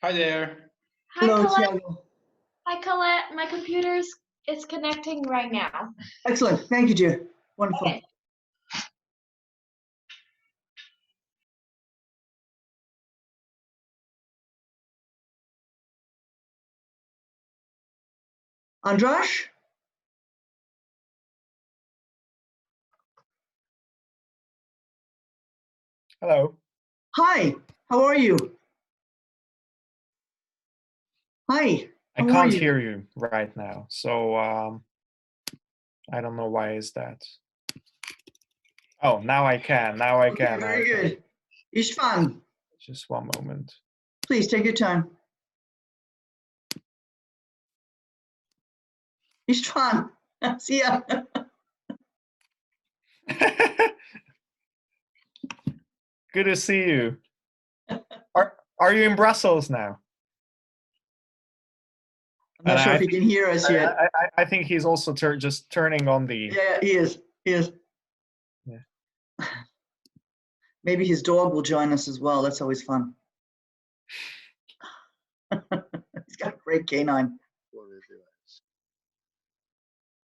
Hi there. Hi, Hello, Colette. Tiago. Hi, Colette. My computer's is connecting right now. Excellent. Thank you, dear. Wonderful. Okay. András? Hello. Hi. How are you? Hi. I How are can't you? hear you right now, so I don't know why is that. Oh, now I can. Now I Okay, can. very good. István, Just one moment. please take your time. István, see ya. Good to see you. Are you in Brussels now? I'm not sure if he can hear us yet. I think he's also just turning on the. Yeah, he is. He is. Yeah. Maybe his dog will join us as well. That's always fun. He's got a great canine.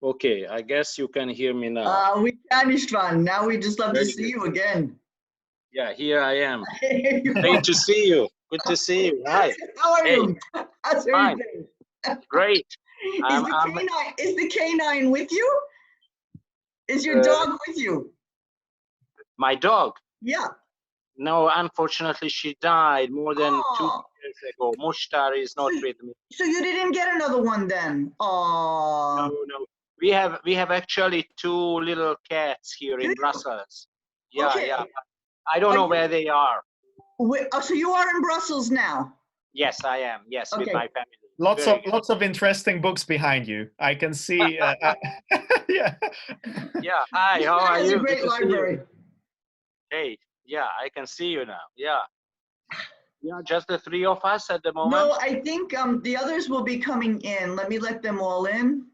Okay, I guess you can hear me now. We can, István. Now we just love Very to see good. you again. Yeah, here I am. Here you Great are. to see you. Good to see you. Hi. How are Hey. you? How's Fine. everything? Great. Is the canine with you? Is your dog with you? My dog? Yeah. No, unfortunately, she died more than 2 Oh. years ago. Mushtar is not with me. So you didn't get another one then? Oh. No. We have actually 2 little cats here in Brussels. Yeah, Okay. yeah. I don't know where they are. So you are in Brussels now? Yes, I am. Yes, with Okay. my family. Lots of interesting books behind you. I can see. Yeah. Yeah. Hi. How are Has you? a great Good to see you. library. Hey. Yeah, I can see you now. Yeah. Yeah, just the 3 of us at the moment. No, I think the others will be coming in. Let me let them all in.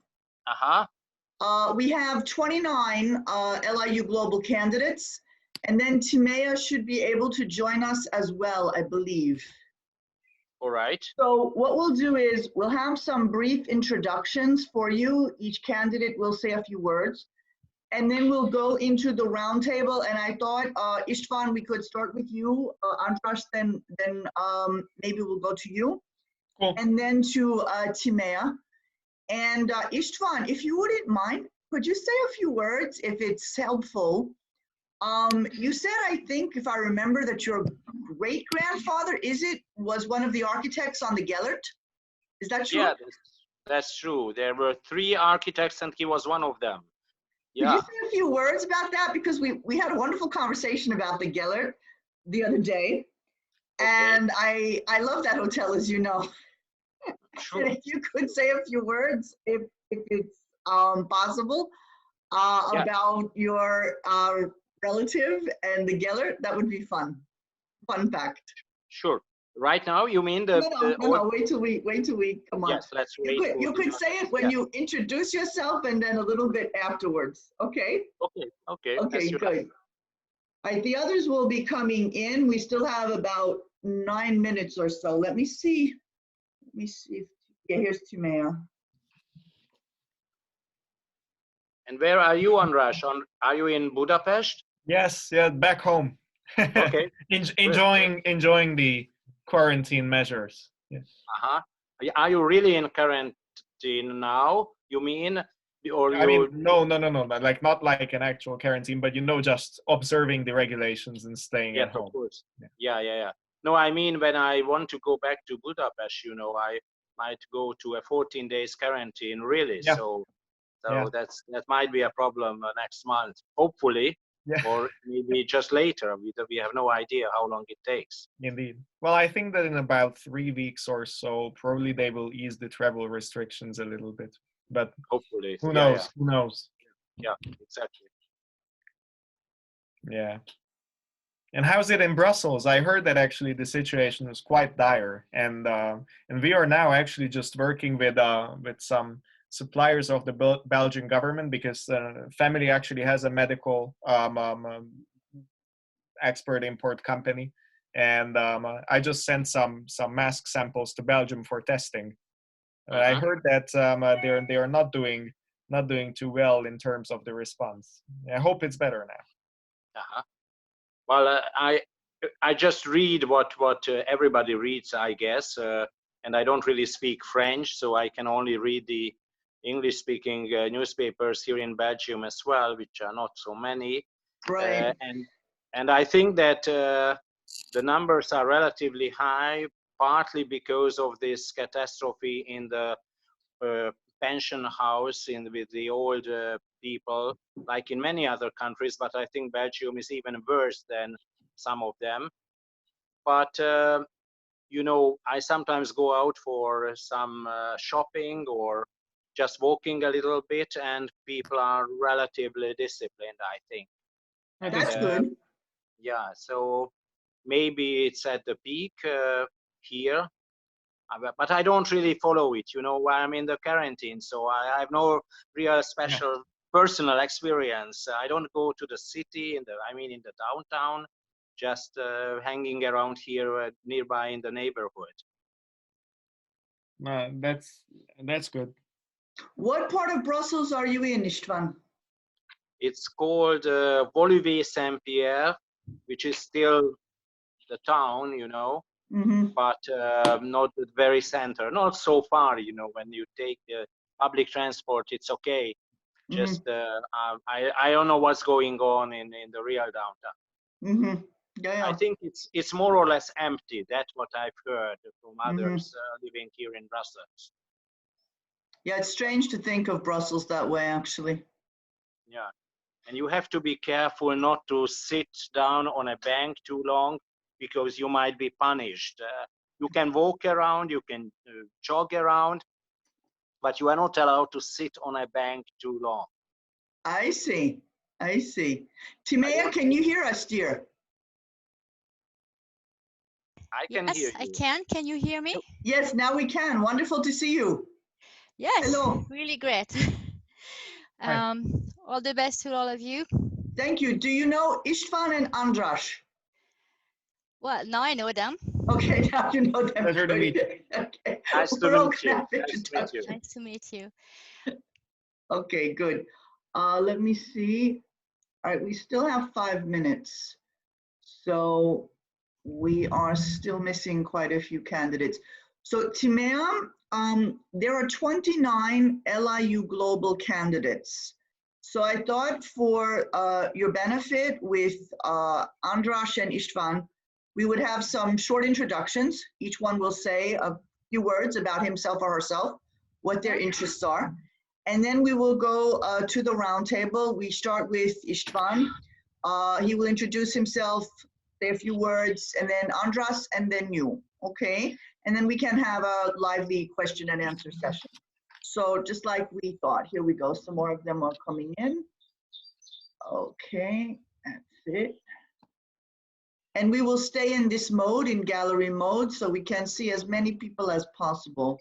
We have 29 LIU Global candidates, and then Timea should be able to join us as well, I believe. All right. So what we'll do is we'll have some brief introductions for you. Each candidate will say a few words, and then we'll go into the roundtable. And I thought, István, we could start with you, András, then maybe we'll go to you, Cool. and then to Timea. And István, if you wouldn't mind, could you say a few words if it's helpful? You said, I think, if I remember, that your great-grandfather was one of the architects on the Gellert. Is that true? Yeah, that's true. There were 3 architects and he was one of them. Yeah. Could you say a few words about that? Because we had a wonderful conversation about the Gellert the other day. Okay. And I love that hotel, as you know. Sure. And if you could say a few words, if it's possible, about your relative and the Gellert, that would be fun. Fun fact. Sure. Right now, you mean the? No. Wait till we come on. Yes, let's wait. You could say it when you introduce yourself, and then a little bit afterwards. Okay. Okay. Okay. Good. All right. The others will be coming in. We still have about 9 minutes or so. Let me see. Yeah, here's Timea. And where are you, András? Are you in Budapest? Yes. Yeah. Back home. Okay. Enjoying the quarantine measures. Yes. Are you really in quarantine now? You mean? Or I mean, no, like not like an actual quarantine, but just observing the regulations and staying at home. Of course. Yeah. No, I mean, when I want to go back to Budapest, I might go to a 14 days quarantine, really. Yeah. So that might be a problem next month, hopefully, or maybe just later. We have no idea how long it takes. Indeed. Well, I think that in about 3 weeks or so, probably they will ease the travel restrictions a little bit. But hopefully, who knows? Who knows? Yeah, exactly. Yeah. And how's it in Brussels? I heard that actually the situation is quite dire, and we are now actually just working with some suppliers of the Belgian government, because family actually has a medical export import company, and I just sent some mask samples to Belgium for testing. I heard that they are not doing too well in terms of the response. I hope it's better now. Well, I just read what everybody reads, I guess, and I don't really speak French, so I can only read the English-speaking newspapers here in Belgium as well, which are not so many. Right. And I think that the numbers are relatively high, partly because of this catastrophe in the pension house with the old people, like in many other countries, but I think Belgium is even worse than some of them. But you know, I sometimes go out for some shopping or just walking a little bit, and people are relatively disciplined, I think. That's good. Yeah, so maybe it's at the peak here, but I don't really follow it. You know, I'm in the quarantine, so I have no real special personal experience. I don't go to the city, in the downtown, just hanging around here nearby in the neighborhood. That's good. What part of Brussels are you in, István? It's called Volom, which is still the town, you know, but not the very center, not so far, you know. When you take the public transport, it's okay. Just I don't know what's going on in the real downtown. Yeah. I think it's more or less empty. That's what I've heard from others living here in Brussels. Yeah, it's strange to think of Brussels that way, actually. Yeah, and you have to be careful not to sit down on a bank too long, because you might be punished. You can walk around, you can jog around, but you are not allowed to sit on a bank too long. I see. Timea, can you hear us, dear? I can hear you. I can. Can you hear me? Yes, now we can. Wonderful to see you. Yes. Hello. Really great. All the best to all of you. Thank you. Do you know István and András? Well, now I know them. Okay, now you know them. Pleasure to meet you. Okay. Nice to meet you. Nice to meet you. Okay, good. Let me see. All right, we still have 5 minutes. So we are still missing quite a few candidates. So Timea, there are 29 LIU Global candidates. So I thought for your benefit with András and István, we would have some short introductions. Each one will say a few words about himself or herself, what their interests are. And then we will go to the round table. We start with István. He will introduce himself, say a few words, and then András, and then you, okay? And then we can have a lively question and answer session. So just like we thought, here we go. Some more of them are coming in. Okay, that's it. And we will stay in this mode, in gallery mode, so we can see as many people as possible.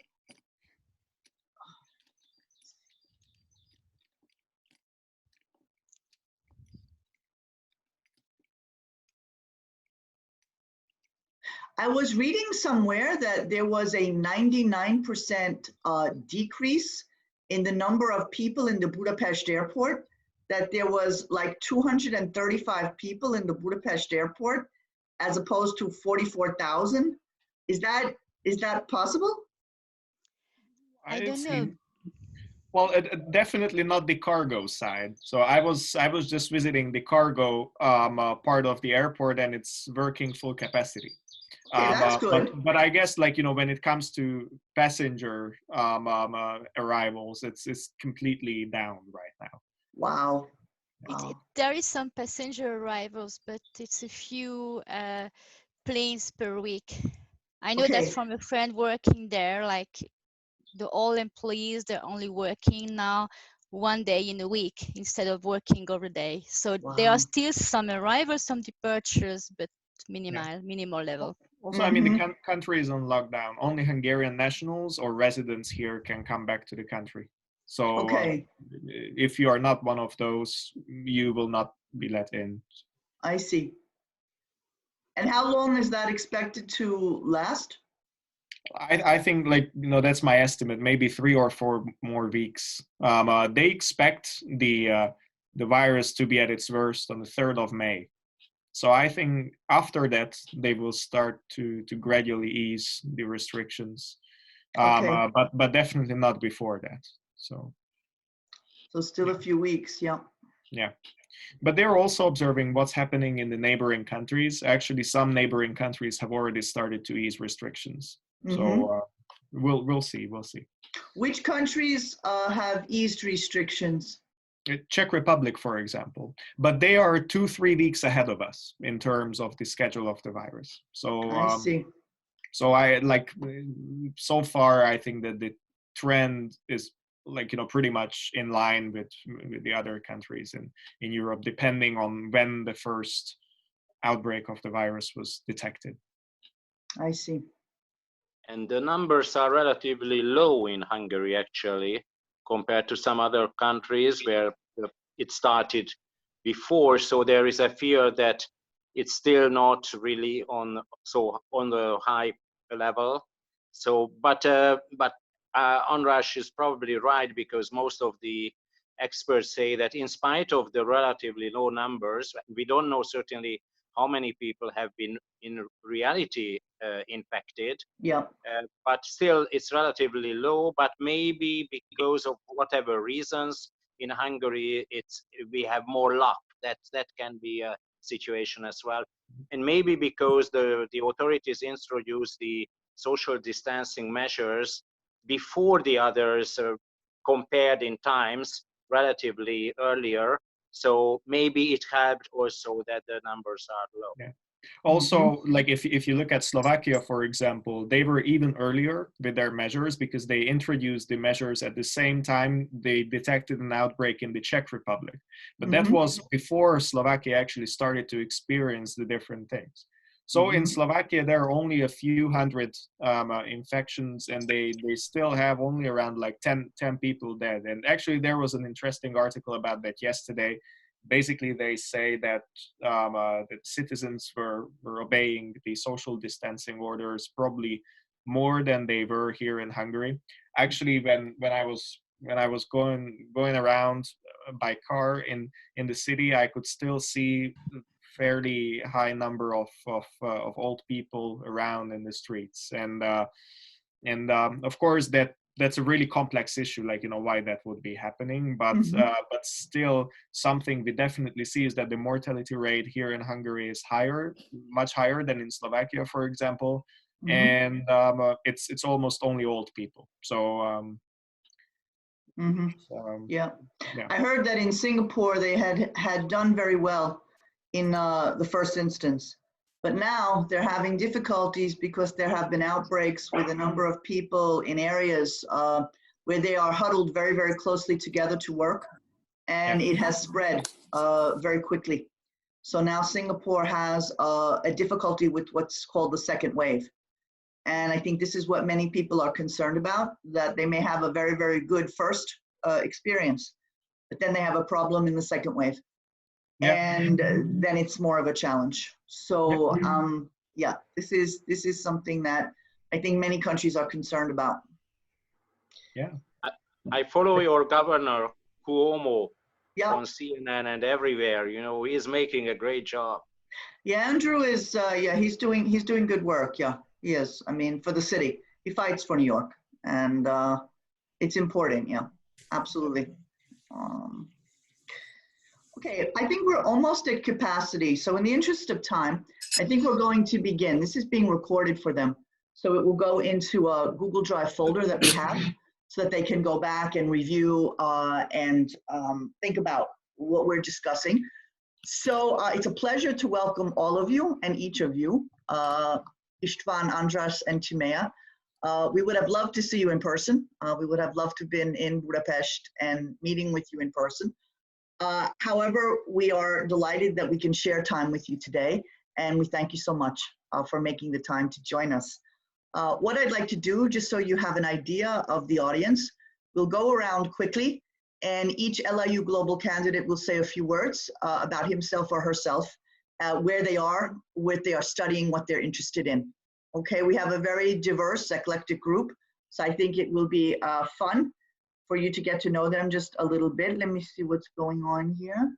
I was reading somewhere that there was a 99% decrease in the number of people in the Budapest airport, that there was like 235 people in the Budapest airport as opposed to 44,000. Is that possible? I don't know. Well, definitely not the cargo side. So I was just visiting the cargo part of the airport, and it's working full capacity. Okay, that's good. But I guess, like, you know, when it comes to passenger arrivals, it's completely down right now. Wow. There is some passenger arrivals, but it's a few planes per week. I know that from a friend working there, like all employees, they're only working now 1 day in a week instead of working every day. So there are still some arrivals, some departures, but minimal level. Also, I mean, the country is on lockdown. Only Hungarian nationals or residents here can come back to the country. So if you are not one of those, you will not be let in. I see. And how long is that expected to last? I think, like, that's my estimate, maybe 3 or 4 more weeks. They expect the virus to be at its worst on the 3rd of May. So I think after that, they will start to gradually ease the restrictions, Okay. but definitely not before that. So still a few weeks, yeah. Yeah. But they're also observing what's happening in the neighboring countries. Actually, some neighboring countries have already started to ease restrictions. So we'll see. Which countries have eased restrictions? Czech Republic, for example, but they are 2-3 weeks ahead of us in terms of the schedule of the virus. So I see. So so far, I think that the trend is pretty much in line with the other countries in Europe, depending on when the first outbreak of the virus was detected. I see. And the numbers are relatively low in Hungary, actually, compared to some other countries where it started before. So there is a fear that it's still not really on the high level. So, but András is probably right, because most of the experts say that in spite of the relatively low numbers, we don't know certainly how many people have been in reality infected. Yeah. But still, it's relatively low. But maybe because of whatever reasons in Hungary, we have more luck. That can be a situation as well. And maybe because the authorities introduced the social distancing measures before the others, compared in times relatively earlier. So maybe it helped also that the numbers are low. Yeah. Also, like if you look at Slovakia, for example, they were even earlier with their measures, because they introduced the measures at the same time they detected an outbreak in the Czech Republic. But that was before Slovakia actually started to experience the different things. So in Slovakia, there are only a few hundred infections, and they still have only around like 10 people dead. And actually, there was an interesting article about that yesterday. Basically, they say that that citizens were obeying the social distancing orders probably more than they were here in Hungary. Actually, when I was going around by car in the city, I could still see fairly high number of old people around in the streets, and of course that's a really complex issue, why that would be happening, but still something we definitely see is that the mortality rate here in Hungary is much higher than in Slovakia, for example, and it's almost only old people. So yeah. I heard that in Singapore they had done very well in the first instance, but now they're having difficulties because there have been outbreaks with a number of people in areas where they are huddled very, very closely together to work, and it has spread very quickly. So now Singapore has a difficulty with what's called the second wave. And I think this is what many people are concerned about, that they may have a very, very good first experience, but then they have a problem in the second wave. And then it's more of a challenge. So this is something that I think many countries are concerned about. I follow your governor Cuomo on CNN and everywhere. He is making a great job. Andrew is he's doing good work. He is. I mean, for the city, he fights for New York, and it's important. Absolutely. Okay, I think we're almost at capacity. So in the interest of time, I think we're going to begin. This is being recorded for them. So it will go into a Google Drive folder that we have so that they can go back and review and think about what we're discussing. So it's a pleasure to welcome all of you and each of you, István, András, and Timea. We would have loved to see you in person. We would have loved to have been in Budapest and meeting with you in person. However, we are delighted that we can share time with you today, and we thank you so much for making the time to join us. What I'd like to do, just so you have an idea of the audience, we'll go around quickly, and each LIU Global candidate will say a few words about himself or herself, where they are, what they are studying, what they're interested in. Okay, we have a very diverse, eclectic group, so I think it will be fun for you to get to know them just a little bit. Let me see what's going on here.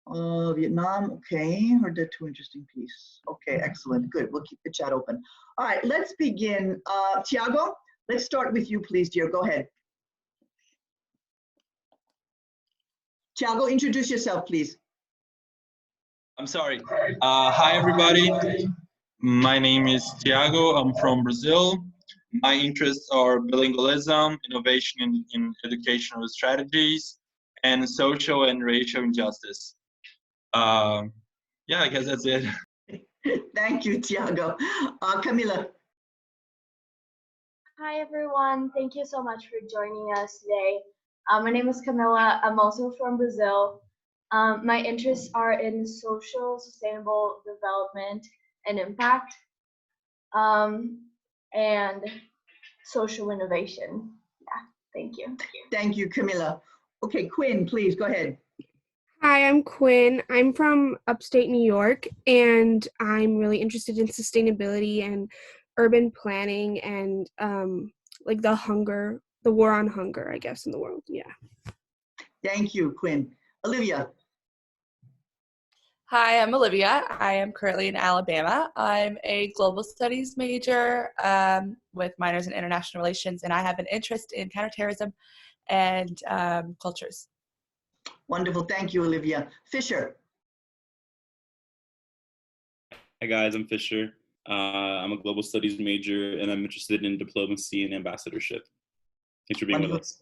Vietnam, okay, heard that too interesting piece. Okay, excellent, good, we'll keep the chat open. All right, let's begin. Tiago, let's start with you, please, dear, go ahead. Tiago, introduce yourself, please. I'm sorry. Hi, everybody. My name is Tiago. I'm from Brazil. My interests are bilingualism, innovation in educational strategies, and social and racial injustice. Yeah, I guess that's it. Thank you, Tiago. Camila. Hi, everyone. Thank you so much for joining us today. My name is Camila. I'm also from Brazil. My interests are in social, sustainable development and impact, and social innovation. Yeah, thank you. Thank you, Camila. Okay, Quinn, please go ahead. Hi, I'm Quinn. I'm from upstate New York, and I'm really interested in sustainability and urban planning and like the war on hunger, I guess, in the world. Yeah. Thank you, Quinn. Olivia. Hi, I'm Olivia. I am currently in Alabama. I'm a global studies major with minors in international relations, and I have an interest in counterterrorism and cultures. Wonderful. Thank you, Olivia. Fisher. Hi, guys. I'm Fisher. I'm a global studies major, and I'm interested in diplomacy and ambassadorship. Thanks for being with us.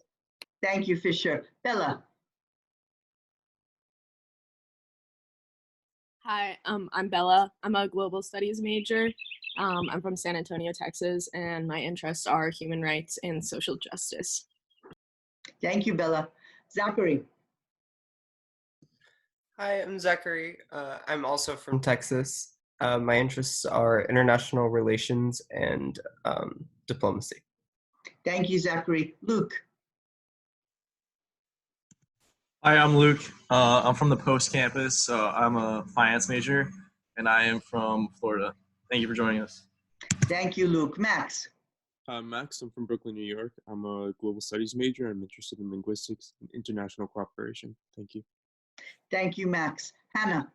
Thank you, Fisher. Bella. Hi, I'm Bella. I'm a global studies major. I'm from San Antonio, Texas, and my interests are human rights and social justice. Thank you, Bella. Zachary. Hi, I'm Zachary. I'm also from Texas. My interests are international relations and diplomacy. Thank you, Zachary. Luke. Hi, I'm Luke. I'm from the Post campus. I'm a finance major, and I am from Florida. Thank you for joining us. Thank you, Luke. Max. I'm Max. I'm from Brooklyn, New York. I'm a global studies major. I'm interested in linguistics and international cooperation. Thank you. Thank you, Max. Hannah.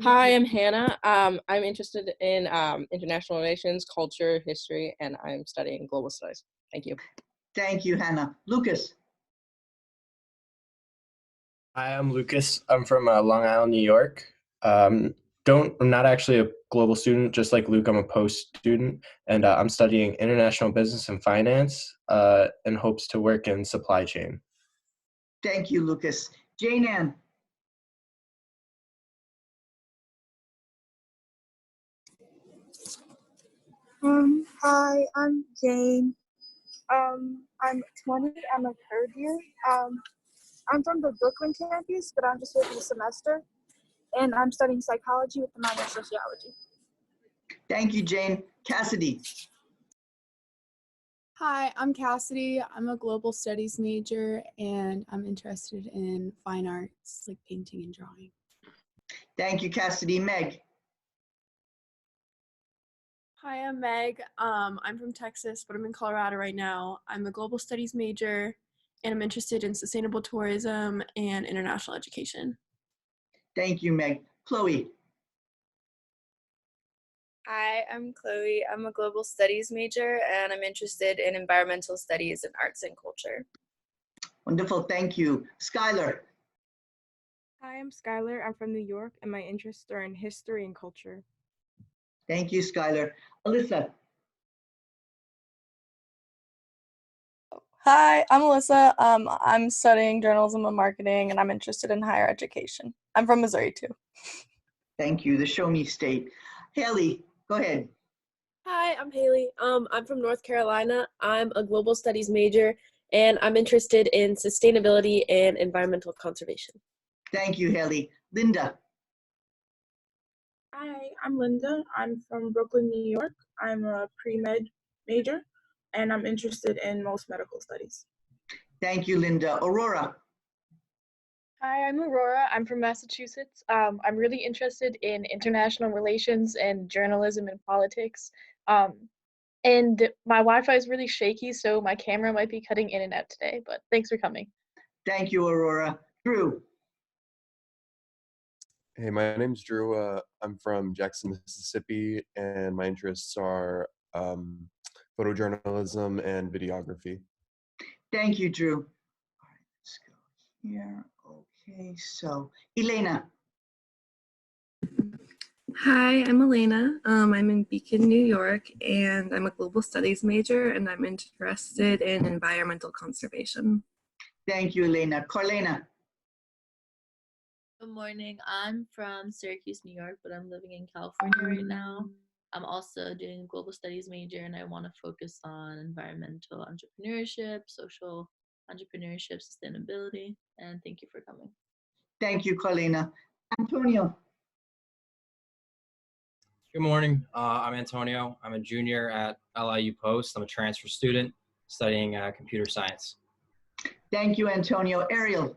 Hi, I'm Hannah. I'm interested in international relations, culture, history, and I'm studying global studies. Thank you. Thank you, Hannah. Lucas. Hi, I'm Lucas. I'm from Long Island, New York. I'm not actually a global student, just like Luke. I'm a post student, and I'm studying international business and finance, in hopes to work in supply chain. Thank you, Lucas. Jane Ann. Hi, I'm Jane. I'm 20. I'm a third year. I'm from the Brooklyn campus, but I'm just here for the semester, and I'm studying psychology with the minor in sociology. Thank you, Jane. Cassidy. Hi, I'm Cassidy. I'm a global studies major, and I'm interested in fine arts, like painting and drawing. Thank you, Cassidy. Meg. Hi, I'm Meg. I'm from Texas, but I'm in Colorado right now. I'm a global studies major, and I'm interested in sustainable tourism and international education. Thank you, Meg. Chloe. Hi, I'm Chloe. I'm a global studies major, and I'm interested in environmental studies and arts and culture. Wonderful, thank you. Skylar. Hi, I'm Skylar. I'm from New York, and my interests are in history and culture. Thank you, Skylar. Alyssa. Hi, I'm Alyssa. I'm studying journalism and marketing, and I'm interested in higher education. I'm from Missouri, too. Thank you, the Show Me State. Haley, go ahead. Hi, I'm Haley. I'm from North Carolina. I'm a global studies major, and I'm interested in sustainability and environmental conservation. Thank you, Haley. Linda. Hi, I'm Linda. I'm from Brooklyn, New York. I'm a pre-med major, and I'm interested in most medical studies. Thank you, Linda. Aurora. Hi, I'm Aurora. I'm from Massachusetts. I'm really interested in international relations and journalism and politics. And my Wi-Fi is really shaky, so my camera might be cutting in and out today, but thanks for coming. Thank you, Aurora. Drew. Hey, my name's Drew. I'm from Jackson, Mississippi, and my interests are photojournalism and videography. Thank you, Drew. All right, let's go here. Okay, so Elena. Hi, I'm Elena. I'm in Beacon, New York, and I'm a global studies major, and I'm interested in environmental conservation. Thank you, Elena. Carlena. Good morning. I'm from Syracuse, New York, but I'm living in California right now. I'm also doing a global studies major, and I want to focus on environmental entrepreneurship, social entrepreneurship, sustainability, and thank you for coming. Thank you, Carlena. Antonio. Good morning. I'm Antonio. I'm a junior at LIU Post. I'm a transfer student studying computer science. Thank you, Antonio. Ariel.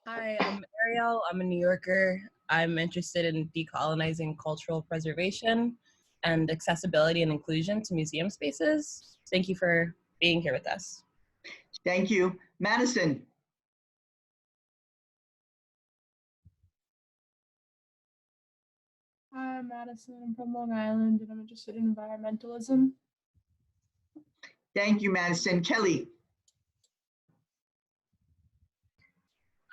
Hi, I'm Ariel. I'm a New Yorker. I'm interested in decolonizing cultural preservation and accessibility and inclusion to museum spaces. Thank you for being here with us. Thank you. Madison. Hi, I'm Madison. I'm from Long Island, and I'm interested in environmentalism. Thank you, Madison. Kelly.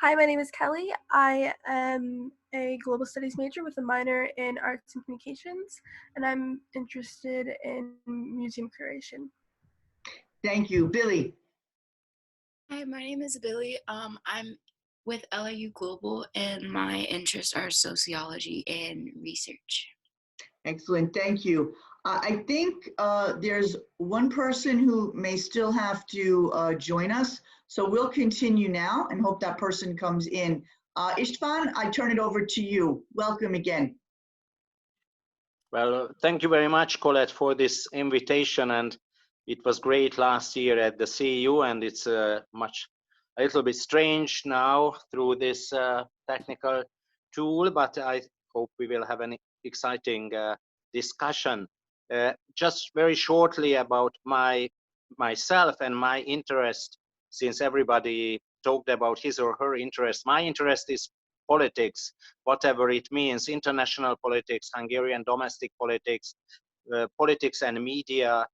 Hi, my name is Kelly. I am a global studies major with a minor in arts and communications, and I'm interested in museum curation. Thank you. Billy. Hi, my name is Billy. I'm with LIU Global, and my interests are sociology and research. Excellent. Thank you. I think there's one person who may still have to join us. So we'll continue now and hope that person comes in. István, I turn it over to you. Welcome again. Well, thank you very much, Colette, for this invitation. And it was great last year at the CEU, and it's a little bit strange now through this technical tool, but I hope we will have an exciting discussion. Just very shortly about myself and my interest, since everybody talked about his or her interest. My interest is politics, whatever it means, international politics, Hungarian domestic politics, politics and media,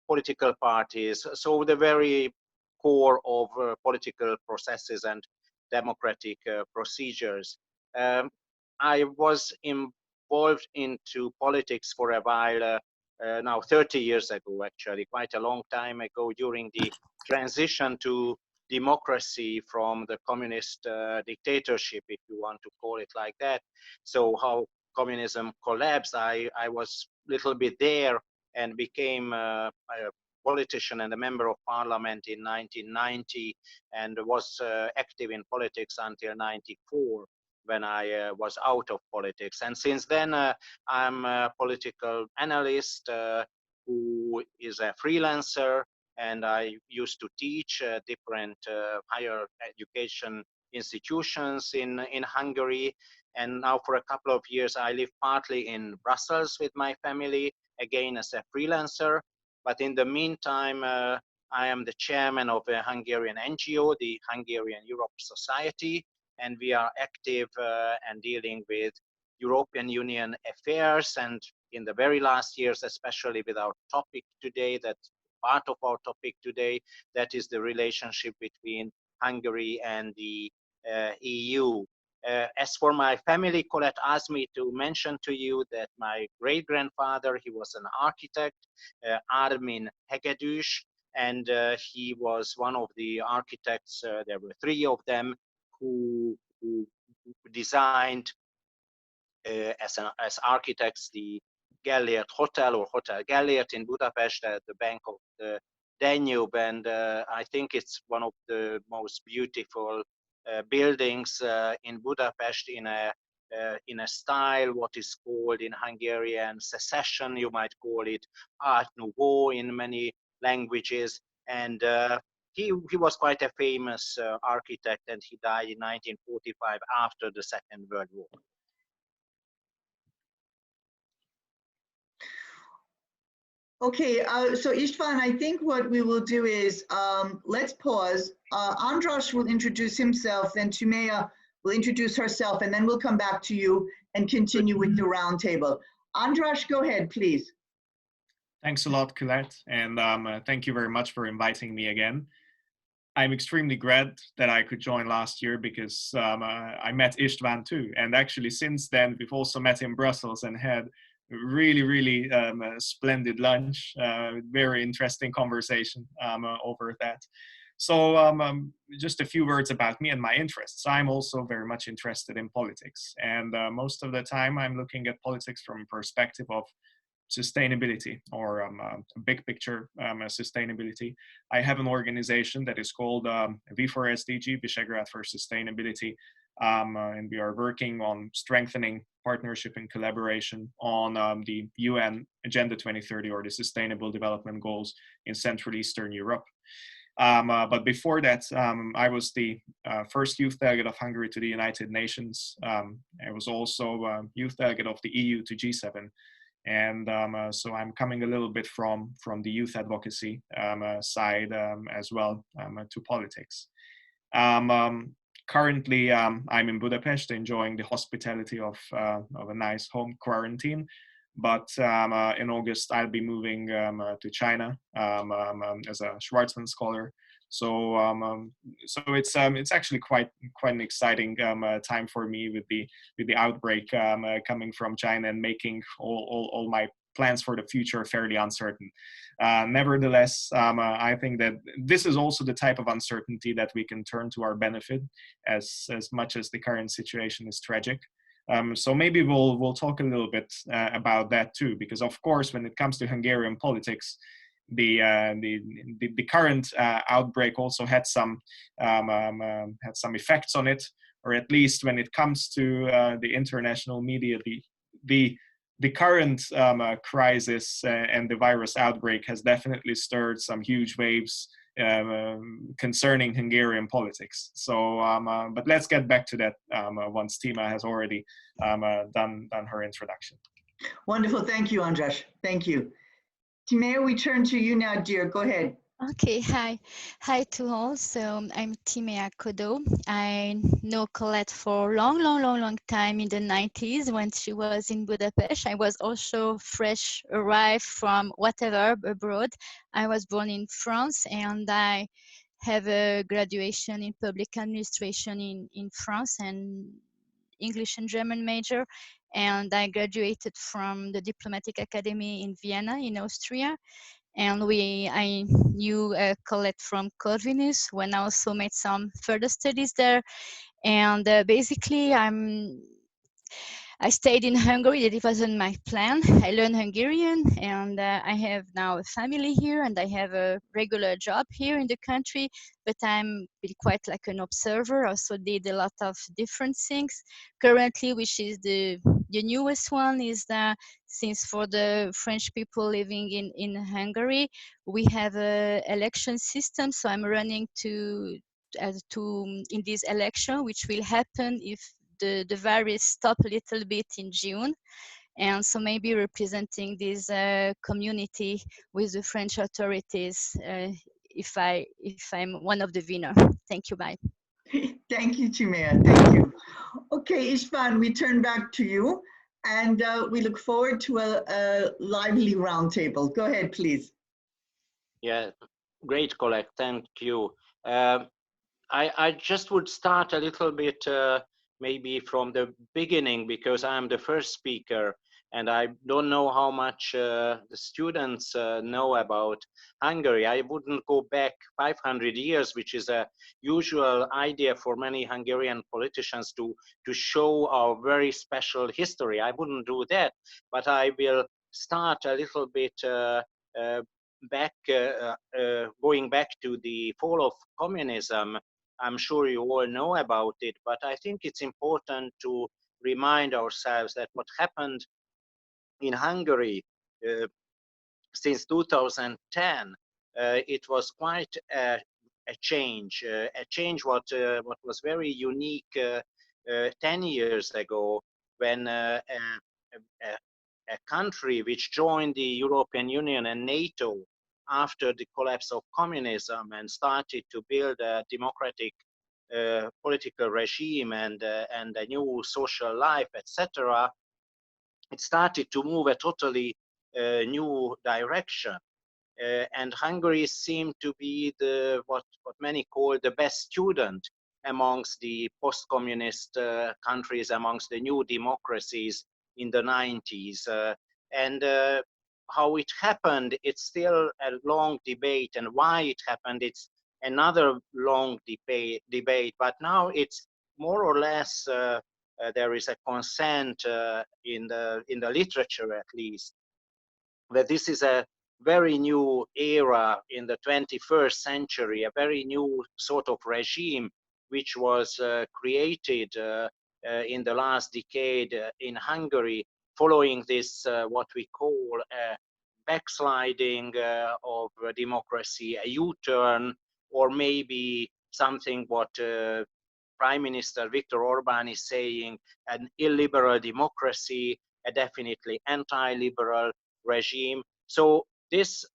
political parties, so the very core of political processes and democratic procedures. I was involved into politics for a while, now 30 years ago, actually, quite a long time ago, during the transition to democracy from the communist dictatorship, if you want to call it like that. So how communism collapsed, I was a little bit there and became a politician and a member of parliament in 1990, and was active in politics until 94, when I was out of politics. And since then, I'm a political analyst who is a freelancer, and I used to teach different higher education institutions in Hungary. And now for a couple of years, I live partly in Brussels with my family, again as a freelancer. But in the meantime, I am the chairman of a Hungarian NGO, the Hungarian Europe Society, and we are active and dealing with European Union affairs. And in the very last years, especially with our topic today, that part of our topic today, that is the relationship between Hungary and the EU. As for my family, Colette asked me to mention to you that my great-grandfather, he was an architect, István Hegedűs, and he was one of the architects, there were three of them, who designed as architects the Gellért Hotel or Hotel Gellért in Budapest at the bank of the Danube, and I think it's one of the most beautiful buildings in Budapest in a style what is called in Hungarian secession, you might call it Art Nouveau in many languages. And he was quite a famous architect, and he died in 1945 after the Second World War. Okay, so István, I think what we will do is let's pause. András will introduce himself, then Timea will introduce herself, and then we'll come back to you and continue with the roundtable. András, go ahead, please. Thanks a lot, Colette, and thank you very much for inviting me again. I'm extremely glad that I could join last year because I met István too, and actually since then we've also met in Brussels and had really a splendid lunch, very interesting conversation over that. So just a few words about me and my interests. I'm also very much interested in politics, and most of the time I'm looking at politics from a perspective of sustainability, or big picture sustainability. I have an organization that is called V4SDG, Visegrad for Sustainability, and we are working on strengthening partnership and collaboration on the UN Agenda 2030, or the Sustainable Development Goals in Central Eastern Europe. But before that, I was the first youth delegate of Hungary to the United Nations. I was also youth delegate of the EU to G7. And so I'm coming a little bit from the youth advocacy side as well to politics. Currently, I'm in Budapest enjoying the hospitality of a nice home quarantine. But in August, I'll be moving to China as a Schwarzman scholar. So it's actually quite an exciting time for me with the outbreak coming from China and making all my plans for the future fairly uncertain. Nevertheless, I think that this is also the type of uncertainty that we can turn to our benefit, as much as the current situation is tragic. So maybe we'll talk a little bit about that too, because of course, when it comes to Hungarian politics, the current outbreak also had some effects on it, or at least when it comes to the international media, the current crisis and the virus outbreak has definitely stirred some huge waves concerning Hungarian politics. So, but let's get back to that once Timea has already done her introduction. Wonderful, thank you, András. Thank you. Timea, we turn to you now, dear. Go ahead. Okay, hi to all. So I'm Timea Kodo. I know Colette for long time in the 90s when she was in Budapest. I was also fresh arrived from whatever abroad. I was born in France, and I have a graduation in public administration in France and English and German major. And I graduated from the Diplomatic Academy in Vienna in Austria. And I knew Colette from Corvinus when I also made some further studies there. And basically, I stayed in Hungary. That wasn't my plan. I learned Hungarian, and I have now a family here, and I have a regular job here in the country. But I'm really quite like an observer. Also did a lot of different things. Currently, which is the newest one, is that since for the French people living in Hungary, we have a election system. So I'm running in this election, which will happen if the virus stop a little bit in June. And so maybe representing this community with the French authorities if I'm one of the winner. Thank you, bye. Thank you, Timea, thank you. Okay, István, we turn back to you, and we look forward to a lively roundtable. Go ahead, please. Yeah, great, Colette, thank you. I just would start a little bit maybe from the beginning, because I'm the first speaker and I don't know how much the students know about Hungary. I wouldn't go back 500 years, which is a usual idea for many Hungarian politicians to show our very special history. I wouldn't do that, but I will start a little bit going back to the fall of communism. I'm sure you all know about it, but I think it's important to remind ourselves that what happened in Hungary since 2010, it was quite a change what was very unique 10 years ago, when a country which joined the European Union and NATO after the collapse of communism and started to build a democratic political regime and a new social life, etc., it started to move a totally new direction. And Hungary seemed to be what many call the best student amongst the post-communist countries, amongst the new democracies in the 90s. And how it happened, it's still a long debate, and why it happened, it's another long debate. But now it's more or less there is a consent in the literature, at least, that this is a very new era in the 21st century, a very new sort of regime which was created in the last decade in Hungary, following this what we call a backsliding of democracy, a U-turn, or maybe something what Prime Minister Viktor Orban is saying, an illiberal democracy, a definitely anti-liberal regime. So this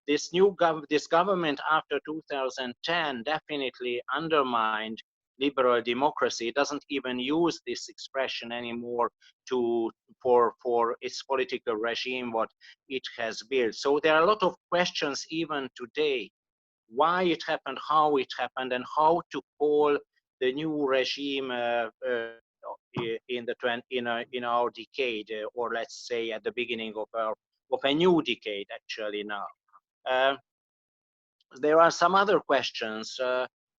this government after 2010 definitely undermined liberal democracy. It doesn't even use this expression anymore for its political regime, what it has built. So there are a lot of questions even today: why it happened, how it happened, and how to call the new regime in our decade, or let's say at the beginning of a new decade, actually now. There are some other questions.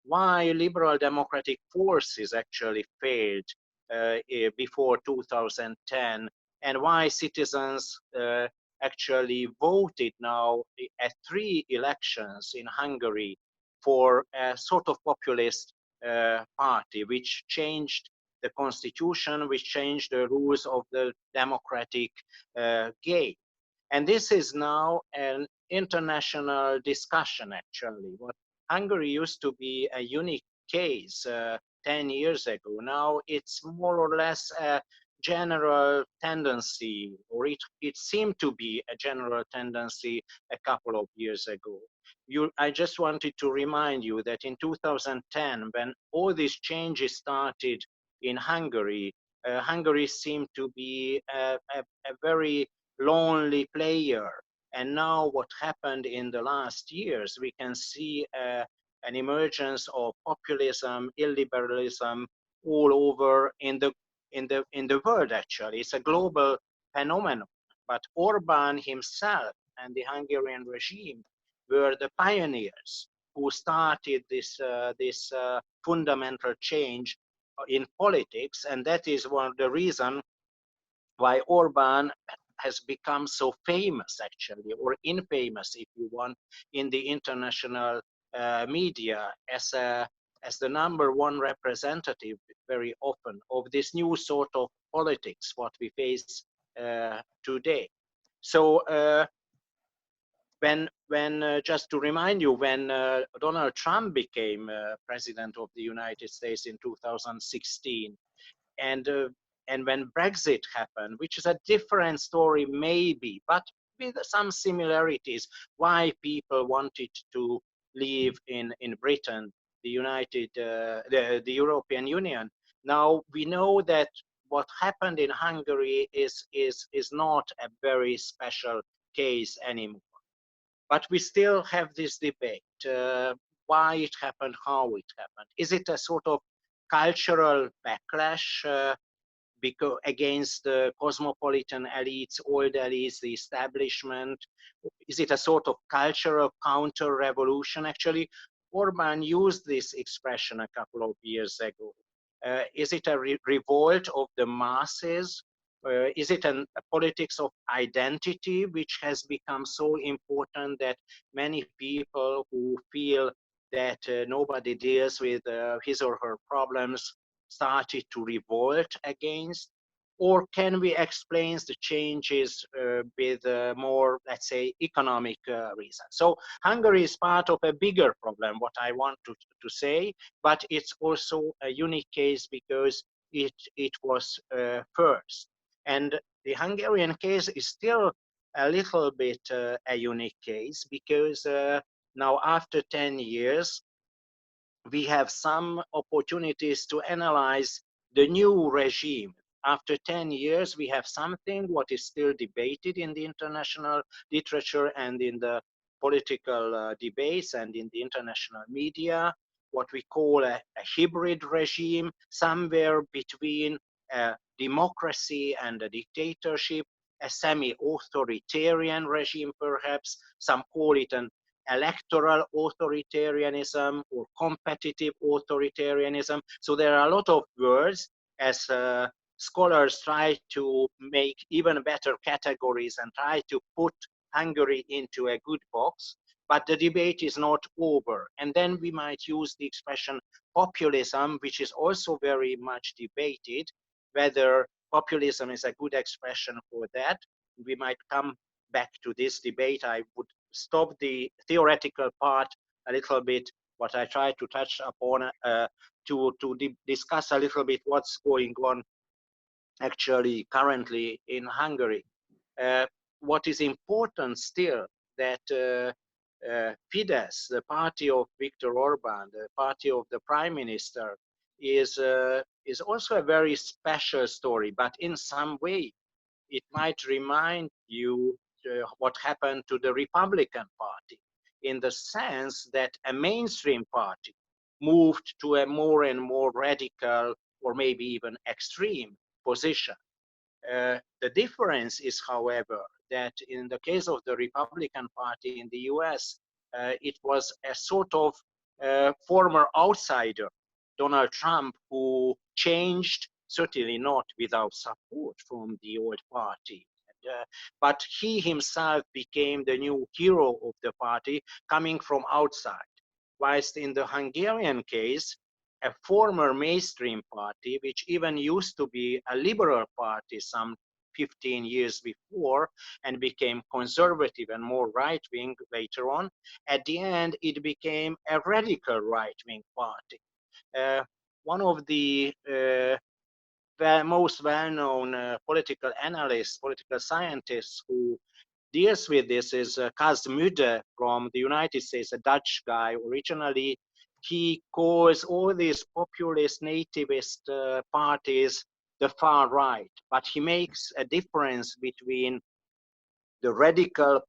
Why liberal democratic forces actually failed before 2010, and why citizens actually voted now at 3 elections in Hungary for a sort of populist party, which changed the constitution, which changed the rules of the democratic game. And this is now an international discussion, actually. What Hungary used to be a unique case 10 years ago, now it's more or less a general tendency, or it seemed to be a general tendency a couple of years ago. I just wanted to remind you that in 2010, when all these changes started in Hungary, Hungary seemed to be a very lonely player. And now what happened in the last years, we can see an emergence of populism, illiberalism all over in the world, actually. It's a global phenomenon. But Orban himself and the Hungarian regime were the pioneers who started this fundamental change in politics, and that is one of the reasons why Orban has become so famous, actually, or infamous, if you want, in the international media as the #1 representative very often of this new sort of politics, what we face today. So when just to remind you, when Donald Trump became president of the United States in 2016, and when Brexit happened, which is a different story maybe, but with some similarities, why people wanted to live in Britain, the European Union. Now we know that what happened in Hungary is not a very special case anymore. But we still have this debate, why it happened, how it happened. Is it a sort of cultural backlash because against the cosmopolitan elites, old elites, the establishment? Is it a sort of cultural counter-revolution? Actually, Orban used this expression a couple of years ago. Is it a revolt of the masses? Is it a politics of identity, which has become so important that many people who feel that nobody deals with his or her problems started to revolt against? or can we explain the changes with more, let's say, economic reasons? So Hungary is part of a bigger problem, what I want to say, but it's also a unique case because it was first. And the Hungarian case is still a little bit a unique case because now after 10 years, we have some opportunities to analyze the new regime. After 10 years, we have something what is still debated in the international literature and in the political debates and in the international media, what we call a hybrid regime, somewhere between a democracy and a dictatorship, a semi-authoritarian regime perhaps, some call it an electoral authoritarianism or competitive authoritarianism. So there are a lot of words as scholars try to make even better categories and try to put Hungary into a good box, but the debate is not over. And then we might use the expression populism, which is also very much debated, whether populism is a good expression for that. We might come back to this debate. I would stop the theoretical part a little bit, what I try to touch upon to discuss a little bit what's going on actually currently in Hungary. What is important still that Fidesz, the party of Viktor Orban, the party of the prime minister, is also a very special story, but in some way it might remind you what happened to the Republican Party, in the sense that a mainstream party moved to a more and more radical or maybe even extreme position. The difference is, however, that in the case of the Republican Party in the US, it was a sort of former outsider, Donald Trump, who changed, certainly not without support from the old party. But he himself became the new hero of the party coming from outside. Whilst in the Hungarian case, a former mainstream party, which even used to be a liberal party some 15 years before and became conservative and more right-wing later on, at the end it became a radical right-wing party. One of the most well-known political analysts, political scientists who deals with this is Kaz Müde from the United States, a Dutch guy originally. He calls all these populist nativist parties the far right, but he makes a difference between the radical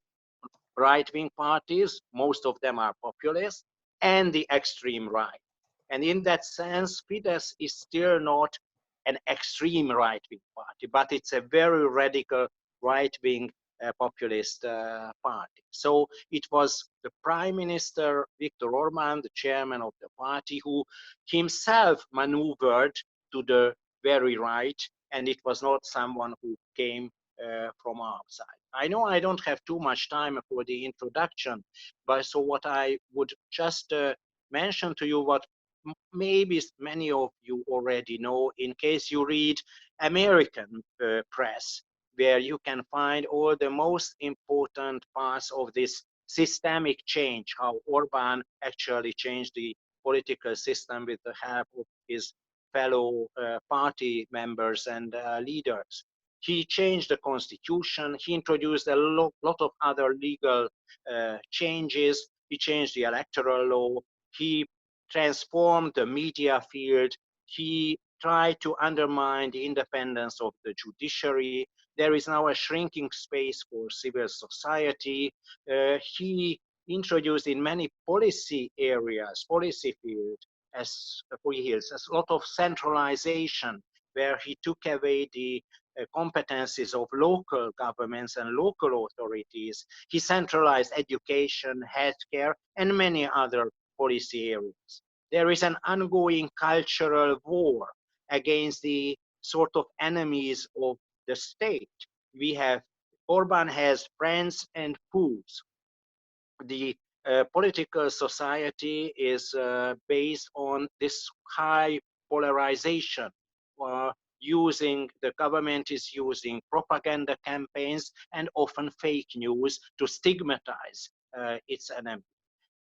right-wing parties, most of them are populist, and the extreme right. And in that sense, Fidesz is still not an extreme right-wing party, but it's a very radical right-wing populist party. So it was the Prime Minister Viktor Orban, the chairman of the party, who himself maneuvered to the very right, and it was not someone who came from outside. I know I don't have too much time for the introduction, but so what I would just mention to you what maybe many of you already know in case you read American press, where you can find all the most important parts of this systemic change, how Orban actually changed the political system with the help of his fellow party members and leaders. He changed the constitution, he introduced a lot of other legal changes, he changed the electoral law, he transformed the media field, he tried to undermine the independence of the judiciary. There is now a shrinking space for civil society. He introduced in many policy areas, policy fields, as a lot of centralization, where he took away the competencies of local governments and local authorities. He centralized education, healthcare, and many other policy areas. There is an ongoing cultural war against the sort of enemies of the state. Orban has friends and foes. The political society is based on this high polarization. the government is using propaganda campaigns and often fake news to stigmatize its enemy.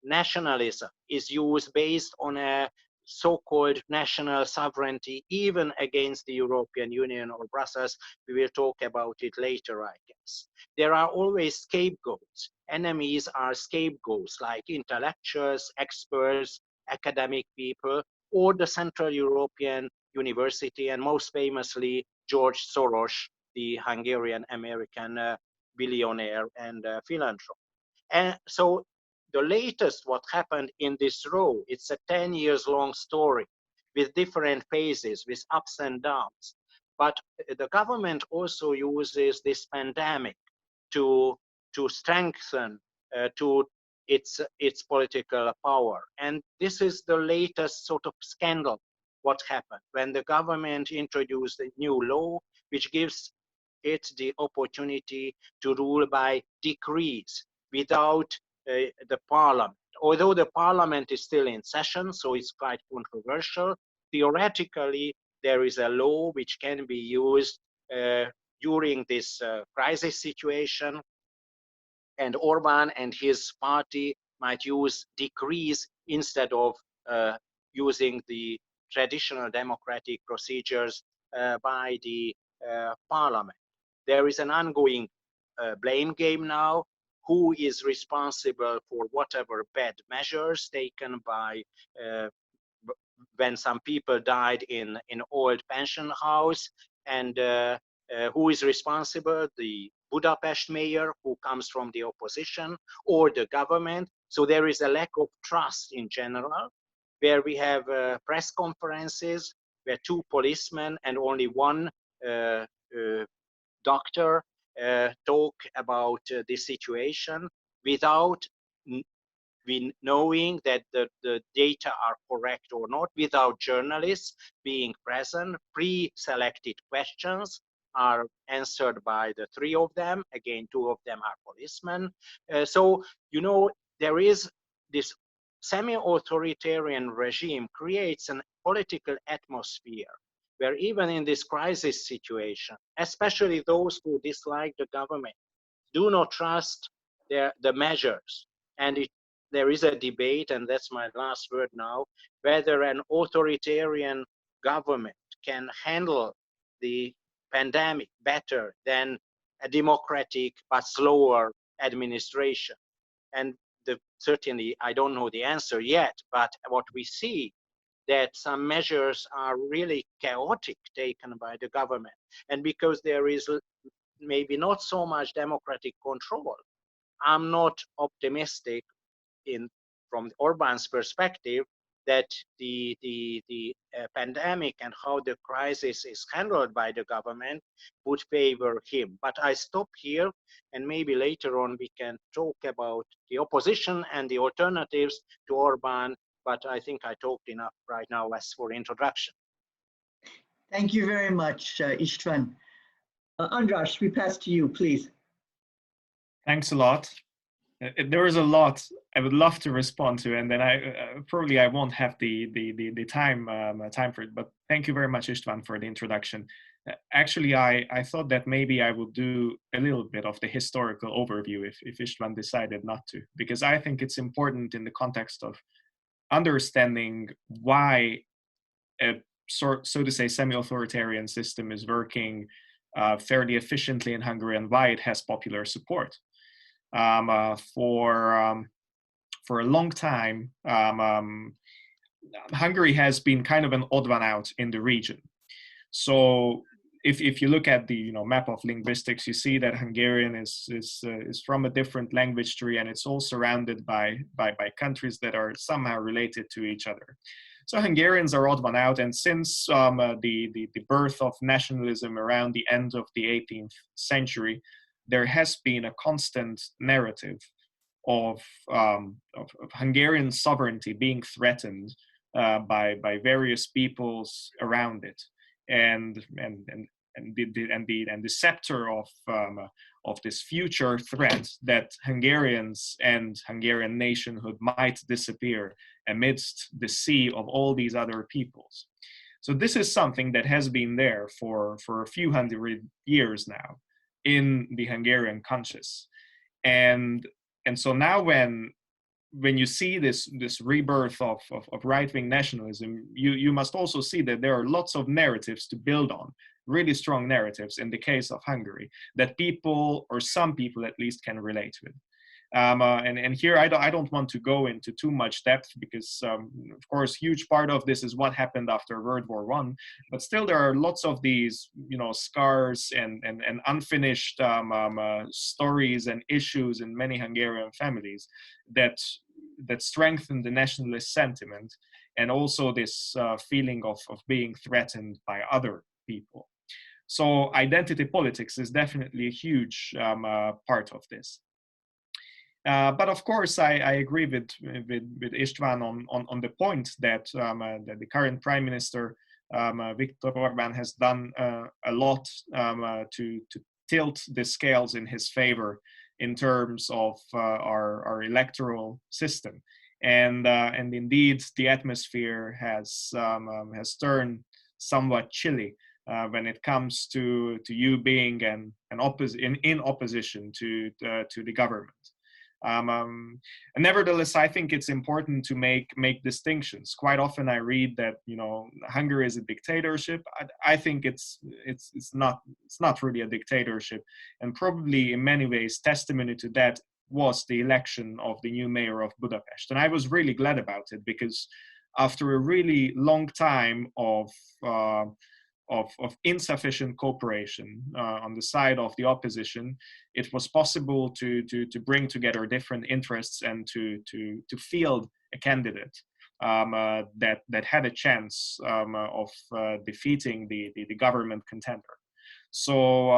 Nationalism is used based on a so-called national sovereignty, even against the European Union or Brussels. We will talk about it later, I guess. There are always scapegoats. Enemies are scapegoats, like intellectuals, experts, academic people, or the Central European University, and most famously, George Soros, the Hungarian-American billionaire and philanthropist. And so the latest what happened in this row, it's a 10 years long story with different phases, with ups and downs. But the government also uses this pandemic to strengthen to its political power. And this is the latest sort of scandal what happened when the government introduced a new law which gives it the opportunity to rule by decrees without the parliament. Although the parliament is still in session, so it's quite controversial, theoretically there is a law which can be used during this crisis situation, and Orban and his party might use decrees instead of using the traditional democratic procedures by the parliament. There is an ongoing blame game now. Who is responsible for whatever bad measures taken by when some people died in old pension house, and who is responsible? The Budapest mayor, who comes from the opposition, or the government. So there is a lack of trust in general, where we have press conferences where 2 policemen and only 1 doctor talk about the situation without knowing that the data are correct or not, without journalists being present. Pre-selected questions are answered by the 3 of them. Again, 2 of them are policemen. So, you know, there is this semi-authoritarian regime creates a political atmosphere where even in this crisis situation, especially those who dislike the government, do not trust the measures. And there is a debate, and that's my last word now, whether an authoritarian government can handle the pandemic better than a democratic but slower administration. And certainly, I don't know the answer yet, but what we see that some measures are really chaotic taken by the government. And because there is maybe not so much democratic control, I'm not optimistic from Orban's perspective that the pandemic and how the crisis is handled by the government would favor him. But I stop here, and maybe later on we can talk about the opposition and the alternatives to Orban. But I think I talked enough right now as for introduction. Thank you very much, István. András, we pass to you, please. Thanks a lot. There is a lot I would love to respond to, and then I won't have the time for it. But thank you very much, István, for the introduction. Actually, I thought that maybe I would do a little bit of the historical overview if István decided not to, because I think it's important in the context of understanding why a so to say semi-authoritarian system is working fairly efficiently in Hungary and why it has popular support. For a long time, Hungary has been kind of an odd one out in the region. So if you look at the map of linguistics, you see that Hungarian is from a different language tree, and it's all surrounded by countries that are somehow related to each other. So Hungarians are odd one out, and since the birth of nationalism around the end of the 18th century, there has been a constant narrative of Hungarian sovereignty being threatened by various peoples around it, and the scepter of this future threat that Hungarians and Hungarian nationhood might disappear amidst the sea of all these other peoples. So this is something that has been there for a few hundred years now in the Hungarian conscious. And so now when you see this rebirth of right-wing nationalism, you must also see that there are lots of narratives to build on, really strong narratives in the case of Hungary, that people, or some people at least, can relate with. And here I don't want to go into too much depth because, of course, huge part of this is what happened after World War I. But still, there are lots of these, scars and unfinished stories and issues in many Hungarian families that strengthen the nationalist sentiment, and also this feeling of being threatened by other people. So identity politics is definitely a huge part of this. But of course, I agree with István on the point that the current Prime Minister, Viktor Orbán, has done a lot to tilt the scales in his favor in terms of our electoral system. And indeed, the atmosphere has turned somewhat chilly when it comes to you being in opposition to the government. And nevertheless, I think it's important to make distinctions. Quite often, I read that Hungary is a dictatorship. I think it's not really a dictatorship, and probably in many ways testimony to that was the election of the new mayor of Budapest. And I was really glad about it, because after a really long time of insufficient cooperation on the side of the opposition, it was possible to bring together different interests and to field a candidate that had a chance of defeating the government contender. So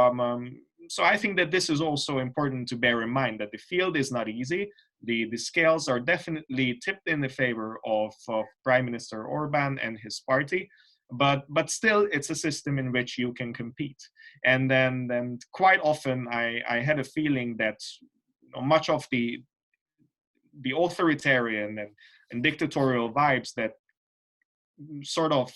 I think that this is also important to bear in mind, that the field is not easy. The scales are definitely tipped in the favor of Prime Minister Orbán and his party. But still, it's a system in which you can compete. And then quite often I had a feeling that much of the authoritarian and dictatorial vibes that sort of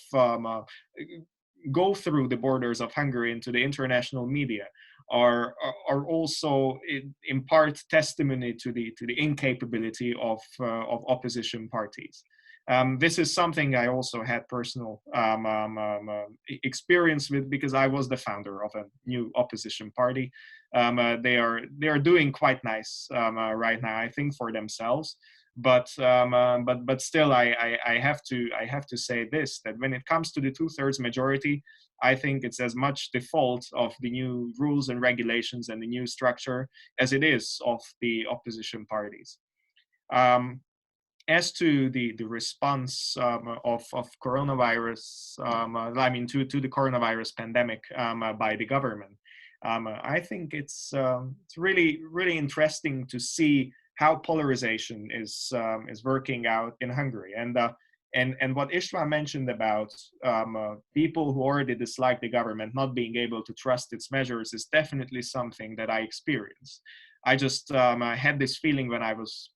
go through the borders of Hungary into the international media are also in part testimony to the incapability of opposition parties. This is something I also had personal experience with, because I was the founder of a new opposition party. They are doing quite nice right now, I think, for themselves. But still, I have to say this, that when it comes to the 2/3 majority, I think it's as much the fault of the new rules and regulations and the new structure as it is of the opposition parties. As to the response of coronavirus, to the coronavirus pandemic by the government, I think it's really interesting to see how polarization is working out in Hungary. And what István mentioned about people who already dislike the government not being able to trust its measures is definitely something that I experienced. I just had this feeling when I was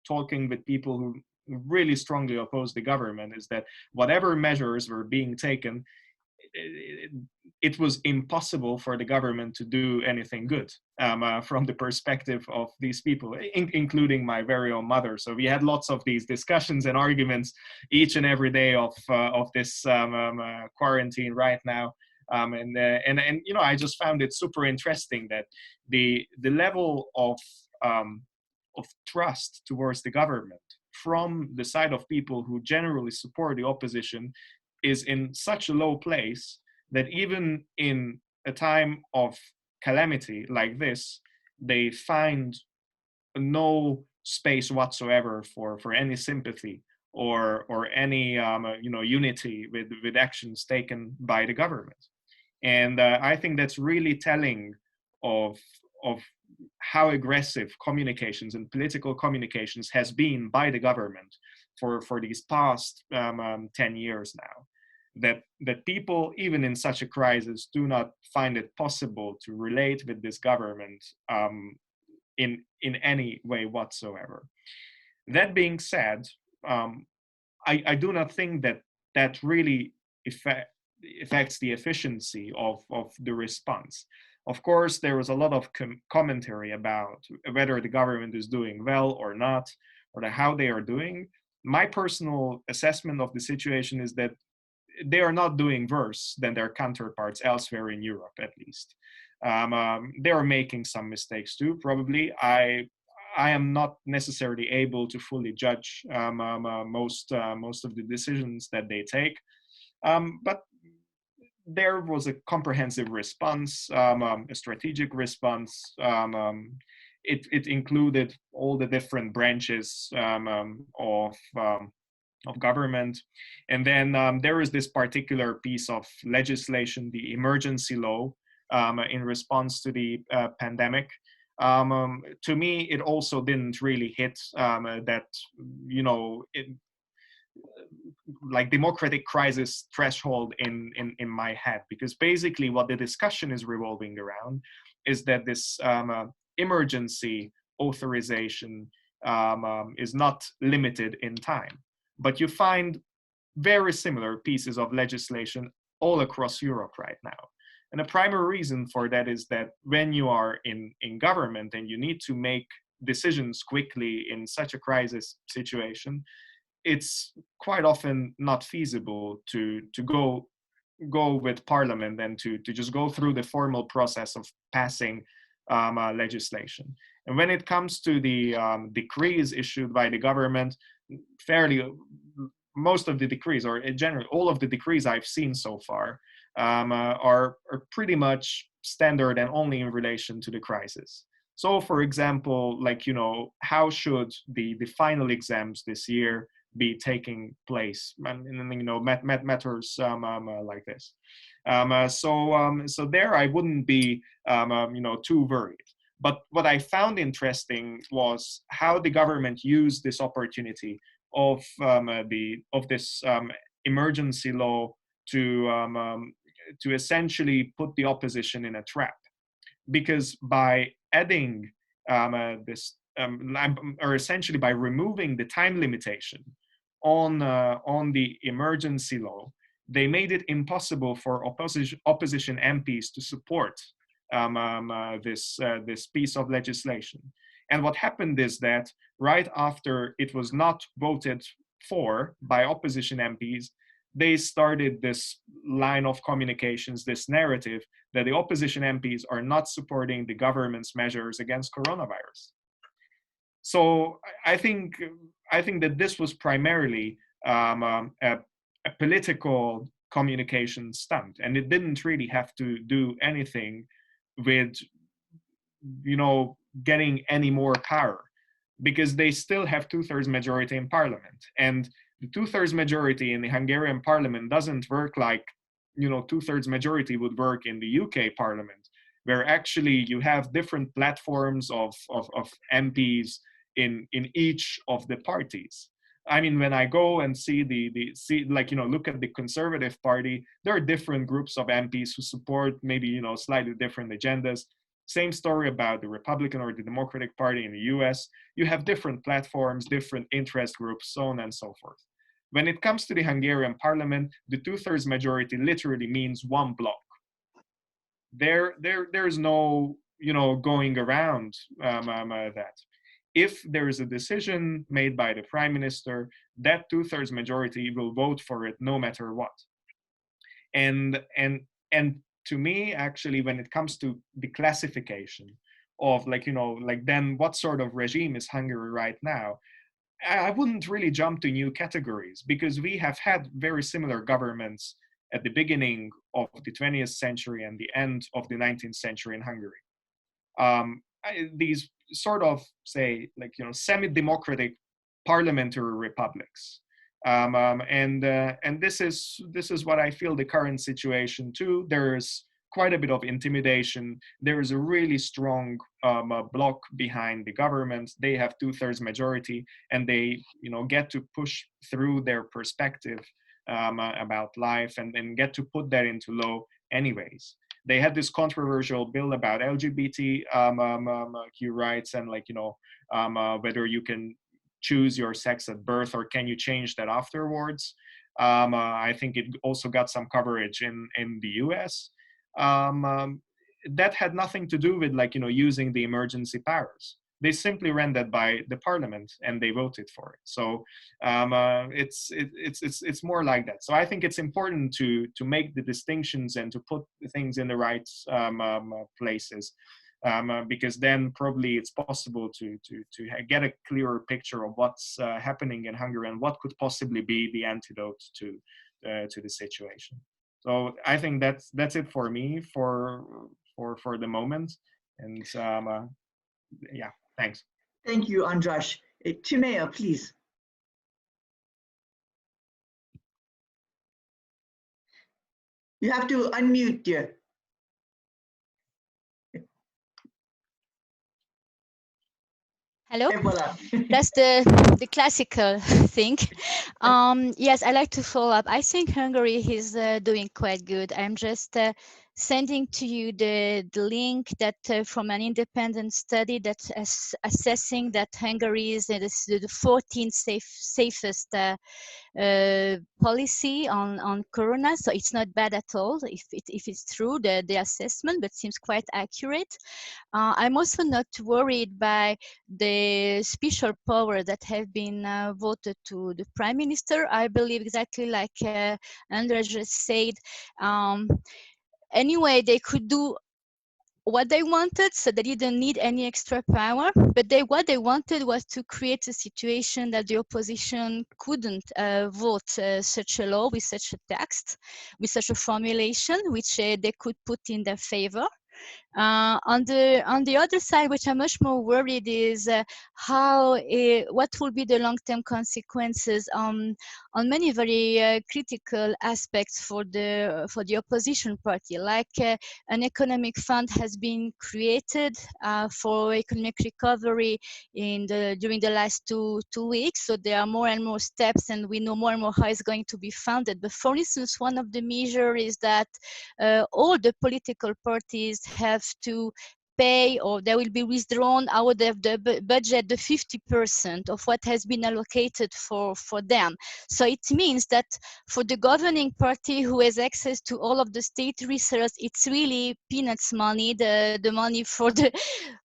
talking with people who really strongly oppose the government, is that whatever measures were being taken, it was impossible for the government to do anything good from the perspective of these people, including my very own mother. So we had lots of these discussions and arguments each and every day of this quarantine right now. And I just found it super interesting that the level of trust towards the government from the side of people who generally support the opposition is in such a low place that even in a time of calamity like this, they find no space whatsoever for any sympathy or any unity with actions taken by the government. And I think that's really telling of how aggressive communications and political communications has been by the government for these past 10 years now. That people, even in such a crisis, do not find it possible to relate with this government in any way whatsoever. That being said, I do not think that really affects the efficiency of the response. Of course, there was a lot of commentary about whether the government is doing well or not, or how they are doing. My personal assessment of the situation is that they are not doing worse than their counterparts elsewhere in Europe, at least. They are making some mistakes too, probably. I am not necessarily able to fully judge most of the decisions that they take, but there was a comprehensive response, a strategic response. It included all the different branches of government. And then there is this particular piece of legislation, the emergency law, in response to the pandemic. To me, it also didn't really hit that, like democratic crisis threshold in my head, because basically what the discussion is revolving around is that this emergency authorization is not limited in time. But you find very similar pieces of legislation all across Europe right now. And the primary reason for that is that when you are in government and you need to make decisions quickly in such a crisis situation, it's quite often not feasible to go with parliament and to just go through the formal process of passing legislation. And when it comes to the decrees issued by the government, most of the decrees, or in general, all of the decrees I've seen so far are pretty much standard and only in relation to the crisis. So, for example, how should the final exams this year be taking place, and matters like this. So there I wouldn't be too worried. But what I found interesting was how the government used this opportunity of this emergency law to essentially put the opposition in a trap, because by adding this or essentially by removing the time limitation on the emergency law, they made it impossible for opposition MPs to support this piece of legislation. And what happened is that right after it was not voted for by opposition MPs, they started this line of communications, this narrative that the opposition MPs are not supporting the government's measures against coronavirus. So I think that this was primarily a political communication stunt, and it didn't really have to do anything with getting any more power, because they still have 2/3 majority in parliament, and the 2/3 majority in the Hungarian parliament doesn't work like 2/3 majority would work in the UK parliament, where actually you have different platforms of MPs in each of the parties. I mean, when I go and see look at the Conservative Party, there are different groups of MPs who support maybe slightly different agendas. Same story about the Republican or the Democratic Party in the US. You have different platforms, different interest groups, so on and so forth. When it comes to the Hungarian parliament, the 2/3 majority literally means one block. There's no going around that. If there is a decision made by the prime minister, that 2/3 majority will vote for it no matter what. And to me, actually, when it comes to the classification of then what sort of regime is Hungary right now, I wouldn't really jump to new categories, because we have had very similar governments at the beginning of the 20th century and the end of the 19th century in Hungary. These sort of, say, semi-democratic parliamentary republics. And this is what I feel the current situation too. There's quite a bit of intimidation. There is a really strong bloc behind the government. They have 2/3 majority, and they get to push through their perspective about life and get to put that into law anyways. They had this controversial bill about LGBTQ rights and whether you can choose your sex at birth or can you change that afterwards. I think it also got some coverage in the US. That had nothing to do with, like, using the emergency powers. They simply ran that by the parliament and they voted for it. So it's more like that. So I think it's important to make the distinctions and to put things in the right places, because then probably it's possible to get a clearer picture of what's happening in Hungary and what could possibly be the antidote to the situation. So I think that's it for me for the moment. And yeah. Thanks. Thank you, András. Timea, please. You have to unmute, dear. Hello. That's the classical thing. Yes, I like to follow up. I think Hungary is doing quite good. I'm just sending to you the link that from an independent study that's assessing that Hungary is the 14th safest policy on corona. So it's not bad at all if it's true, the assessment, but seems quite accurate. I'm also not worried by the special power that have been voted to the Prime Minister. I believe exactly like András just said, anyway, they could do what they wanted, so they didn't need any extra power, but what they wanted was to create a situation that the opposition couldn't vote such a law with such a text, with such a formulation, which they could put in their favor. On the other side, which I'm much more worried, is what will be the long-term consequences on many very critical aspects for the opposition party. Like an economic fund has been created for economic recovery during the last two weeks. So there are more and more steps, and we know more and more how it's going to be funded. But for instance, one of the measures is that all the political parties have to pay, or they will be withdrawn out of the budget, the 50% of what has been allocated for them. So it means that for the governing party who has access to all of the state resources, it's really peanuts money, the money for the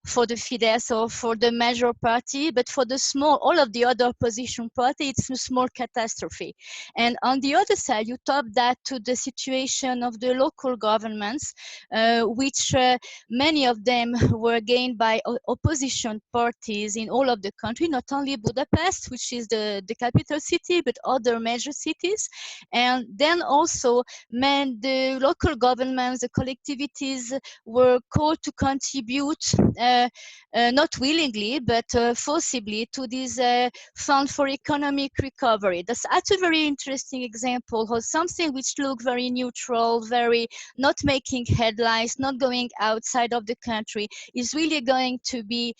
Fidesz or for the major party, but for the all of the other opposition party, it's a small catastrophe. And on the other side, you top that to the situation of the local governments, which many of them were gained by opposition parties in all of the country, not only Budapest, which is the capital city, but other major cities. And then also, the local governments, the collectivities were called to contribute, not willingly, but forcibly, to this fund for economic recovery. That's a very interesting example of something which looked very neutral, very not making headlines, not going outside of the country, is really going to be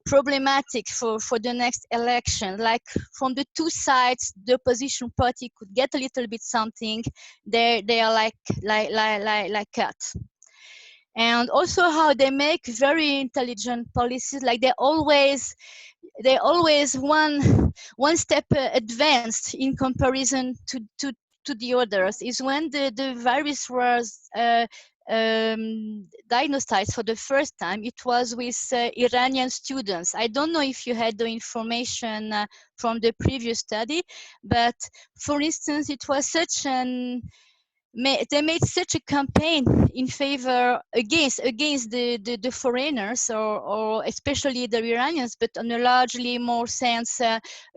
problematic for the next election. Like from the two sides, the opposition party could get a little bit something. They are like cut. And also how they make very intelligent policies, like they're always one step advanced in comparison to the others. Is when the virus was diagnosed for the first time, it was with Iranian students. I don't know if you had the information from the previous study, but for instance, it was such they made such a campaign in favor against the foreigners, or especially the Iranians, but on a largely more sense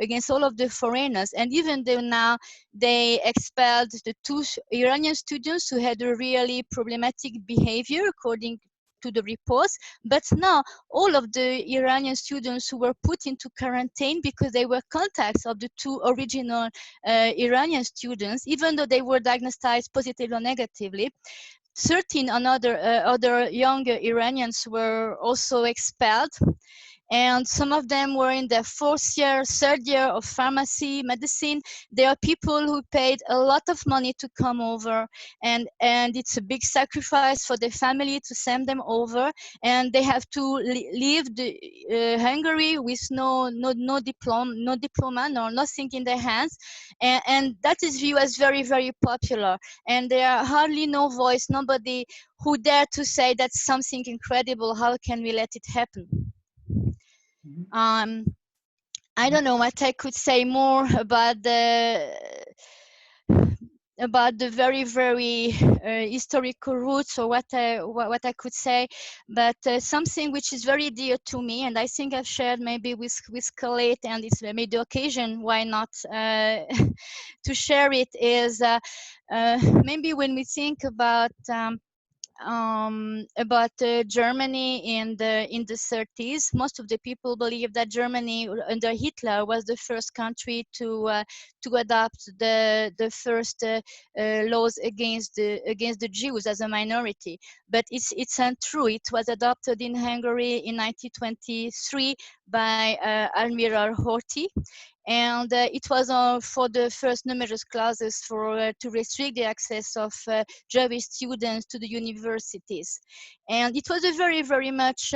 against all of the foreigners. And even though now they expelled the 2 Iranian students who had a really problematic behavior according to the reports, but now all of the Iranian students who were put into quarantine because they were contacts of the 2 original Iranian students, even though they were diagnosed positively or negatively, 13 other young Iranians were also expelled. and some of them were in their fourth year, third year of pharmacy, medicine. There are people who paid a lot of money to come over, and it's a big sacrifice for the family to send them over, and they have to leave Hungary with no diploma, nor nothing in their hands, and that is viewed as very, very popular. And there are hardly no voice, nobody who dare to say that's something incredible. How can we let it happen? I don't know what I could say more about the very, very historical roots, or what I could say, but something which is very dear to me, and I think I've shared maybe with Colette, and it's maybe the occasion, why not to share it, is maybe when we think about Germany in the 30s. Most of the people believe that Germany under Hitler was the first country to adopt the first laws against the Jews as a minority. But it's untrue. It was adopted in Hungary in 1923 by Admiral Horthy. And it was for the first numerous clauses to restrict the access of Jewish students to the universities. And it was a very, very much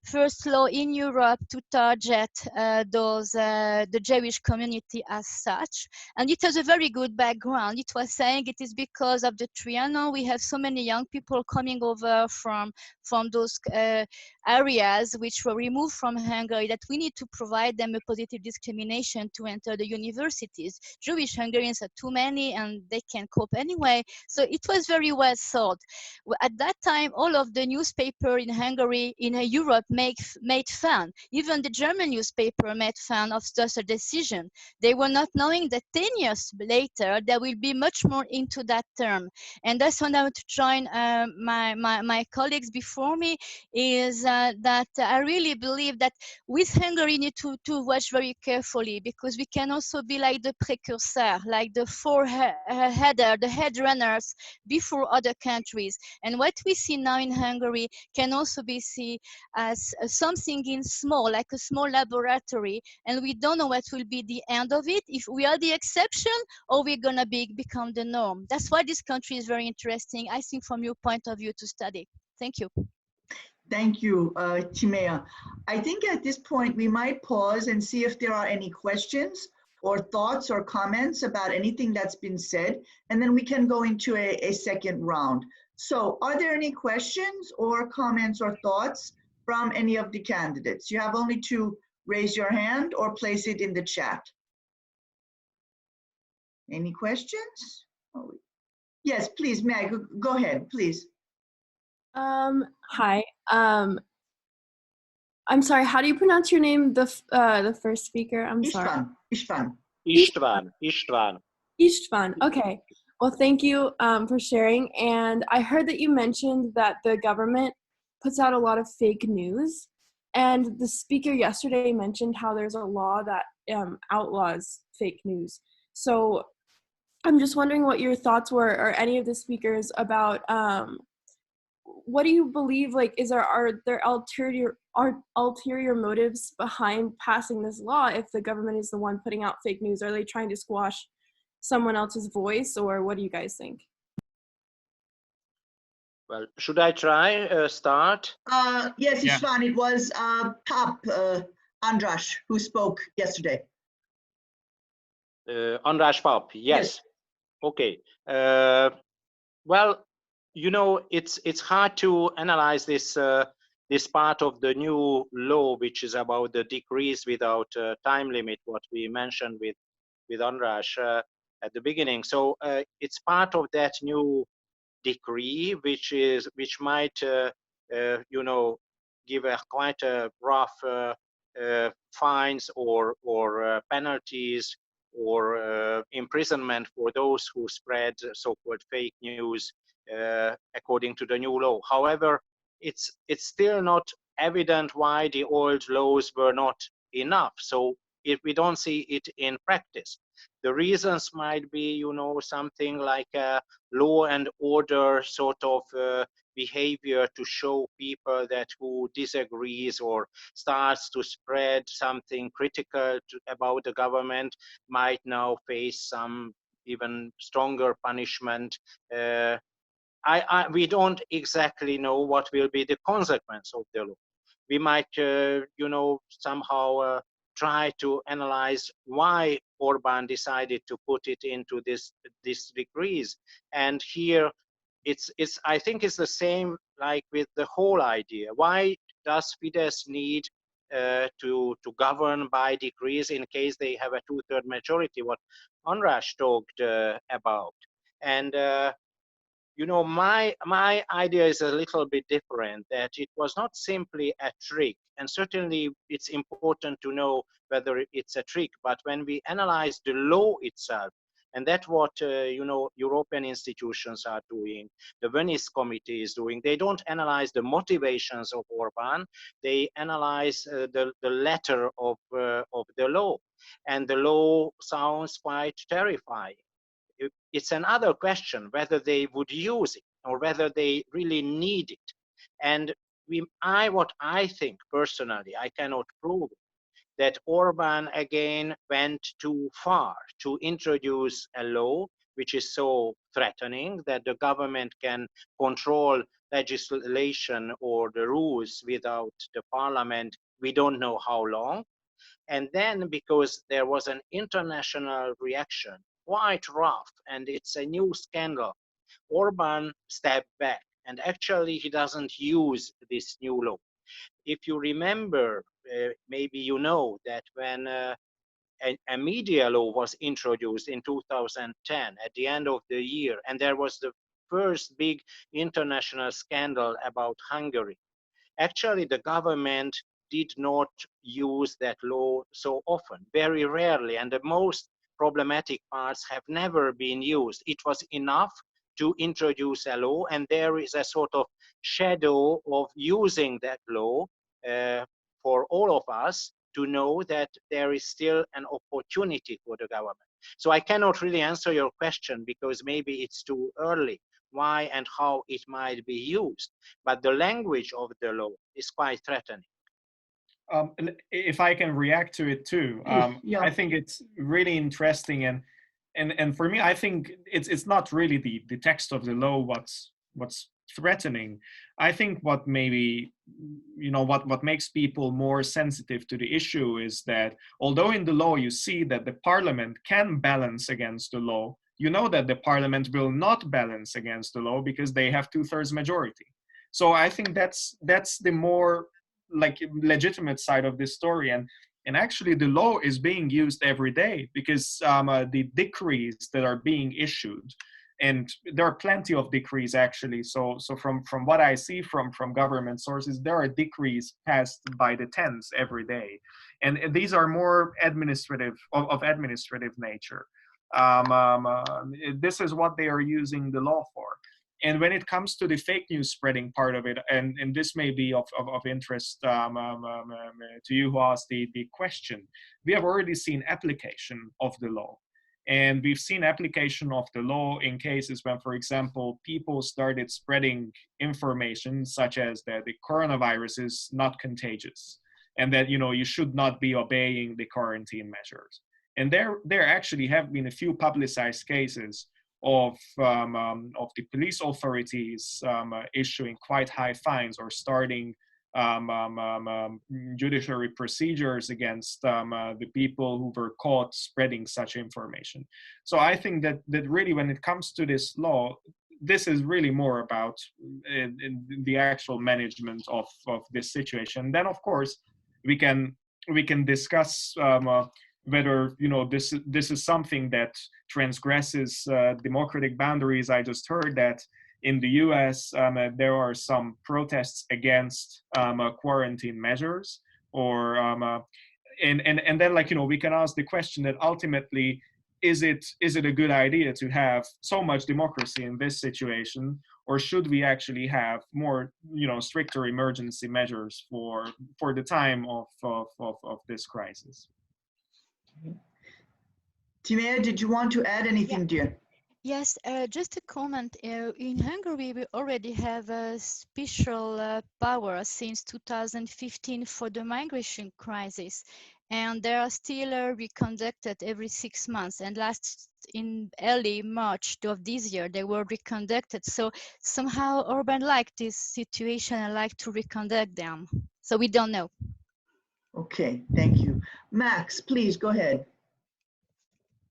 first law in Europe to target the Jewish community as such. And it has a very good background. It was saying it is because of the Trianon we have so many young people coming over from those areas which were removed from Hungary, that we need to provide them a positive discrimination to enter the universities. Jewish Hungarians are too many and they can cope anyway. So it was very well thought. At that time, all of the newspaper in Hungary, in Europe, made fun. Even the German newspaper made fun of such a decision. They were not knowing that 10 years later, there will be much more into that term. And that's when I want to join my colleagues before me, is that I really believe that with Hungary, we need to watch very carefully, because we can also be like the precursor, like the the headrunners before other countries. And what we see now in Hungary can also be seen as something in small, like a small laboratory, and we don't know what will be the end of it, if we are the exception or we're gonna become the norm. That's why this country is very interesting, I think, from your point of view, to study. Thank you. Thank you, Timea. I think at this point we might pause and see if there are any questions or thoughts or comments about anything that's been said, and then we can go into a second round. So are there any questions or comments or thoughts from any of the candidates? You have only to raise your hand or place it in the chat. Any questions? Oh, yes, please, Meg, go ahead, please. Hi. I'm sorry, how do you pronounce your name, the first speaker? I'm sorry. István, okay. Well, thank you for sharing. And I heard that you mentioned that the government puts out a lot of fake news. And the speaker yesterday mentioned how there's a law that outlaws fake news. So I'm just wondering what your thoughts were, or any of the speakers, about what do you believe, like, are there ulterior motives behind passing this law if the government is the one putting out fake news? Are they trying to squash someone else's voice, or what do you guys think? Well, should I try start? Yes, István, it was András who spoke yesterday. András Pap, yes. Okay. Well, you know, it's hard to analyze this this part of the new law, which is about the decrees without time limit, what we mentioned with András at the beginning. So it's part of that new decree, which might you know, give a quite a rough fines or penalties or imprisonment for those who spread so-called fake news according to the new law. However, it's still not evident why the old laws were not enough. So if we don't see it in practice. The reasons might be, you know, something like a law and order sort of behavior to show people that who disagrees or starts to spread something critical about the government might now face some even stronger punishment. We don't exactly know what will be the consequence of the law. We might, you know, somehow try to analyze why Orban decided to put it into this decrees. And here, I think it's the same like with the whole idea. Why does Fidesz need to govern by decrees in case they have a 2/3 majority? What András talked about, and you know, my idea is a little bit different, that it was not simply a trick, and certainly it's important to know whether it's a trick, but when we analyze the law itself, and that's what you know, European institutions are doing, the Venice Committee is doing, they don't analyze the motivations of Orban, they analyze the letter of the law, and the law sounds quite terrifying. It's another question whether they would use it or whether they really need it. And what I think personally, I cannot prove it, that Orban again went too far to introduce a law which is so threatening that the government can control legislation or the rules without the parliament, we don't know how long. And then because there was an international reaction, quite rough, and it's a new scandal, Orban stepped back, and actually he doesn't use this new law. If you remember, maybe you know that when a media law was introduced in 2010 at the end of the year, and there was the first big international scandal about Hungary. Actually, the government did not use that law so often, very rarely, and the most problematic parts have never been used. It was enough to introduce a law, and there is a sort of shadow of using that law for all of us to know that there is still an opportunity for the government. So I cannot really answer your question because maybe it's too early why and how it might be used, but the language of the law is quite threatening. If I can react to it too, yeah. I think it's really interesting, and for me, I think it's not really the text of the law what's threatening. I think what maybe, you know, what makes people more sensitive to the issue is that although in the law you see that the parliament can balance against the law, you know that the parliament will not balance against the law because they have 2/3 majority. So I think that's the more like legitimate side of this story, and actually the law is being used every day because the decrees that are being issued, and there are plenty of decrees actually. So from what I see from government sources, there are decrees passed by the tens every day, and these are more administrative of administrative nature. This is what they are using the law for. And when it comes to the fake news spreading part of it, and this may be of interest to you who asked the question, we have already seen application of the law. And we've seen application of the law in cases when, for example, people started spreading information such as that the coronavirus is not contagious and that, you know, you should not be obeying the quarantine measures. And there actually have been a few publicized cases of the police authorities issuing quite high fines or starting judiciary procedures against the people who were caught spreading such information. So I think that really when it comes to this law, this is really more about the actual management of this situation. Then of course we can discuss whether, you know, this is something that transgresses democratic boundaries. I just heard that in the US there are some protests against quarantine measures, or and then, like, you know, we can ask the question that ultimately, is it a good idea to have so much democracy in this situation, or should we actually have more, you know, stricter emergency measures for the time of this crisis? Timea, did you want to add anything, dear? Yes, just a comment. In Hungary, we already have a special power since 2015 for the migration crisis, and they are still reconducted every 6 months. And in early March of this year, they were reconducted. So somehow Orban liked this situation and liked to reconduct them. So we don't know. Okay, thank you. Max, please go ahead.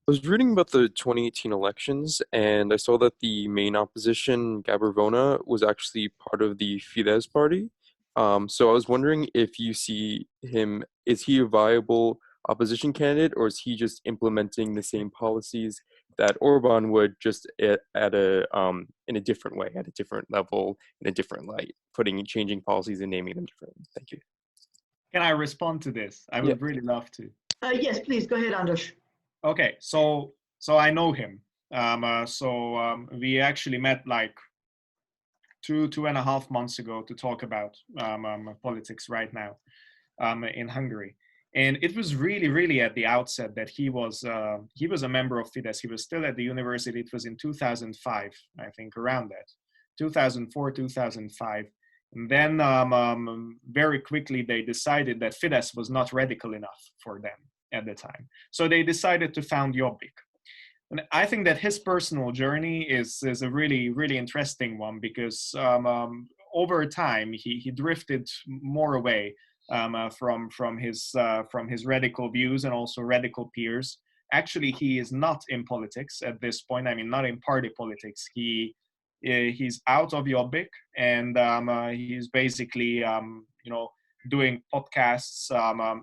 I was reading about the 2018 elections, and I saw that the main opposition, Gabriel, was actually part of the Fidesz party. So I was wondering if you see him, is he a viable opposition candidate, or is he just implementing the same policies that Orban would, just in a different way, at a different level, in a different light, changing policies and naming them differently? Thank you. Can I respond to this? I would really love to. Yes, please go ahead, András. Okay, so I know him. We actually met like 2.5 months ago to talk about politics right now in Hungary. And it was really at the outset that he was a member of Fidesz. He was still at the university. It was in 2005, I think, around that, 2004, 2005. And then very quickly they decided that Fidesz was not radical enough for them at the time. So they decided to found Jobbik. And I think that his personal journey is a really interesting one, because over time he drifted more away from his radical views and also radical peers. Actually, he is not in politics at this point. I mean, not in party politics. He's out of Jobbik, and he's basically doing podcasts,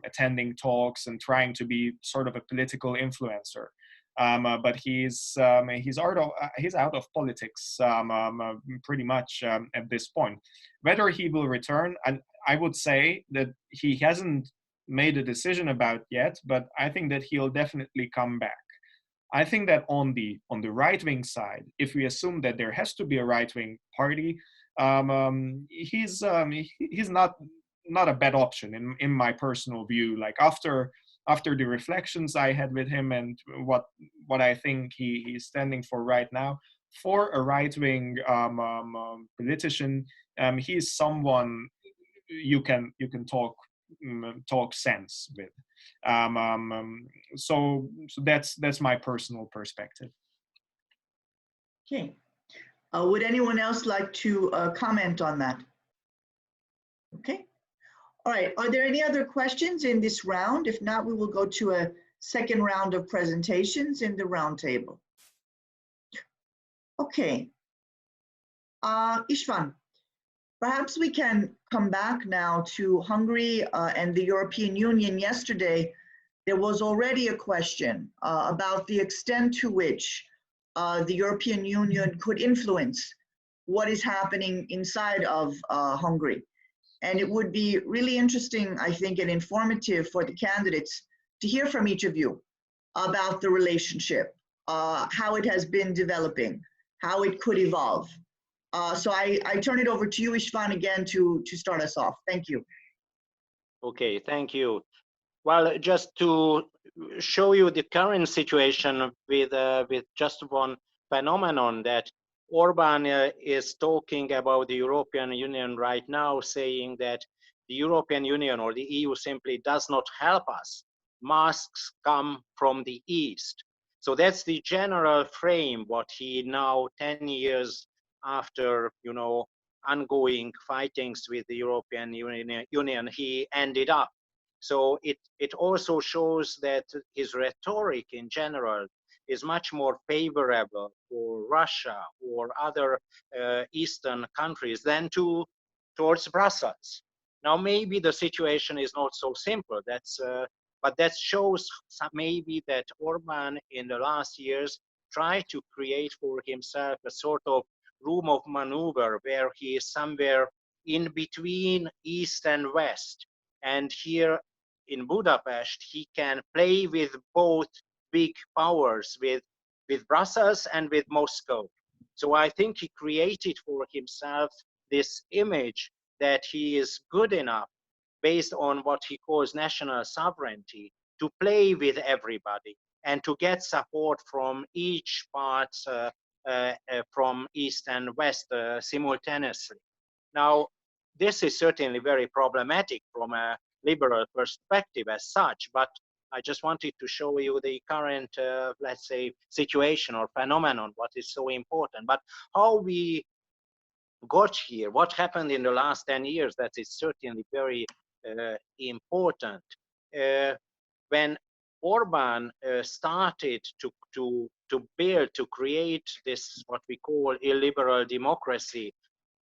attending talks, and trying to be sort of a political influencer. But he's out of politics pretty much at this point. Whether he will return, I would say that he hasn't made a decision about yet, but I think that he'll definitely come back. I think that on the right-wing side, if we assume that there has to be a right-wing party, he's not a bad option in my personal view. Like after the reflections I had with him and what I think he's standing for right now, for a right-wing politician, he's someone you can talk sense with. So that's my personal perspective. Okay. Would anyone else like to comment on that? Okay. All right. Are there any other questions in this round? If not, we will go to a second round of presentations in the roundtable. Okay. István, perhaps we can come back now to Hungary and the European Union. Yesterday, there was already a question about the extent to which the European Union could influence what is happening inside of Hungary. And it would be really interesting, I think, and informative for the candidates to hear from each of you about the relationship, how it has been developing, how it could evolve. So I turn it over to you, István, again to start us off. Thank you. Okay, thank you. Well, just to show you the current situation with just one phenomenon, that Orban is talking about the European Union right now, saying that the European Union or the EU simply does not help us. Masks come from the East. So that's the general frame what he now, 10 years after, ongoing fightings with the European Union, he ended up. So it also shows that his rhetoric in general is much more favorable for Russia or other Eastern countries than towards Brussels. Now, maybe the situation is not so simple. But that shows maybe that Orban in the last years tried to create for himself a sort of room of maneuver where he is somewhere in between East and West. And here in Budapest, he can play with both big powers, with Brussels and with Moscow. So I think he created for himself this image that he is good enough based on what he calls national sovereignty, to play with everybody and to get support from each part from East and West simultaneously. Now, this is certainly very problematic from a liberal perspective as such, but I just wanted to show you the current, let's say, situation or phenomenon, what is so important. But how we got here, what happened in the last 10 years, that is certainly very important. When Orban started to build, to create this, what we call illiberal democracy,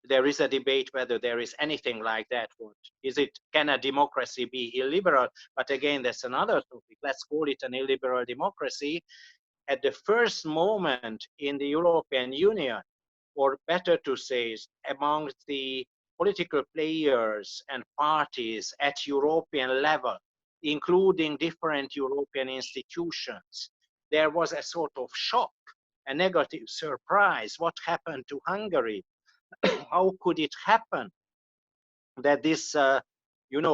there is a debate whether there is anything like that. What is it? Can a democracy be illiberal? But again, that's another topic. Let's call it an illiberal democracy. At the first moment in the European Union, or better to say, among the political players and parties at European level, including different European institutions, there was a sort of shock, a negative surprise. What happened to Hungary? How could it happen that this,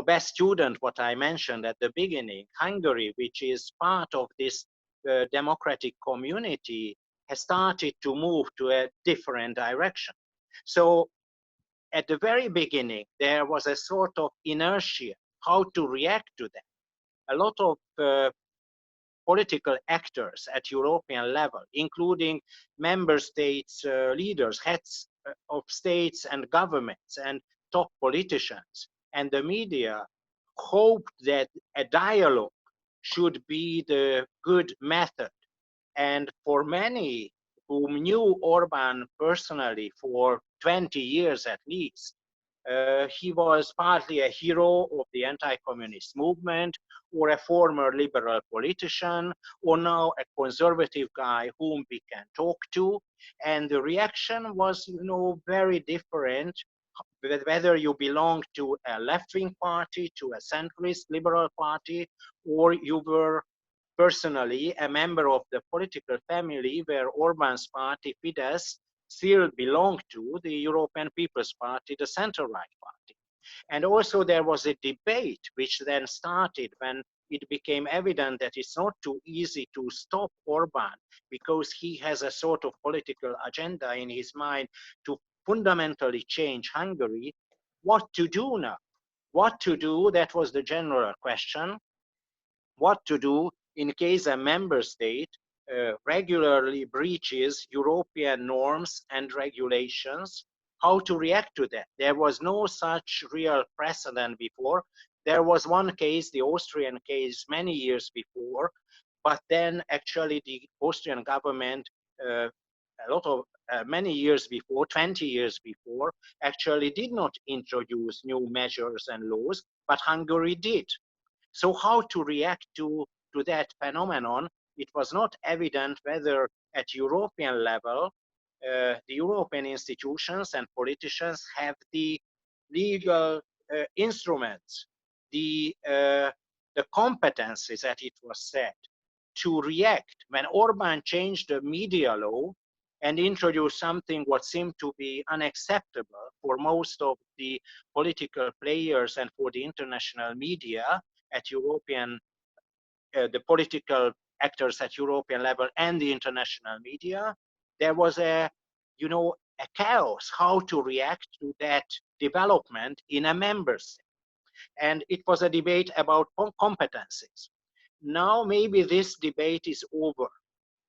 best student, what I mentioned at the beginning, Hungary, which is part of this democratic community, has started to move to a different direction. So at the very beginning, there was a sort of inertia, how to react to that. A lot of political actors at European level, including member states leaders, heads of states and governments and top politicians and the media, hoped that a dialogue should be the good method. And for many whom knew Orban personally for 20 years at least, he was partly a hero of the anti-communist movement, or a former liberal politician, or now a conservative guy whom we can talk to. And the reaction was, very different, whether you belong to a left-wing party, to a centrist liberal party, or you were personally a member of the political family where Orban's party, Fidesz, still belonged to, the European People's Party, the center-right party. And also there was a debate which then started when it became evident that it's not too easy to stop Orban because he has a sort of political agenda in his mind to fundamentally change Hungary. What to do now? What to do? That was the general question. What to do in case a member state regularly breaches European norms and regulations, how to react to that. There was no such real precedent before. There was one case, the Austrian case, many years before, but then actually the Austrian government, many years before, 20 years before, actually did not introduce new measures and laws, but Hungary did. So how to react to that phenomenon? It was not evident whether at European level, the European institutions and politicians have the legal instruments, the competencies, as it was said, to react. When Orban changed the media law and introduced something what seemed to be unacceptable for most of the political players and for the international media at European, the political actors at European level and the international media, there was a chaos how to react to that development in a member state. And it was a debate about competencies. Now maybe this debate is over.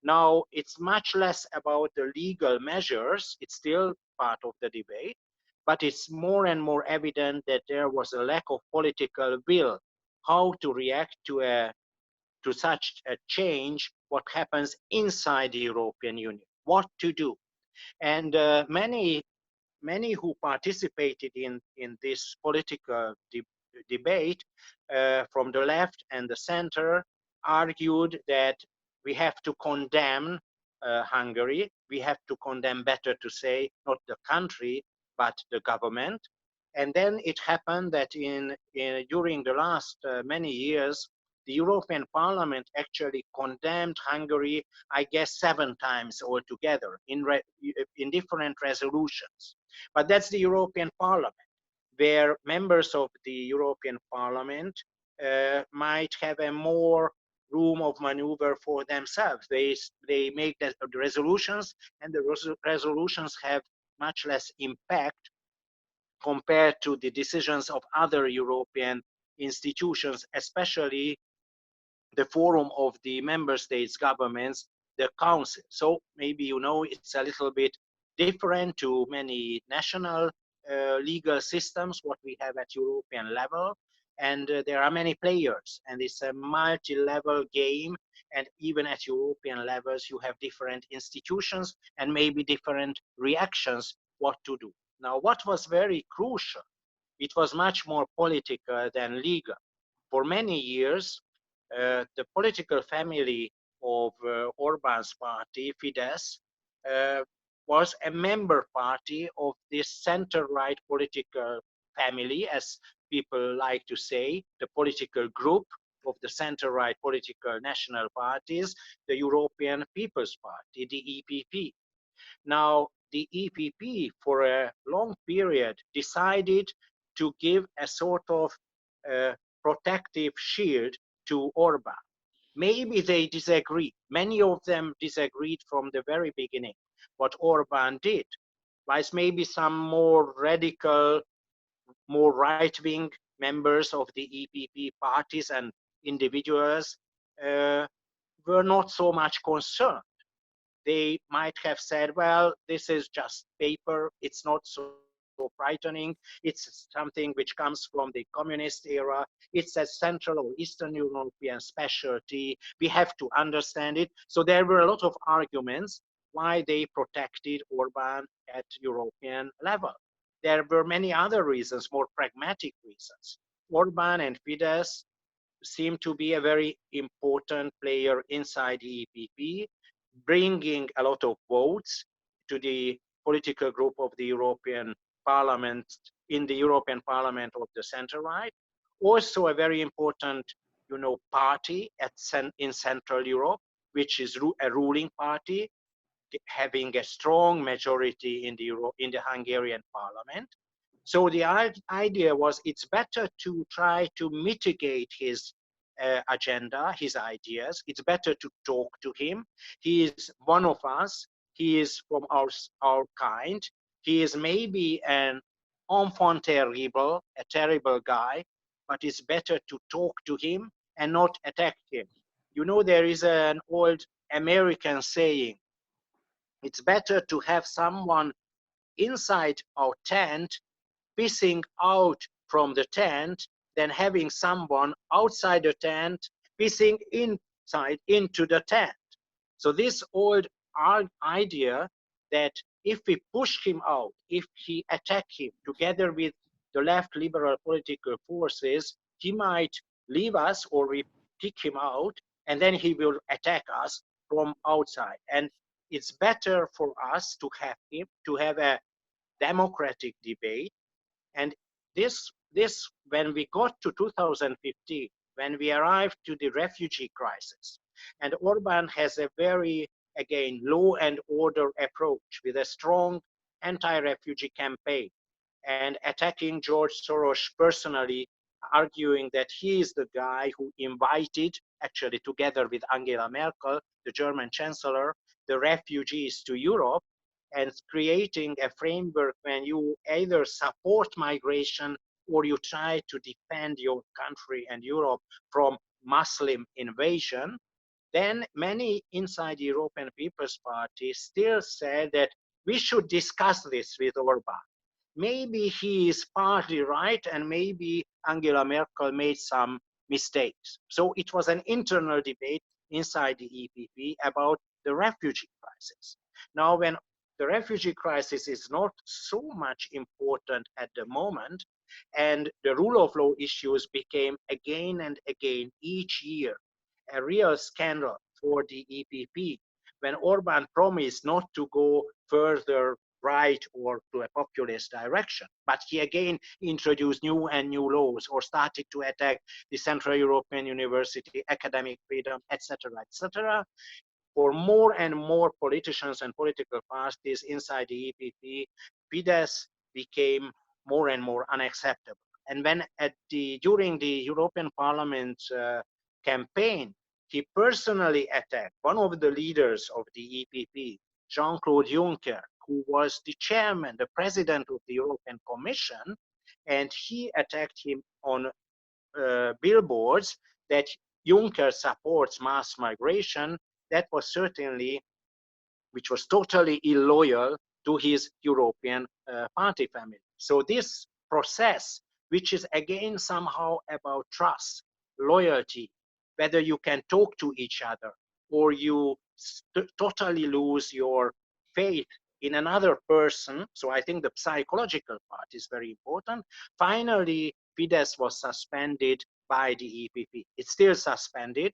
Now it's much less about the legal measures. It's still part of the debate, but it's more and more evident that there was a lack of political will how to react to such a change, what happens inside the European Union, what to do. And many who participated in this political debate from the left and the center argued that we have to condemn Hungary. We have to condemn, better to say, not the country, but the government. And then it happened that during the last many years, the European Parliament actually condemned Hungary, I guess, 7 times altogether in different resolutions. But that's the European Parliament, where members of the European Parliament might have a more room of maneuver for themselves. They make the resolutions, and the resolutions have much less impact compared to the decisions of other European institutions, especially the forum of the member states governments, the council. So maybe you know it's a little bit different to many national legal systems what we have at European level, and there are many players, and it's a multi-level game, and even at European levels you have different institutions and maybe different reactions what to do. Now what was very crucial, it was much more political than legal. For many years the political family of Orbán's party, Fidesz, was a member party of this center-right political family, as people like to say, the political group of the center-right political national parties, the European People's Party, the EPP. Now, the EPP, for a long period, decided to give a sort of protective shield to Orbán. Maybe they disagree. Many of them disagreed from the very beginning what Orbán did. Whilst maybe some more radical, more right-wing members of the EPP parties and individuals were not so much concerned. They might have said, well, this is just paper, it's not so frightening, it's something which comes from the communist era, it's a Central or Eastern European specialty, we have to understand it. So there were a lot of arguments why they protected Orbán at European level. There were many other reasons, more pragmatic reasons. Orbán and Fidesz seem to be a very important player inside the EPP, bringing a lot of votes to the political group of the European Parliament, in the European Parliament of the center-right. Also a very important, party in Central Europe, which is a ruling party, having a strong majority in the Hungarian Parliament. So the idea was it's better to try to mitigate his agenda, his ideas. It's better to talk to him. He is one of us. He is from our kind. He is maybe an enfant terrible, a terrible guy, but it's better to talk to him and not attack him. There is an old American saying, it's better to have someone inside our tent pissing out from the tent than having someone outside the tent pissing inside into the tent. So this old idea that if we push him out, if we attack him together with the left liberal political forces, he might leave us or we kick him out and then he will attack us from outside. And it's better for us to have a democratic debate. And this, when we got to 2015, when we arrived to the refugee crisis, and Orbán has a very, again, law and order approach with a strong anti-refugee campaign and attacking George Soros personally, arguing that he is the guy who invited, actually together with Angela Merkel, the German chancellor, the refugees to Europe, and creating a framework when you either support migration or you try to defend your country and Europe from Muslim invasion, then many inside the European People's Party still said that we should discuss this with Orbán. Maybe he is partly right and maybe Angela Merkel made some mistakes. So it was an internal debate inside the EPP about the refugee crisis. Now, when the refugee crisis is not so much important at the moment, and the rule of law issues became again and again each year a real scandal for the EPP, when Orbán promised not to go further right or to a populist direction, but he again introduced new and new laws or started to attack the Central European University, academic freedom, etc., etc. For more and more politicians and political parties inside the EPP, Fidesz became more and more unacceptable. And when during the European Parliament campaign, he personally attacked one of the leaders of the EPP, Jean-Claude Juncker, who was the chairman, the president of the European Commission, and he attacked him on billboards that Juncker supports mass migration. That was certainly, which was totally illoyal to his European party family. So this process, which is again somehow about trust, loyalty, whether you can talk to each other or you totally lose your faith in another person. So I think the psychological part is very important. Finally, Fidesz was suspended by the EPP. It's still suspended.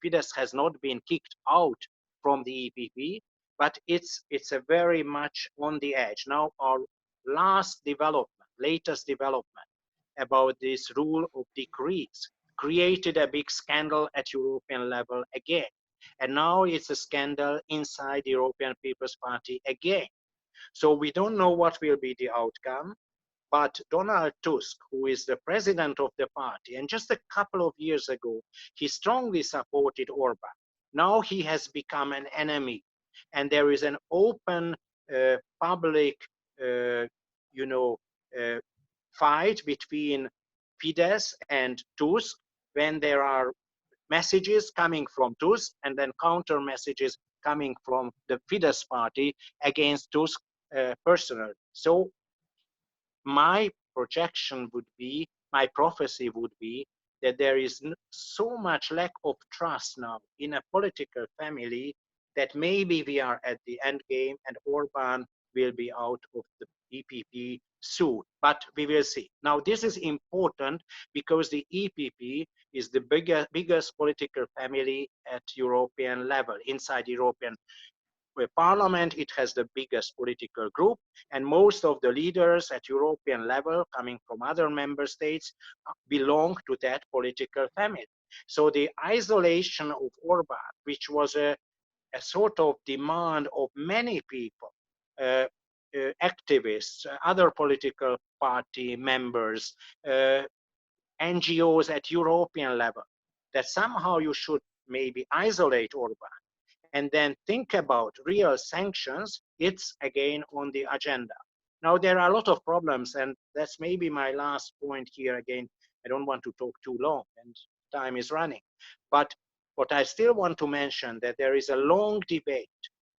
Fidesz has not been kicked out from the EPP, but it's a very much on the edge. Now our latest development about this rule of decrees created a big scandal at European level again. And now it's a scandal inside the European People's Party again. So we don't know what will be the outcome, but Donald Tusk, who is the president of the party, and just a couple of years ago, he strongly supported Orban. Now he has become an enemy, and there is an open public, fight between Fidesz and Tusk when there are messages coming from Tusk and then counter messages coming from the Fidesz party against Tusk personally. So my projection would be, my prophecy would be that there is so much lack of trust now in a political family that maybe we are at the end game and Orban will be out of the EPP soon, but we will see. Now this is important because the EPP is the biggest political family at European level. Inside European Parliament, it has the biggest political group, and most of the leaders at European level coming from other member states belong to that political family. So the isolation of Orban, which was a sort of demand of many people, activists, other political party members, NGOs at European level, that somehow you should maybe isolate Orban and then think about real sanctions, it's again on the agenda. Now, there are a lot of problems, and that's maybe my last point here again. I don't want to talk too long, and time is running. But what I still want to mention that there is a long debate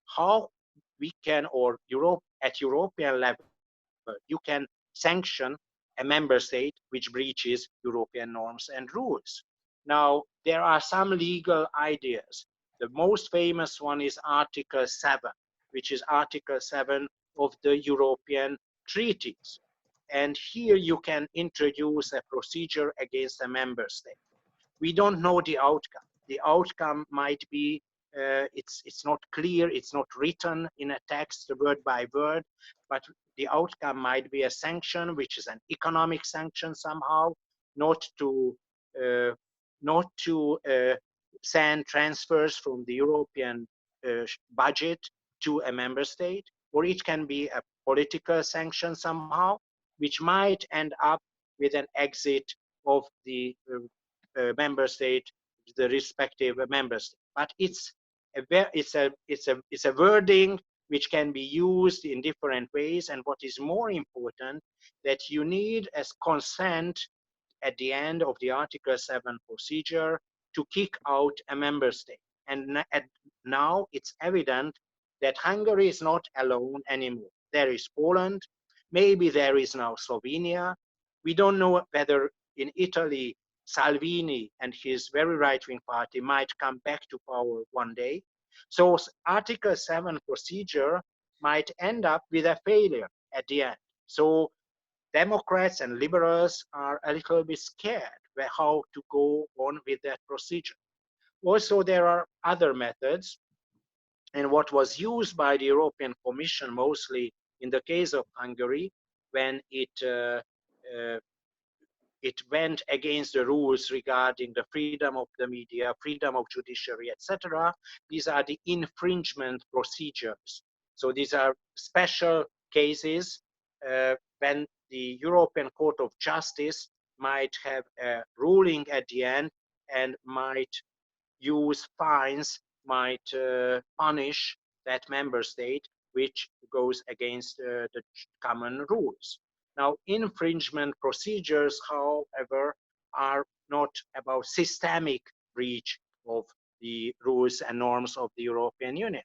how we can, or at European level, you can sanction a member state which breaches European norms and rules. Now, there are some legal ideas. The most famous one is Article 7, which is Article 7 of the European treaties. And here you can introduce a procedure against a member state. We don't know the outcome. The outcome might be, it's not clear, it's not written in a text word by word, but the outcome might be a sanction, which is an economic sanction somehow, not to send transfers from the European budget to a member state, or it can be a political sanction somehow, which might end up with an exit of the member state, the respective member state. But it's a wording which can be used in different ways. And what is more important, that you need as consent at the end of the Article 7 procedure to kick out a member state. And now it's evident that Hungary is not alone anymore. There is Poland, maybe there is now Slovenia. We don't know whether in Italy, Salvini and his very right-wing party might come back to power one day. So Article 7 procedure might end up with a failure at the end. So Democrats and liberals are a little bit scared how to go on with that procedure. Also, there are other methods, and what was used by the European Commission mostly in the case of Hungary, when it went against the rules regarding the freedom of the media, freedom of judiciary, etc. These are the infringement procedures. So these are special cases when the European Court of Justice might have a ruling at the end and might use fines, might punish that member state which goes against the common rules. Now, infringement procedures, however, are not about systemic breach of the rules and norms of the European Union.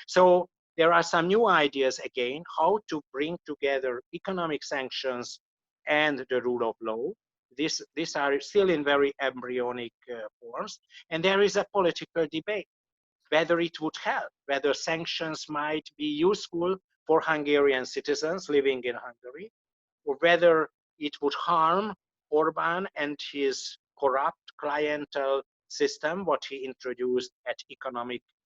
So there are some new ideas again, how to bring together economic sanctions and the rule of law. These are still in very embryonic forms, and there is a political debate whether it would help, whether sanctions might be useful for Hungarian citizens living in Hungary, or whether it would harm Orbán and his corrupt clientele system, what he introduced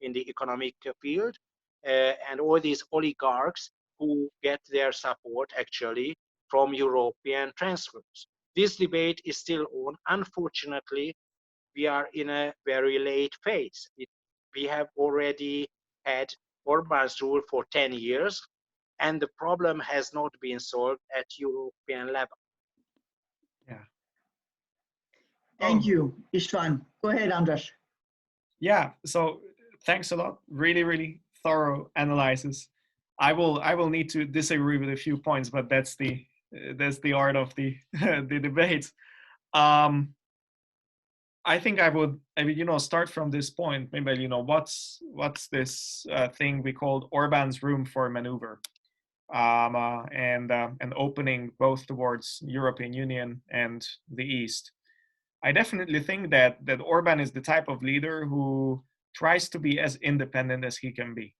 in the economic field, and all these oligarchs who get their support actually from European transfers. This debate is still on. Unfortunately, we are in a very late phase. We have already had Orbán's rule for 10 years, and the problem has not been solved at European level. Yeah. Thank you, István. Go ahead, András. Yeah, so thanks a lot. Really, really thorough analysis. I will need to disagree with a few points, but that's the art of the the debate. I think I would start from this point. Maybe what's this thing we called Orbán's room for maneuver, and opening both towards European Union and the East. I definitely think that Orbán is the type of leader who tries to be as independent as he can be.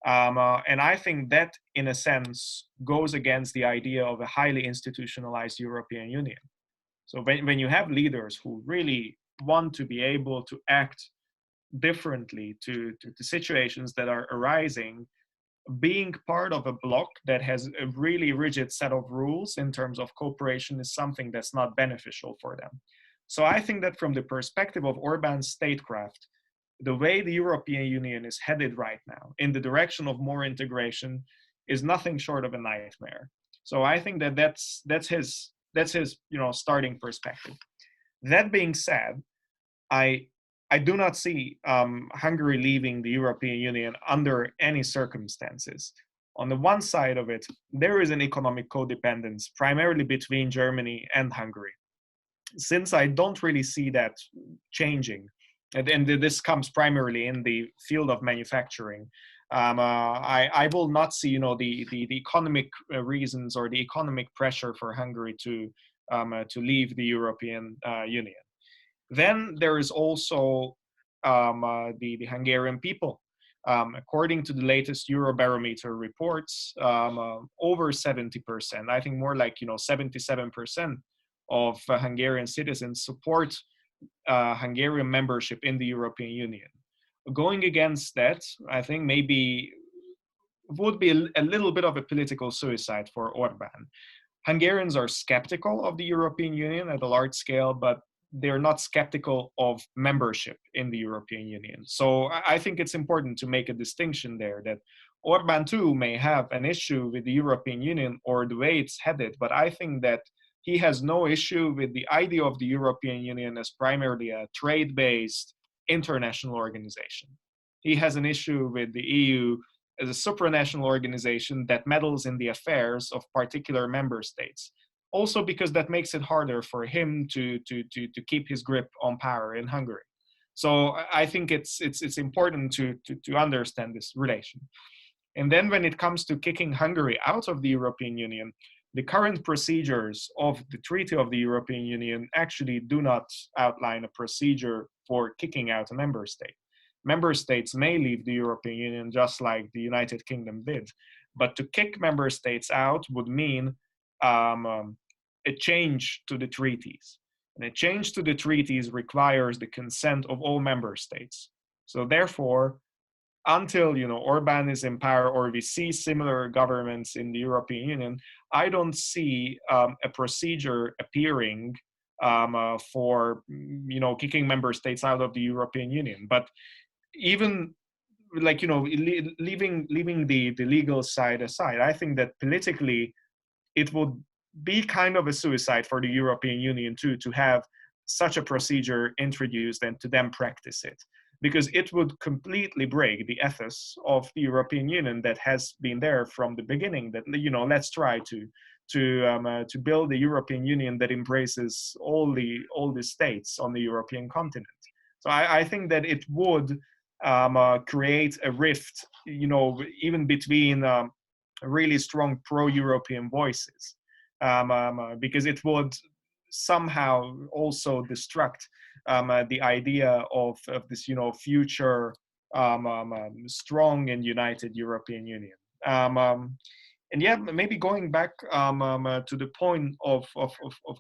And I think that, in a sense, goes against the idea of a highly institutionalized European Union. So when you have leaders who really want to be able to act differently to situations that are arising, being part of a bloc that has a really rigid set of rules in terms of cooperation is something that's not beneficial for them. So I think that from the perspective of Orbán's statecraft, the way the European Union is headed right now in the direction of more integration is nothing short of a nightmare. So I think that that's his starting perspective. That being said, I do not see Hungary leaving the European Union under any circumstances. On the one side of it, there is an economic codependence, primarily between Germany and Hungary. Since I don't really see that changing, and this comes primarily in the field of manufacturing, I will not see the economic reasons or the economic pressure for Hungary to leave the European Union. Then there is also the Hungarian people. According to the latest Eurobarometer reports, over 70%, I think more like 77% of Hungarian citizens support Hungarian membership in the European Union. Going against that, I think maybe would be a little bit of a political suicide for Orbán. Hungarians are skeptical of the European Union at a large scale, but they're not skeptical of membership in the European Union. So I think it's important to make a distinction there, that Orbán too may have an issue with the European Union or the way it's headed, but I think that he has no issue with the idea of the European Union as primarily a trade-based international organization. He has an issue with the EU as a supranational organization that meddles in the affairs of particular member states. Also because that makes it harder for him to keep his grip on power in Hungary. So I think it's important to understand this relation. And then when it comes to kicking Hungary out of the European Union, the current procedures of the Treaty of the European Union actually do not outline a procedure for kicking out a member state. Member states may leave the European Union just like the United Kingdom did, but to kick member states out would mean a change to the treaties. And a change to the treaties requires the consent of all member states. So therefore, until Orbán is in power or we see similar governments in the European Union, I don't see a procedure appearing for kicking member states out of the European Union. But even leaving the legal side aside, I think that politically it would be kind of a suicide for the European Union too, to have such a procedure introduced and to then practice it, because it would completely break the ethos of the European Union that has been there from the beginning, that, you know, let's try to build a European Union that embraces all the states on the European continent. So I think that it would create a rift, you know, even between really strong pro-European voices, because it would somehow also destruct the idea of this, you know, future strong and united European Union. And yeah, maybe going back to the point of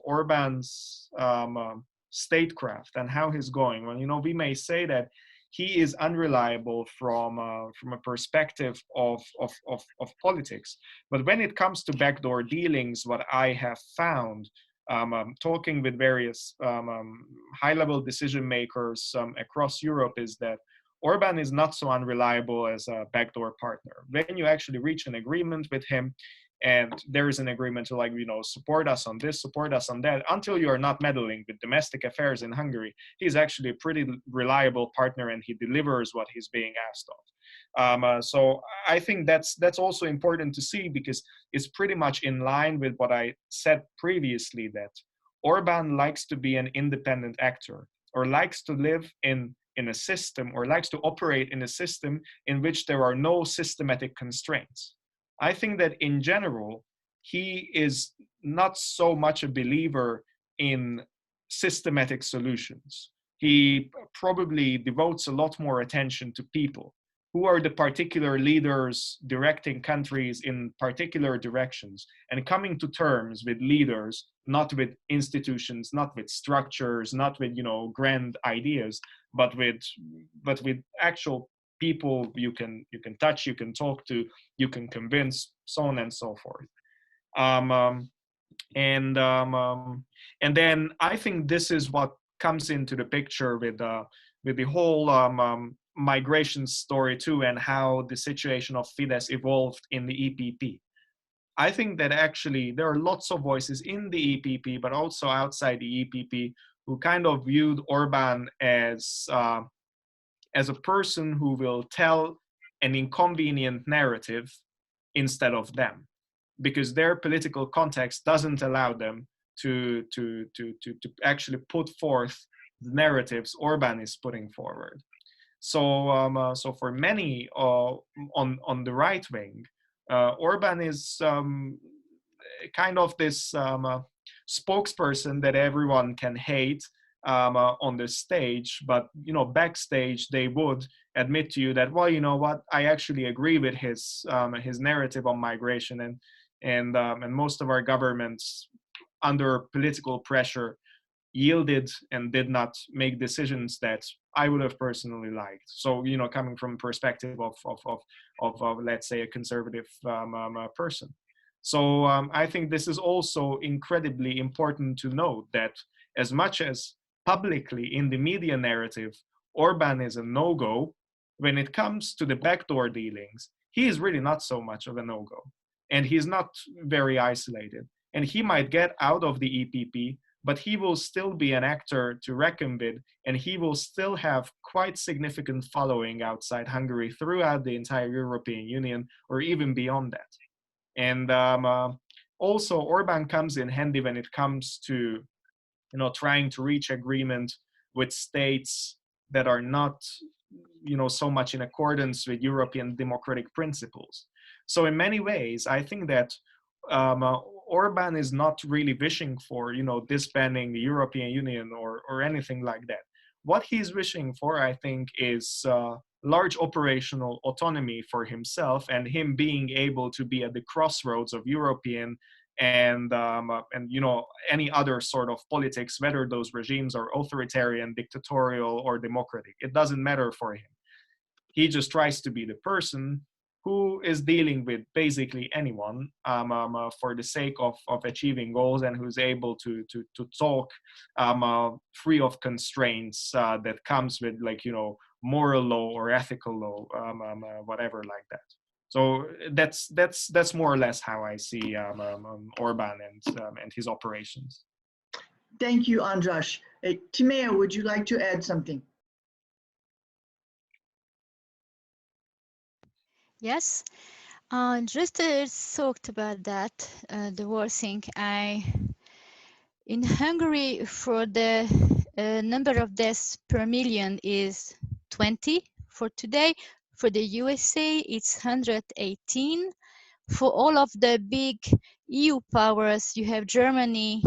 Orban's statecraft and how he's going. Well, you know, we may say that he is unreliable from a perspective of politics, but when it comes to backdoor dealings, what I have found talking with various high-level decision makers across Europe is that Orban is not so unreliable as a backdoor partner. When you actually reach an agreement with him, and there is an agreement to, like, you know, support us on this, support us on that, until you are not meddling with domestic affairs in Hungary, he's actually a pretty reliable partner, and he delivers what he's being asked of. So I think that's also important to see, because it's pretty much in line with what I said previously, that Orban likes to be an independent actor, or likes to live in a system, or likes to operate in a system in which there are no systematic constraints. I think that in general, he is not so much a believer in systematic solutions. He probably devotes a lot more attention to people. Who are the particular leaders directing countries in particular directions, and coming to terms with leaders, not with institutions, not with structures, not with, you know, grand ideas, but with actual people you can touch, you can talk to, you can convince, so on and so forth. And then I think this is what comes into the picture with the whole migration story too, and how the situation of Fidesz evolved in the EPP. I think that actually there are lots of voices in the EPP, but also outside the EPP, who kind of viewed Orban as a person who will tell an inconvenient narrative instead of them, because their political context doesn't allow them to actually put forth the narratives Orban is putting forward. So for many on the right wing, Orban is kind of this spokesperson that everyone can hate on the stage, but, you know, backstage they would admit to you that, well, you know what, I actually agree with his narrative on migration, and most of our governments under political pressure yielded and did not make decisions that I would have personally liked. So, you know, coming from a perspective of let's say a conservative person. So I think this is also incredibly important to note, that as much as publicly in the media narrative Orban is a no-go, when it comes to the backdoor dealings, he is really not so much of a no-go, and he's not very isolated, and he might get out of the EPP, but he will still be an actor to reckon with, and he will still have quite significant following outside Hungary, throughout the entire European Union, or even beyond that. And also Orban comes in handy when it comes to, you know, trying to reach agreement with states that are not, you know, so much in accordance with European democratic principles. So in many ways, I think that Orban is not really wishing for, you know, disbanding the European Union or anything like that. What he's wishing for, I think, is large operational autonomy for himself, and him being able to be at the crossroads of European and you know, any other sort of politics, whether those regimes are authoritarian, dictatorial, or democratic. It doesn't matter for him. He just tries to be the person who is dealing with basically anyone for the sake of achieving goals, and who's able to talk free of constraints that comes with, like, you know, moral law or ethical law, whatever like that. So that's more or less how I see Orban and his operations. Thank you, András. Timea, would you like to add something? Yes, just talked about that, the whole thing. In Hungary, for the number of deaths per million is 20 for today. For the USA, it's 118. For all of the big EU powers, you have Germany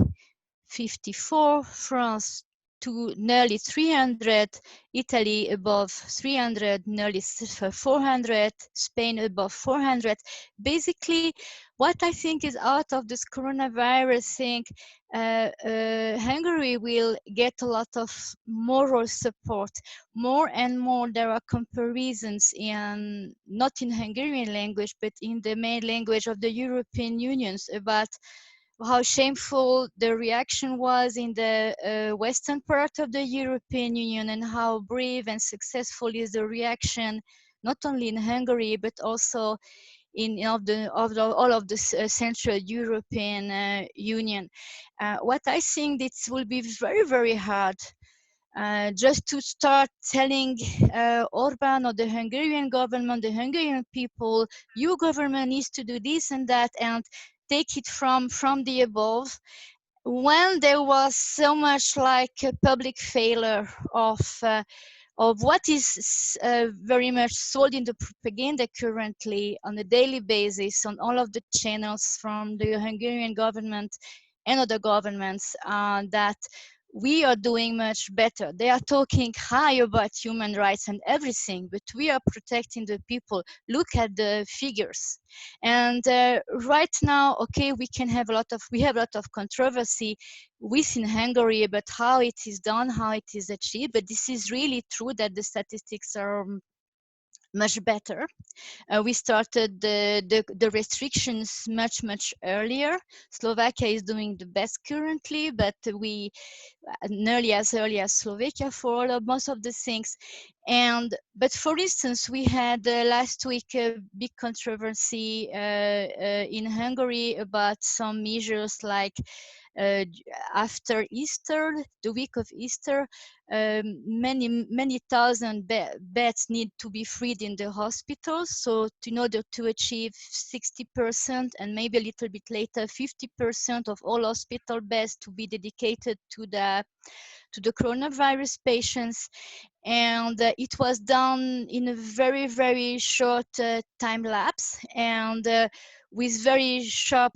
54, France to nearly 300, Italy above 300, nearly 400, Spain above 400. Basically, what I think is out of this coronavirus thing, Hungary will get a lot of moral support. More and more there are comparisons in, not in Hungarian language, but in the main language of the European Union about how shameful the reaction was in the western part of the European Union, and how brave and successful is the reaction not only in Hungary but also in all of the Central European Union. What I think this will be very, very hard. Just to start telling Orban or the Hungarian government, the Hungarian people, your government needs to do this and that, and take it from the above, when there was so much like a public failure of what is very much sold in the propaganda currently on a daily basis on all of the channels from the Hungarian government and other governments, that we are doing much better. They are talking high about human rights and everything, but we are protecting the people. Look at the figures. And right now, okay, we have a lot of controversy within Hungary about how it is done, how it is achieved, but this is really true that the statistics are much better. We started the restrictions much earlier. Slovakia is doing the best currently, but we nearly as early as Slovakia for most of the things. But for instance, we had last week a big controversy in Hungary about some measures like after Easter, the week of Easter, many thousand beds need to be freed in the hospitals. So in order to achieve 60% and maybe a little bit later 50% of all hospital beds to be dedicated to the coronavirus patients. And it was done in a very short time lapse, and with very sharp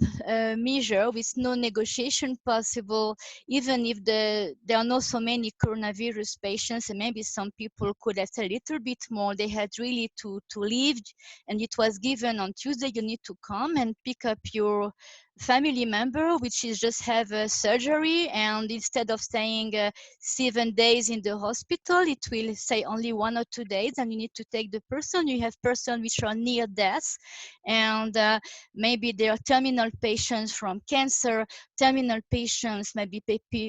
measure, with no negotiation possible, even if there are not so many coronavirus patients, and maybe some people could have a little bit more. They had really to leave, and it was given on Tuesday, you need to come and pick up your family member, which is just have a surgery, and instead of staying 7 days in the hospital, it will say only 1 or 2 days, and you need to take the person. You have persons which are near death, and maybe they are terminal patients from cancer, terminal patients, maybe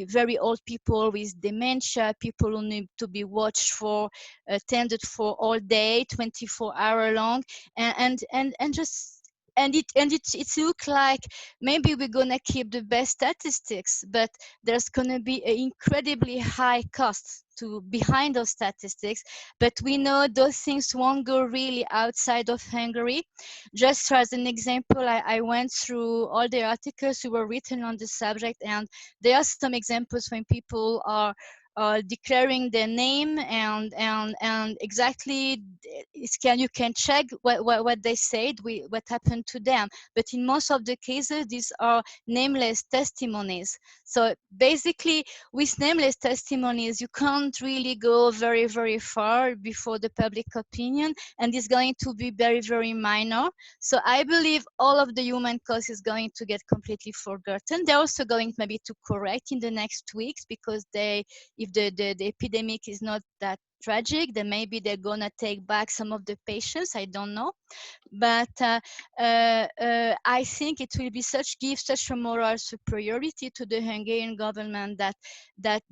very old people with dementia, people who need to be watched for, attended for all day, 24-hour long, and it looks like maybe we're gonna keep the best statistics, but there's gonna be an incredibly high cost behind those statistics. But we know those things won't go really outside of Hungary. Just as an example, I went through all the articles that were written on the subject, and there are some examples when people are declaring their name and exactly you can check what they said, what happened to them. But in most of the cases, these are nameless testimonies. So basically, with nameless testimonies, you can't really go very far before the public opinion, and it's going to be very minor. So I believe all of the human cost is going to get completely forgotten. They're also going maybe to correct in the next weeks, because if the epidemic is not that tragic. Then maybe they're gonna take back some of the patients. I don't know, but I think it will be give such a moral superiority to the Hungarian government that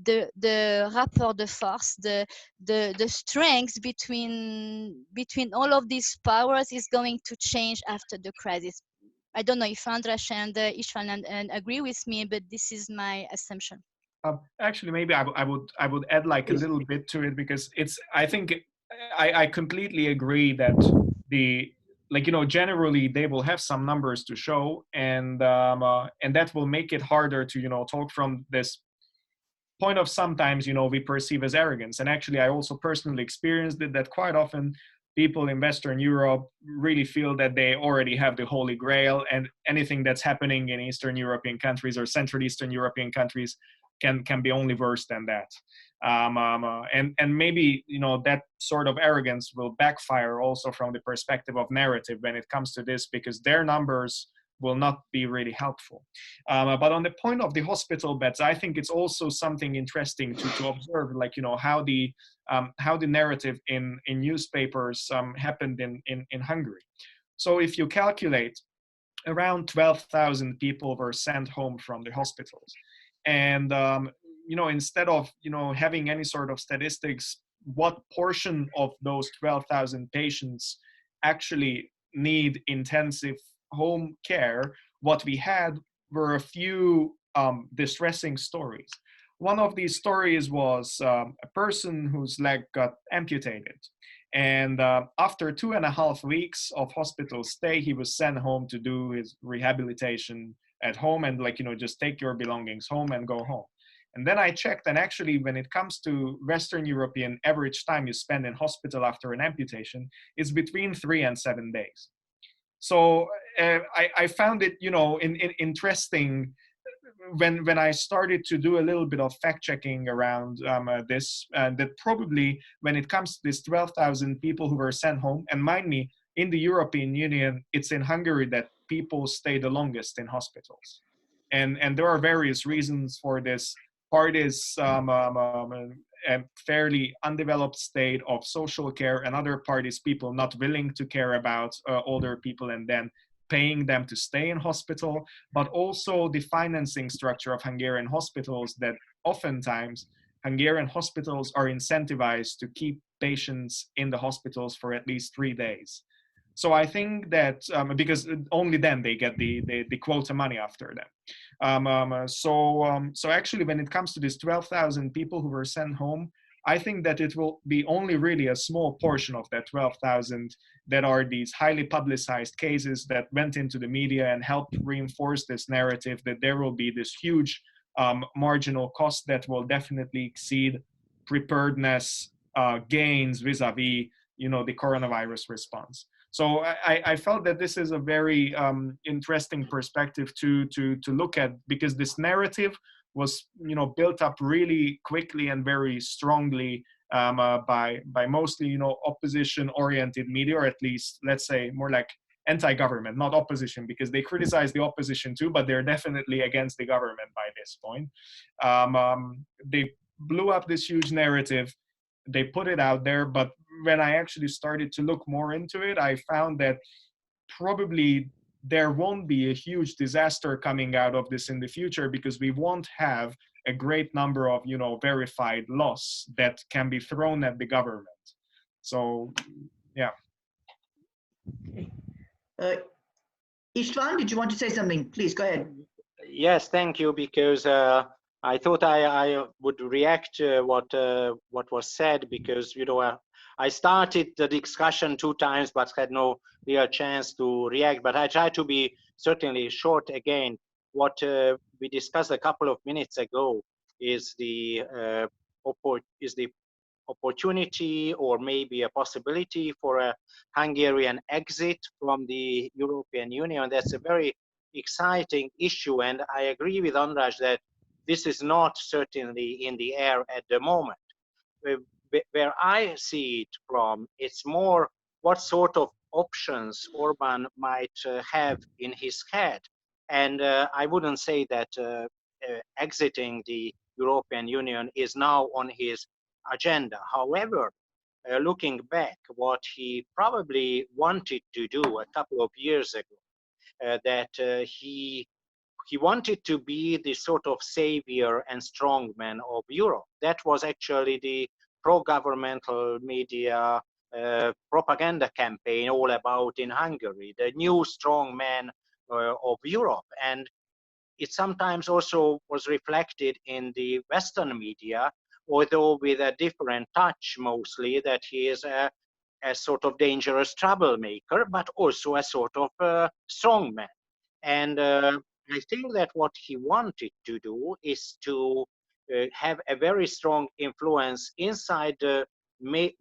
the rapport de force, the strength between all of these powers is going to change after the crisis. I don't know if András and István and agree with me, but this is my assumption. Actually, maybe I would add like a little bit to it, because I think I completely agree that generally they will have some numbers to show, and that will make it harder to talk from this point of sometimes we perceive as arrogance. And actually, I also personally experienced it, that quite often people in Western Europe really feel that they already have the Holy Grail, and anything that's happening in Eastern European countries or Central Eastern European countries can be only worse than that. And maybe that sort of arrogance will backfire also from the perspective of narrative when it comes to this, because their numbers will not be really helpful. But on the point of the hospital beds, I think it's also something interesting to observe, like how the narrative in newspapers happened in Hungary. So if you calculate, around 12,000 people were sent home from the hospitals, and instead of having any sort of statistics, what portion of those 12,000 patients actually need intensive home care, what we had were a few distressing stories. One of these stories was a person whose leg got amputated, and after 2.5 weeks of hospital stay, he was sent home to do his rehabilitation at home, and just take your belongings home and go home. And then I checked, and actually when it comes to Western European, average time you spend in hospital after an amputation is between 3 and 7 days. So I found it, interesting when I started to do a little bit of fact checking around this, that probably when it comes to this 12,000 people who were sent home, and mind me, in the European Union, it's in Hungary that people stay the longest in hospitals. And there are various reasons for this. Part is a fairly undeveloped state of social care, and other part is people not willing to care about older people and then paying them to stay in hospital, but also the financing structure of Hungarian hospitals, that oftentimes Hungarian hospitals are incentivized to keep patients in the hospitals for at least 3 days. So I think that because only then they get the quota money after them. So actually, when it comes to these 12,000 people who were sent home, I think that it will be only really a small portion of that 12,000 that are these highly publicized cases that went into the media and helped reinforce this narrative that there will be this huge marginal cost that will definitely exceed preparedness gains vis-a-vis the coronavirus response. So I felt that this is a very interesting perspective to look at, because this narrative was built up really quickly and very strongly by mostly opposition oriented media, or at least let's say more like anti-government, not opposition, because they criticize the opposition too, but they're definitely against the government by this point. They blew up this huge narrative, they put it out there, but when I actually started to look more into it, I found that probably there won't be a huge disaster coming out of this in the future, because we won't have a great number of verified loss that can be thrown at the government. So yeah. István, did you want to say something? Please go ahead. Yes, thank you, because I thought I would react what was said, because I started the discussion 2 times but had no real chance to react. But I try to be certainly short again. What we discussed a couple of minutes ago is the opportunity, or maybe a possibility, for a Hungarian exit from the European Union. That's a very exciting issue, and I agree with András that this is not certainly in the air at the moment. Where I see it from, it's more what sort of options Orban might have in his head. And I wouldn't say that exiting the European Union is now on his agenda. However, looking back, what he probably wanted to do a couple of years ago, that he wanted to be the sort of savior and strongman of Europe. That was actually the pro-governmental media propaganda campaign all about in Hungary, the new strongman of Europe. And it sometimes also was reflected in the Western media, although with a different touch mostly, that he is a sort of dangerous troublemaker, but also a sort of strongman. And I think that what he wanted to do is to have a very strong influence inside the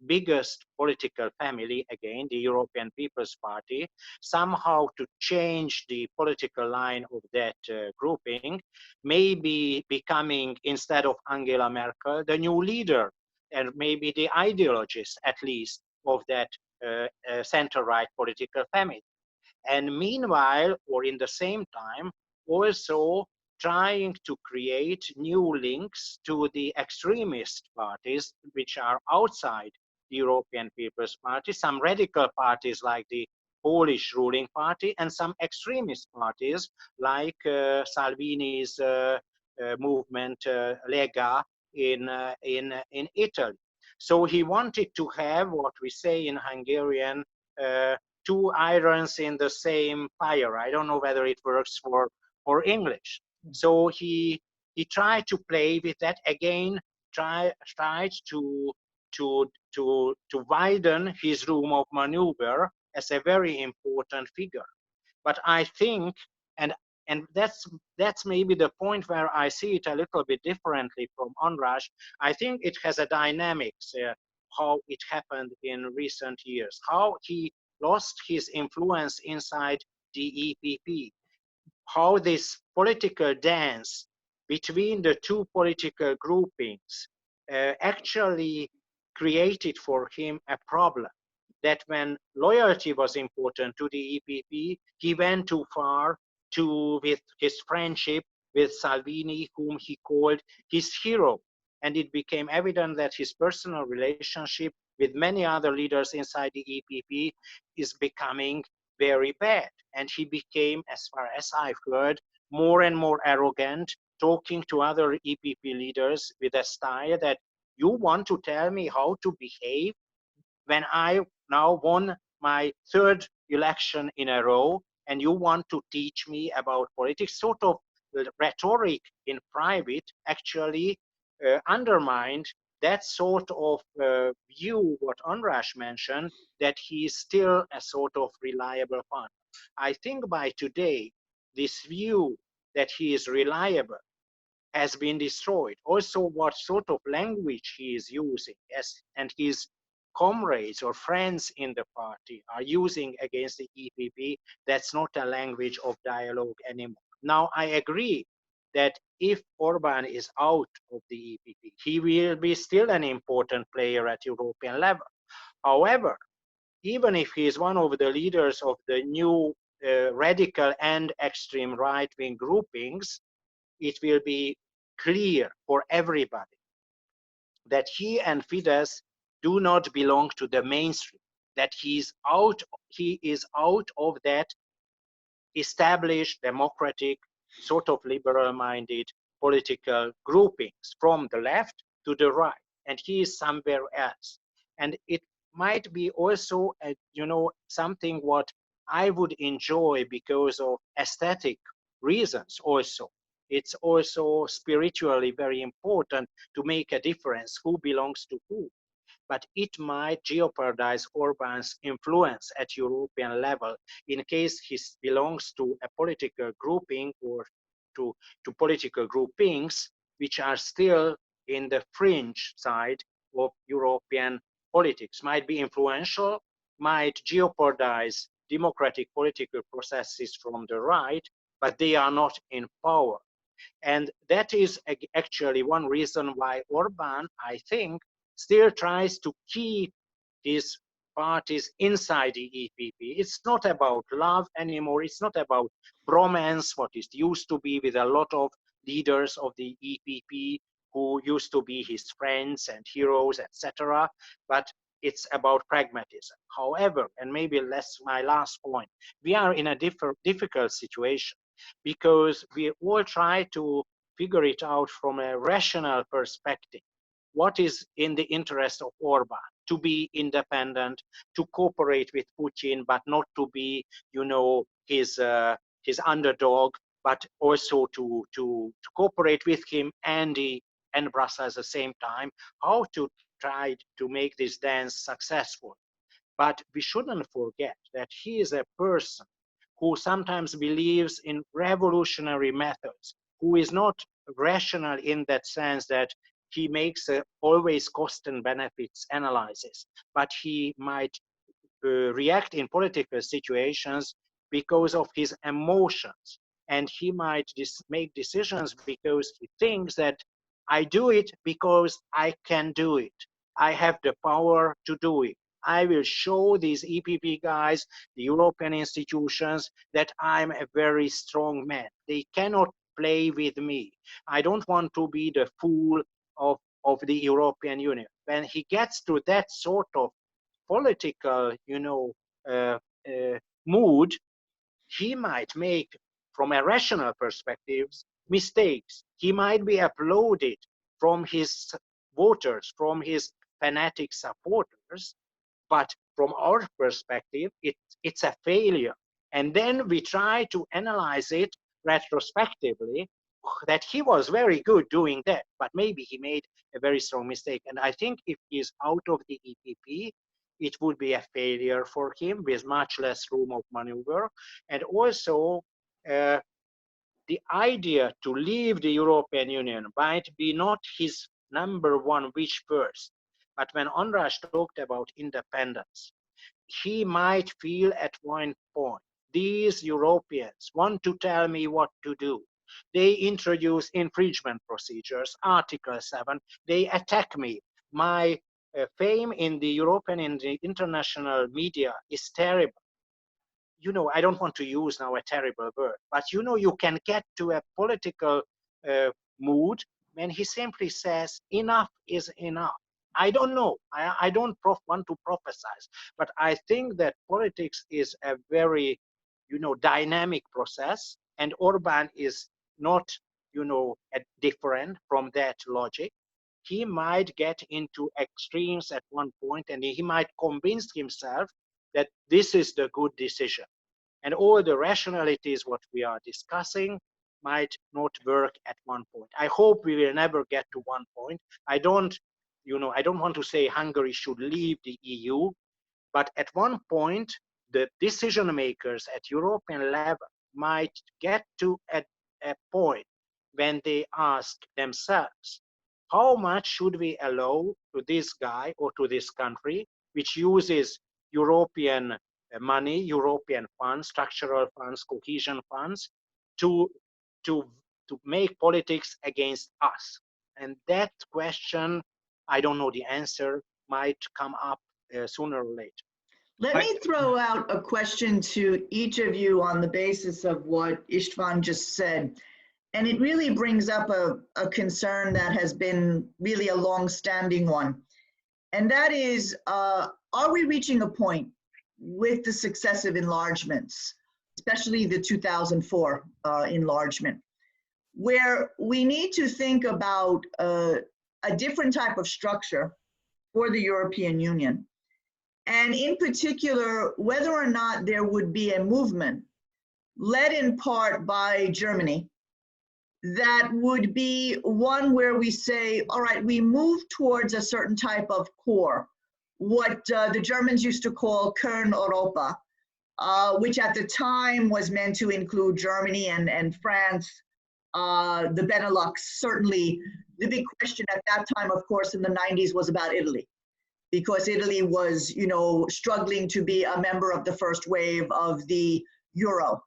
biggest political family, again, the European People's Party, somehow to change the political line of that grouping, maybe becoming, instead of Angela Merkel, the new leader, and maybe the ideologist, at least, of that center-right political family. And meanwhile, or in the same time, also trying to create new links to the extremist parties which are outside the European People's Party, some radical parties like the Polish ruling party, and some extremist parties like Salvini's movement Lega in Italy. So he wanted to have what we say in Hungarian, two irons in the same fire. I don't know whether it works for English. So he tried to play with that again, tried to widen his room of maneuver as a very important figure. But I think, and that's maybe the point where I see it a little bit differently from András. I think it has a dynamics, how it happened in recent years, how he lost his influence inside the EPP, how this political dance between the two political groupings actually created for him a problem, that when loyalty was important to the EPP, he went too far with his friendship with Salvini, whom he called his hero. And it became evident that his personal relationship with many other leaders inside the EPP is becoming very bad. And he became, as far as I've heard, more and more arrogant, talking to other EPP leaders with a style that, you want to tell me how to behave when I now won my third election in a row, and you want to teach me about politics? Sort of rhetoric in private actually undermined that sort of view, what András mentioned, that he is still a sort of reliable partner. I think by today, this view that he is reliable has been destroyed. Also, what sort of language he is using, and his comrades or friends in the party are using against the EPP, that's not a language of dialogue anymore. Now, I agree that if Orbán is out of the EPP, he will be still an important player at European level. However, even if he is one of the leaders of the new radical and extreme right-wing groupings, it will be clear for everybody that he and Fidesz do not belong to the mainstream, that he is out of that established democratic, sort of liberal-minded political groupings from the left to the right, and he is somewhere else. And it might be also, something what I would enjoy because of aesthetic reasons also. It's also spiritually very important to make a difference who belongs to who. But it might jeopardize Orbán's influence at European level in case he belongs to a political grouping or to political groupings which are still in the fringe side of European politics. Might be influential, might jeopardize democratic political processes from the right, but they are not in power. And that is actually one reason why Orbán, I think, still tries to keep his parties inside the EPP. It's not about love anymore. It's not about bromance, what it used to be with a lot of leaders of the EPP who used to be his friends and heroes, etc. But it's about pragmatism. However, and maybe that's my last point, we are in a difficult situation because we all try to figure it out from a rational perspective. What is in the interest of Orban? To be independent, to cooperate with Putin, but not to be, you know, his underdog, but also to cooperate with him and Brussels at the same time. How to try to make this dance successful. But we shouldn't forget that he is a person who sometimes believes in revolutionary methods, who is not rational in that sense that he makes always cost and benefits analysis, but he might react in political situations because of his emotions. And he might make decisions because he thinks that I do it because I can do it. I have the power to do it. I will show these EPP guys, the European institutions, that I'm a very strong man. They cannot play with me. I don't want to be the fool of the European Union. When he gets to that sort of political, you know, mood, he might make, from a rational perspective, mistakes. He might be applauded from his voters, from his fanatic supporters, but from our perspective, it's a failure. And then we try to analyze it retrospectively, that he was very good doing that, but maybe he made a very strong mistake. And I think if he's out of the EPP, it would be a failure for him with much less room of maneuver. And also, the idea to leave the European Union might be not his number one wish first. But when András talked about independence, he might feel at one point, these Europeans want to tell me what to do. They introduce infringement procedures, Article 7, they attack me. My fame in the European and the international media is terrible. You know, I don't want to use now a terrible word, but you know, you can get to a political mood when he simply says, enough is enough. I don't know, I don't want to prophesize, but I think that politics is a very, you know, dynamic process, and Orban is not, you know, different from that logic. He might get into extremes at one point, and he might convince himself that this is the good decision. And all the rationalities what we are discussing might not work at one point. I hope we will never get to one point. I don't want to say Hungary should leave the EU, but at one point, the decision makers at European level might get to a point when they ask themselves, how much should we allow to this guy or to this country, which uses European money, European funds, structural funds, cohesion funds, to make politics against us? And that question, I don't know the answer, might come up sooner or later. Let me throw out a question to each of you on the basis of what István just said. And it really brings up a concern that has been really a long-standing one. And that is, are we reaching a point with the successive enlargements, especially the 2004 enlargement, where we need to think about a different type of structure for the European Union? And in particular, whether or not there would be a movement led in part by Germany that would be one where we say, all right, we move towards a certain type of core, what the Germans used to call Kern-Europa, which at the time was meant to include Germany and France, the Benelux. Certainly, the big question at that time, of course, in the 90s was about Italy, because Italy was, you know, struggling to be a member of the first wave of the euro.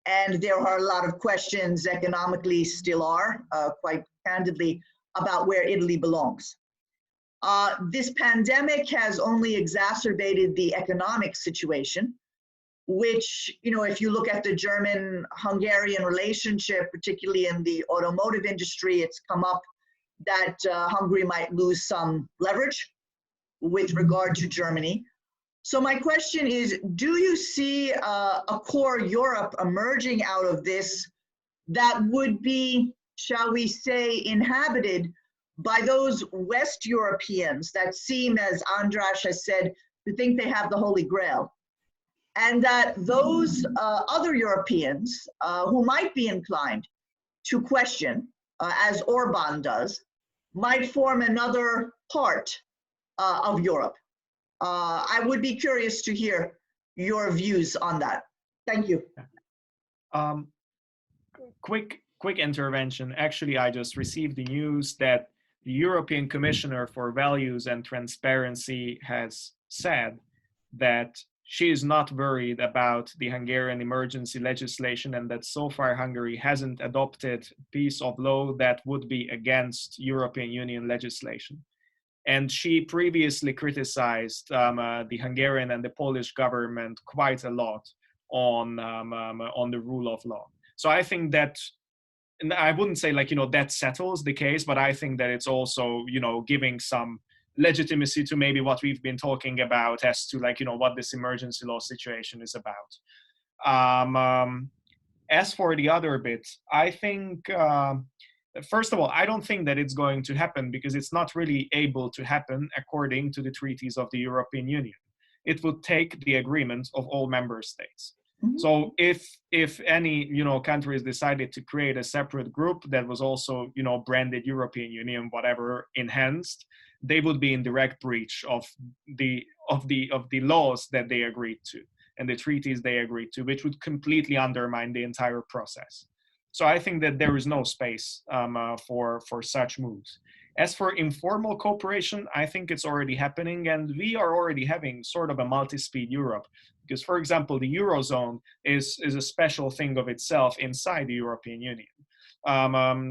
And there are a lot of questions, economically still are, quite candidly, about where Italy belongs. This pandemic has only exacerbated the economic situation, which, you know, if you look at the German-Hungarian relationship, particularly in the automotive industry, it's come up that Hungary might lose some leverage with regard to Germany. So my question is, do you see a core Europe emerging out of this that would be, shall we say, inhabited by those West Europeans that seem, as András has said, to think they have the Holy Grail? And that those other Europeans who might be inclined to question, as Orban does, might form another part of Europe. I would be curious to hear your views on that. Thank you. Quick intervention. Actually, I just received the news that the European Commissioner for Values and Transparency has said that she is not worried about the Hungarian emergency legislation, and that so far Hungary hasn't adopted a piece of law that would be against European Union legislation. And she previously criticized the Hungarian and the Polish government quite a lot on the rule of law. So I think that, and I wouldn't say like, that settles the case, but I think that it's also, giving some legitimacy to maybe what we've been talking about as to like, what this emergency law situation is about. As for the other bit, I think, first of all, I don't think that it's going to happen because it's not really able to happen according to the treaties of the European Union. It would take the agreement of all member states. Mm-hmm. So if any countries decided to create a separate group that was also branded European Union, whatever, enhanced, they would be in direct breach of the laws that they agreed to and the treaties they agreed to, which would completely undermine the entire process. So I think that there is no space for such moves. As for informal cooperation, I think it's already happening, and we are already having sort of a multi-speed Europe. Because, for example, the Eurozone is a special thing of itself inside the European Union.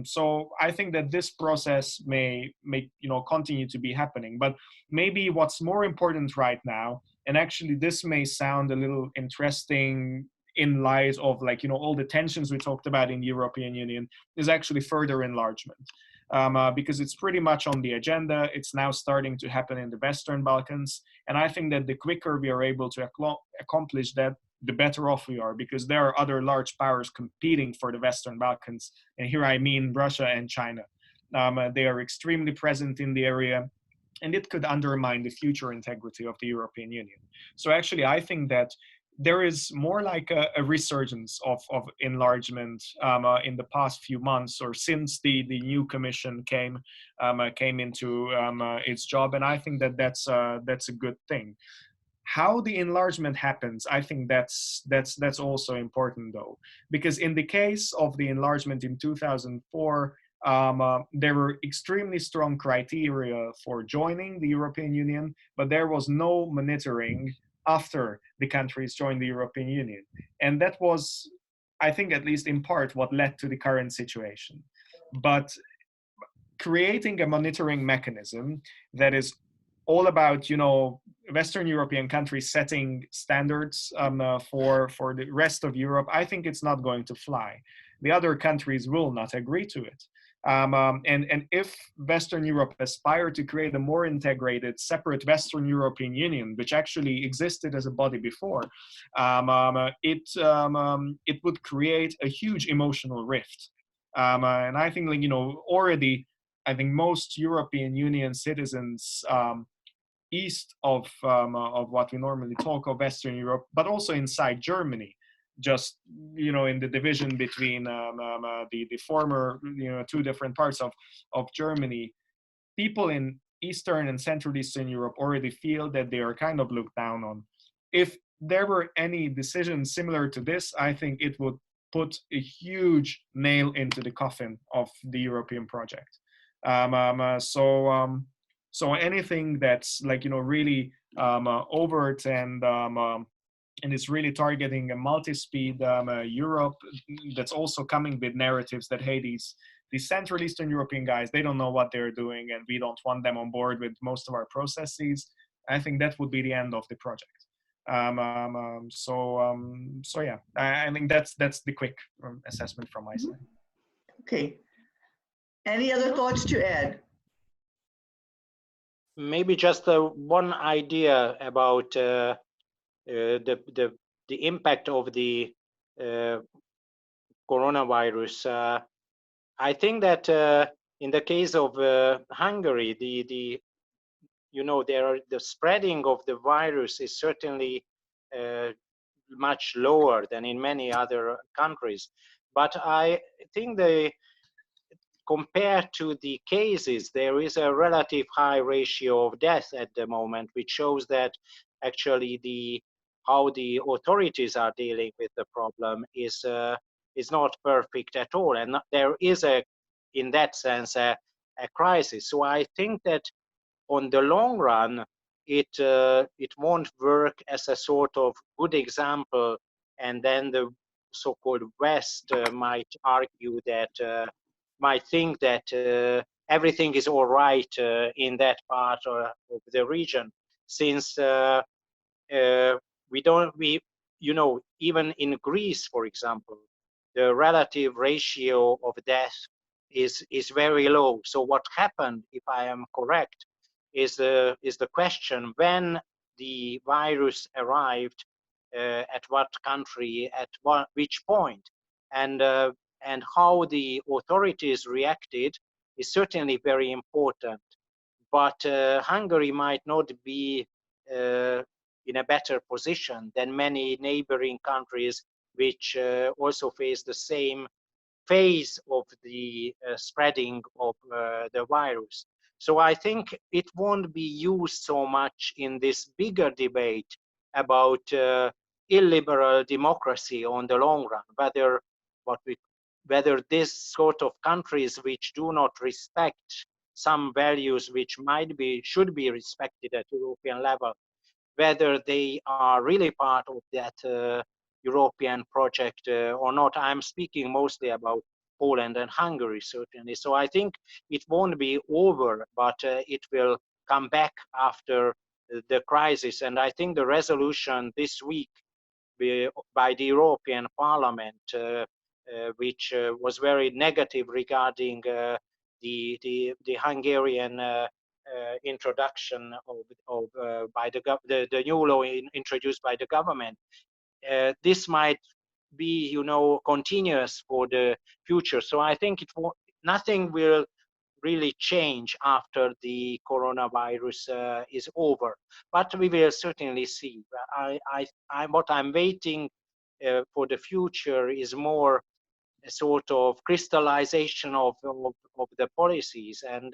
So I think that this process may continue to be happening. But maybe what's more important right now, and actually this may sound a little interesting in light of all the tensions we talked about in the European Union, is actually further enlargement. Because it's pretty much on the agenda. It's now starting to happen in the Western Balkans. And I think that the quicker we are able to accomplish that, the better off we are, because there are other large powers competing for the Western Balkans. And here I mean Russia and China. They are extremely present in the area, and it could undermine the future integrity of the European Union. So actually, I think that there is more like a resurgence of enlargement in the past few months, or since the new commission came into its job, and I think that that's a good thing. How the enlargement happens, I think that's also important though, because in the case of the enlargement in 2004, there were extremely strong criteria for joining the European Union, but there was no monitoring after the countries joined the European Union. And that was, I think, at least in part, what led to the current situation. But creating a monitoring mechanism that is all about, Western European countries setting standards for the rest of Europe, I think it's not going to fly. The other countries will not agree to it. And if Western Europe aspired to create a more integrated, separate Western European Union, which actually existed as a body before, it would create a huge emotional rift. And I think, already, I think most European Union citizens east of what we normally talk of Western Europe, but also inside Germany, just in the division between the former two different parts of Germany, people in Eastern and Central Eastern Europe already feel that they are kind of looked down on. If there were any decisions similar to this, I think it would put a huge nail into the coffin of the European project. So anything that's really overt and it's really targeting a multi-speed Europe that's also coming with narratives that, hey, these Central Eastern European guys, they don't know what they're doing, and we don't want them on board with most of our processes. I think that would be the end of the project. So yeah, I think that's the quick assessment from my side. Okay. Any other thoughts to add? Maybe just one idea about the impact of the coronavirus. I think that in the case of Hungary, the spreading of the virus is certainly much lower than in many other countries. But I think compared to the cases, there is a relative high ratio of death at the moment, which shows that actually how the authorities are dealing with the problem is not perfect at all, and there is in that sense a crisis. So I think that on the long run, it won't work as a sort of good example, and then the so-called West might argue that, might think that everything is all right in that part of the region, since even in Greece, for example, the relative ratio of death is very low. So what happened, if I am correct, is the question: when the virus arrived, at what country, at which point, and how the authorities reacted is certainly very important. But Hungary might not be in a better position than many neighboring countries, which also face the same phase of the spreading of the virus. So I think it won't be used so much in this bigger debate about illiberal democracy on the long run, whether this sort of countries which do not respect some values which should be respected at European level, whether they are really part of that European project or not. I'm speaking mostly about Poland and Hungary, certainly. So I think it won't be over, but it will come back after the crisis. And I think the resolution this week by the European Parliament, which was very negative regarding the Hungarian introduction of by the new law introduced by the government. This might be, continuous for the future. So I think nothing will really change after the coronavirus is over, but we will certainly see. What I'm waiting for the future is more a sort of crystallization of the policies. And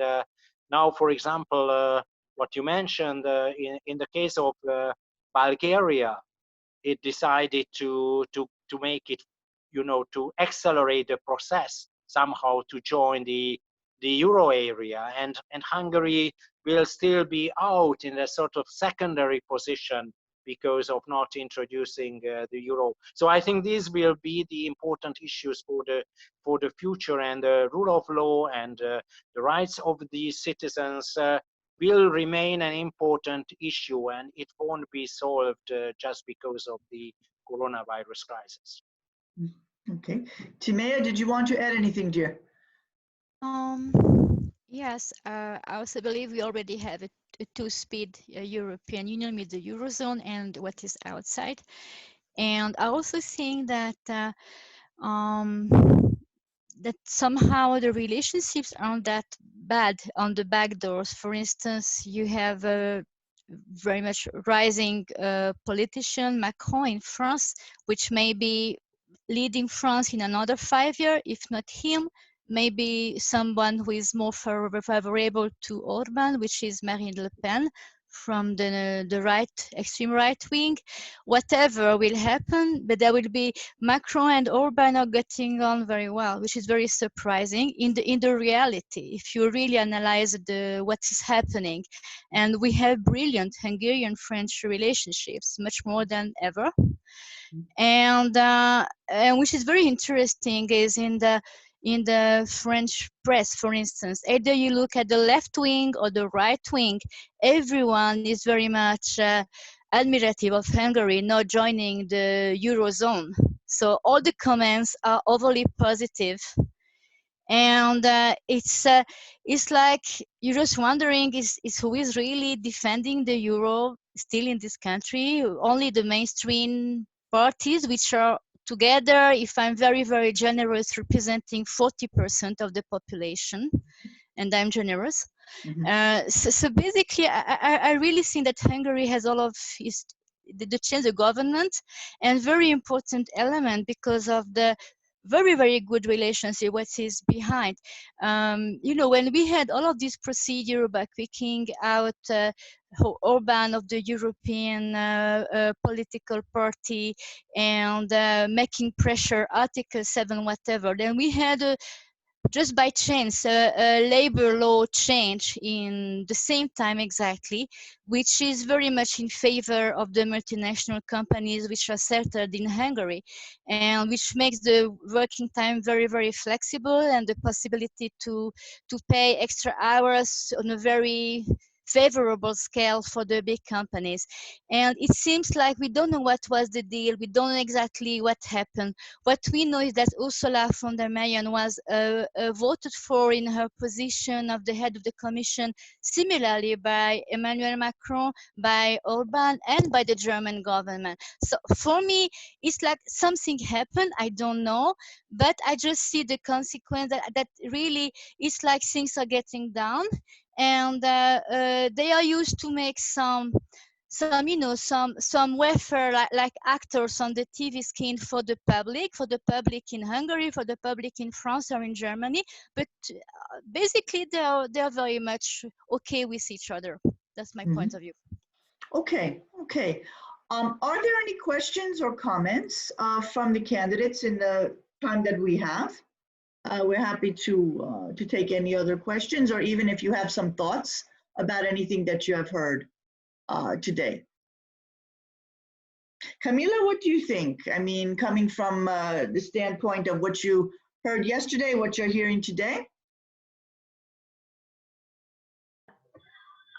now, for example, what you mentioned in the case of Bulgaria, it decided to make it, to accelerate the process somehow to join the euro area, and Hungary will still be out in a sort of secondary position because of not introducing the euro. So I think these will be the important issues for the future, and the rule of law and the rights of the citizens will remain an important issue, and it won't be solved just because of the coronavirus crisis. Okay. Timea, did you want to add anything, dear? Yes, I also believe we already have a two-speed European Union with the Eurozone and what is outside. And I also think that that somehow the relationships aren't that bad on the back doors. For instance, you have a very much rising politician, Macron in France, which may be leading France in another 5 years, if not him, maybe someone who is more favorable to Orban, which is Marine Le Pen from the right, extreme right wing. Whatever will happen, but there will be Macron and Orban are getting on very well, which is very surprising in the reality, if you really analyze what is happening. And we have brilliant Hungarian-French relationships, much more than ever. And which is very interesting is in the French press, for instance, either you look at the left wing or the right wing, everyone is very much admirative of Hungary not joining the Eurozone. So all the comments are overly positive. And it's like you're just wondering is who is really defending the euro still in this country. Only the mainstream parties, which are together, if I'm very, very generous, representing 40% of the population, and I'm generous. So basically, I really think that Hungary has all of the change of government, and very important element because of the very, very good relationship what is behind. When we had all of this procedure by kicking out Orban of the European political party and making pressure, Article 7, whatever, then we had just by chance a labor law change in the same time exactly, which is very much in favor of the multinational companies which are settled in Hungary, and which makes the working time very, very flexible, and the possibility to pay extra hours on a very favorable scale for the big companies. And it seems like we don't know what was the deal. We don't know exactly what happened. What we know is that Ursula von der Leyen was voted for in her position of the head of the Commission, similarly by Emmanuel Macron, by Orban, and by the German government. So for me, it's like something happened. I don't know, but I just see the consequence that really it's like things are getting down, and they are used to make some welfare like actors on the TV screen for the public in Hungary, for the public in France or in Germany. But basically, they are very much okay with each other. That's my point of view. Okay. Are there any questions or comments from the candidates in the time that we have? We're happy to take any other questions, or even if you have some thoughts about anything that you have heard today. Camila, what do you think? I mean, coming from the standpoint of what you heard yesterday, what you're hearing today?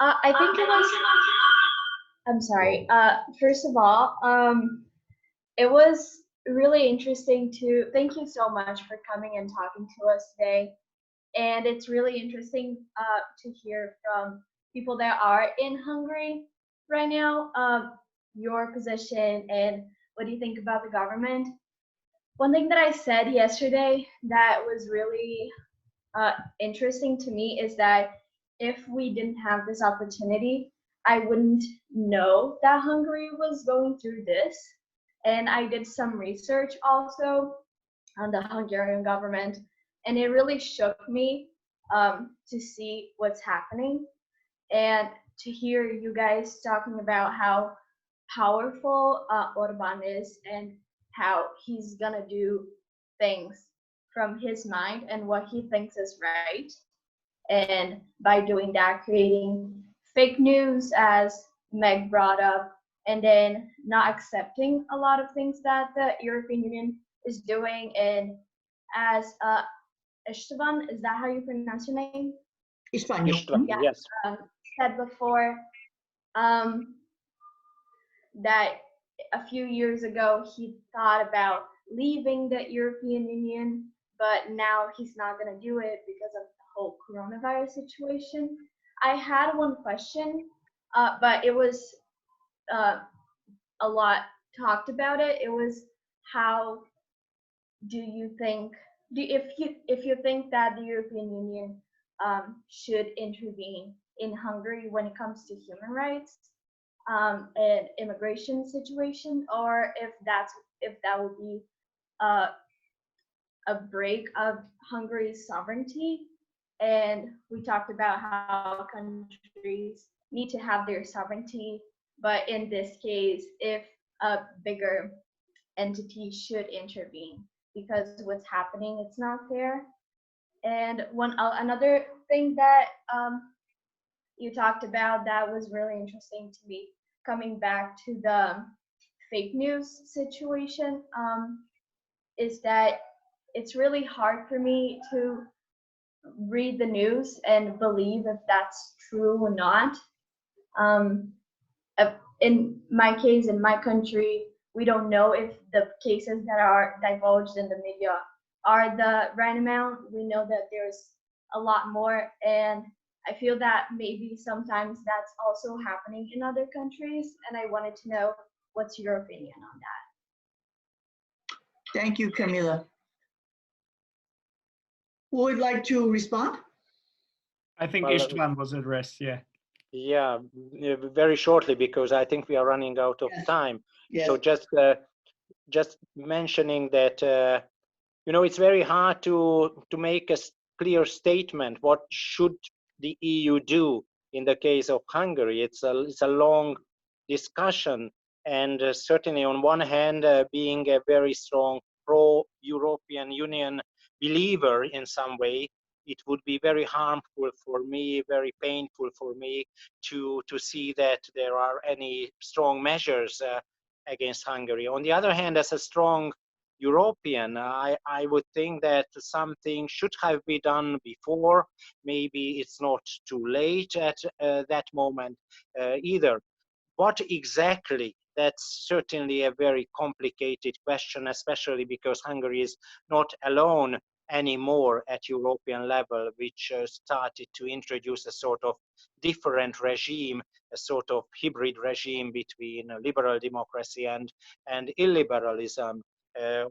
I think it was, I'm sorry. First of all, it was really interesting thank you so much for coming and talking to us today. And it's really interesting to hear from people that are in Hungary right now, your position and what do you think about the government. One thing that I said yesterday that was really interesting to me is that if we didn't have this opportunity, I wouldn't know that Hungary was going through this. And I did some research also on the Hungarian government, and it really shook me to see what's happening and to hear you guys talking about how powerful Orban is and how he's gonna do things from his mind and what he thinks is right. And by doing that, creating fake news, as Meg brought up, and then not accepting a lot of things that the European Union is doing. And as István, is that how you pronounce your name? István, yeah, yes. Said before that a few years ago he thought about leaving the European Union, but now he's not going to do it because of the whole coronavirus situation. I had one question, but it was a lot talked about it. It was how do you think, if you think that the European Union should intervene in Hungary when it comes to human rights and immigration situation, or if that would be a break of Hungary's sovereignty. And we talked about how countries need to have their sovereignty, but in this case, if a bigger entity should intervene, because what's happening, it's not fair. And another thing that you talked about that was really interesting to me, coming back to the fake news situation, is that it's really hard for me to read the news and believe if that's true or not. In my case, in my country, we don't know if the cases that are divulged in the media are the right amount. We know that there's a lot more, and I feel that maybe sometimes that's also happening in other countries, and I wanted to know what's your opinion on that. Thank you, Camila. Who would like to respond? I think Well, István was addressed, yeah. Yeah, very shortly, because I think we are running out of time. Yes. So just mentioning that, it's very hard to make a clear statement. What should the EU do in the case of Hungary? It's a long discussion, and certainly on one hand, being a very strong pro-European Union believer in some way, it would be very harmful for me, very painful for me to see that there are any strong measures against Hungary. On the other hand, as a strong European, I would think that something should have been done before. Maybe it's not too late at that moment either. What exactly? That's certainly a very complicated question, especially because Hungary is not alone anymore at European level, which started to introduce a sort of different regime, a sort of hybrid regime between liberal democracy and illiberalism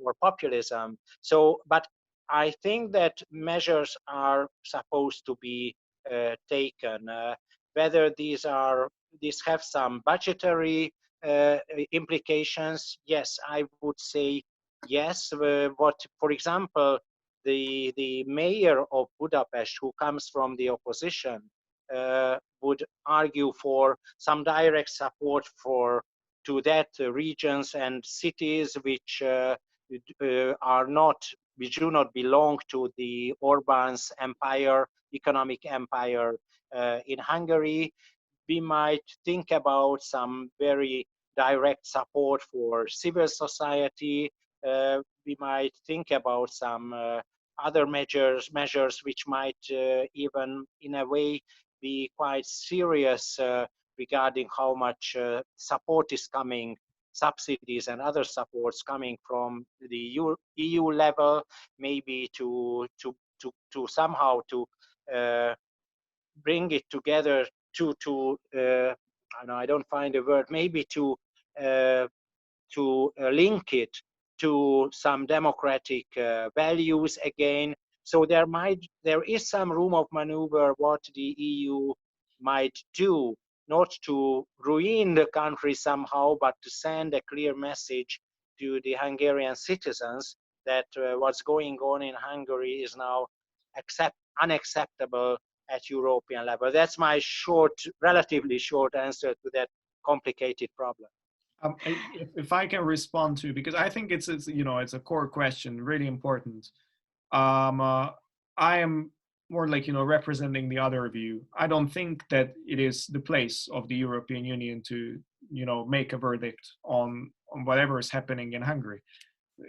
or populism. So, but I think that measures are supposed to be taken. Whether these have some budgetary implications, yes, I would say yes. What, for example, the mayor of Budapest, who comes from the opposition, would argue for some direct support to that regions and cities which do not belong to the Orbán's empire, economic empire in Hungary. We might think about some very direct support for civil society. We might think about some other measures which might even in a way be quite serious regarding how much support is coming, subsidies and other supports coming from the EU level, maybe to somehow to bring it together to I don't find a word, maybe to link it to some democratic values again. So there is some room of maneuver what the EU might do, not to ruin the country somehow, but to send a clear message to the Hungarian citizens that what's going on in Hungary is now unacceptable at European level. That's my relatively short answer to that complicated problem. If I can respond to, because I think it's a core question, really important. I am more like representing the other view. I don't think that it is the place of the European Union to make a verdict on whatever is happening in Hungary.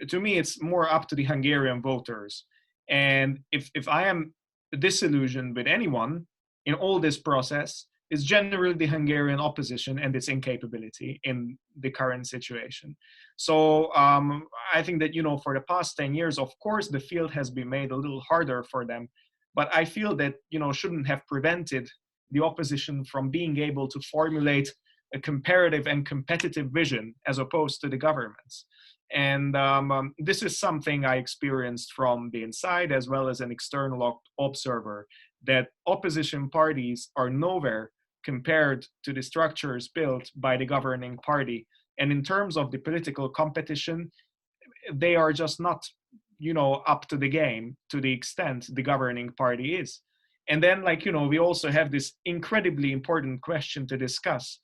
To me, it's more up to the Hungarian voters. And if I am disillusioned with anyone in all this process, is generally the Hungarian opposition and its incapability in the current situation. So I think that, for the past 10 years, of course, the field has been made a little harder for them, but I feel that, shouldn't have prevented the opposition from being able to formulate a comparative and competitive vision as opposed to the governments. And this is something I experienced from the inside as well as an external observer, that opposition parties are nowhere compared to the structures built by the governing party. And in terms of the political competition, they are just not, up to the game to the extent the governing party is. And then, we also have this incredibly important question to discuss.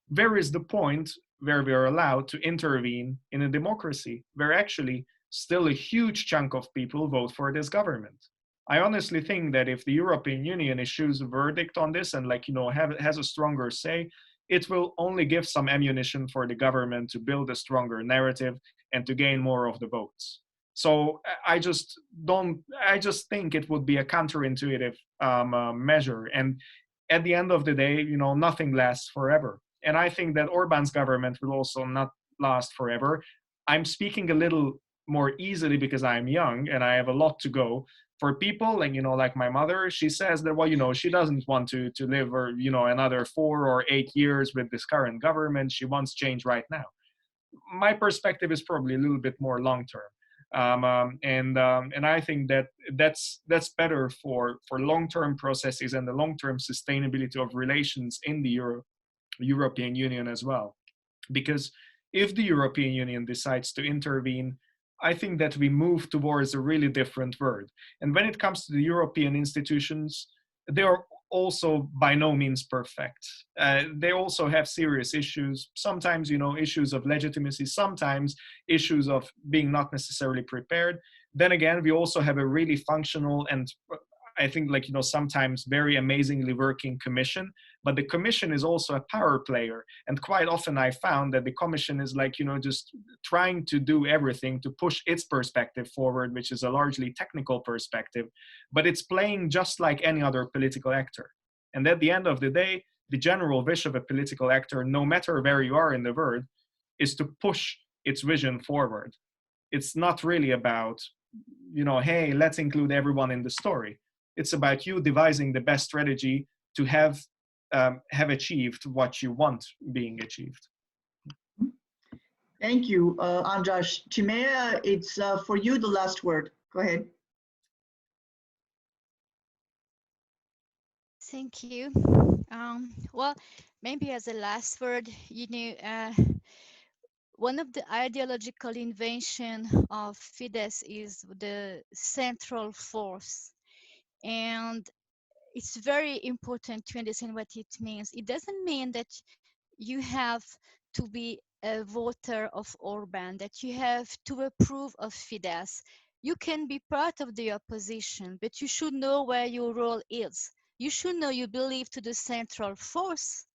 Where is the point where we are allowed to intervene in a democracy where actually still a huge chunk of people vote for this government? I honestly think that if the European Union issues a verdict on this and has a stronger say, it will only give some ammunition for the government to build a stronger narrative and to gain more of the votes. So I just think it would be a counterintuitive measure. And at the end of the day, nothing lasts forever. And I think that Orbán's government will also not last forever. I'm speaking a little more easily because I'm young and I have a lot to go. For people like, like my mother, she says that, well, she doesn't want to live or, another 4 or 8 years with this current government. She wants change right now. My perspective is probably a little bit more long-term. And I think that that's better for long-term processes and the long-term sustainability of relations in the European Union as well. Because if the European Union decides to intervene, I think that we move towards a really different world. And when it comes to the European institutions, they are also by no means perfect. They also have serious issues, sometimes, issues of legitimacy, sometimes issues of being not necessarily prepared. Then again, we also have a really functional and I think sometimes very amazingly working commission, but the commission is also a power player. And quite often I found that the commission is just trying to do everything to push its perspective forward, which is a largely technical perspective, but it's playing just like any other political actor. And at the end of the day, the general wish of a political actor, no matter where you are in the world, is to push its vision forward. It's not really about, hey, let's include everyone in the story. It's about you devising the best strategy to have achieved what you want being achieved. Thank you, András. Timea, it's for you the last word. Go ahead. Thank you. Well, maybe as a last word, one of the ideological invention of Fidesz is the central force. And it's very important to understand what it means. It doesn't mean that you have to be a voter of Orban, that you have to approve of Fidesz. You can be part of the opposition, but you should know where your role is. You should know you believe to the central force,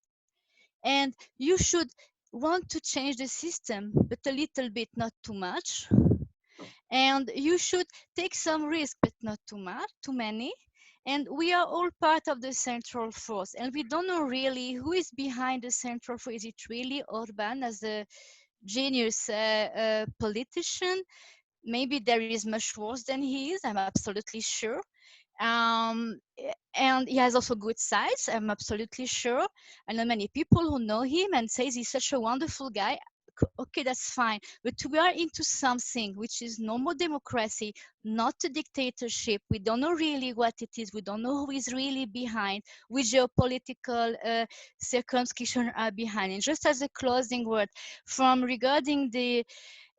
and you should want to change the system, but a little bit, not too much. And you should take some risk, but not too many. And we are all part of the central force, and we don't know really who is behind the central force. Is it really Orban as a genius politician? Maybe there is much worse than he is, I'm absolutely sure. And he has also good sides, I'm absolutely sure. I know many people who know him and says he's such a wonderful guy. Okay, that's fine, but we are into something which is no more democracy, not a dictatorship. We don't know really what it is. We don't know who is really behind, which geopolitical circumscriptions are behind. And just as a closing word, from regarding the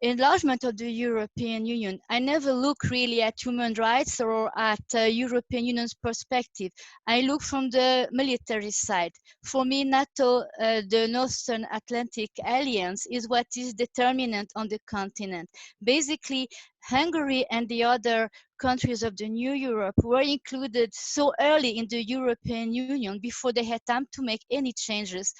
enlargement of the European Union, I never look really at human rights or at European Union's perspective. I look from the military side. For me, NATO, the Northern Atlantic Alliance, is what is determinant on the continent. Basically, Hungary and the other countries of the new Europe were included so early in the European Union before they had time to make any changes,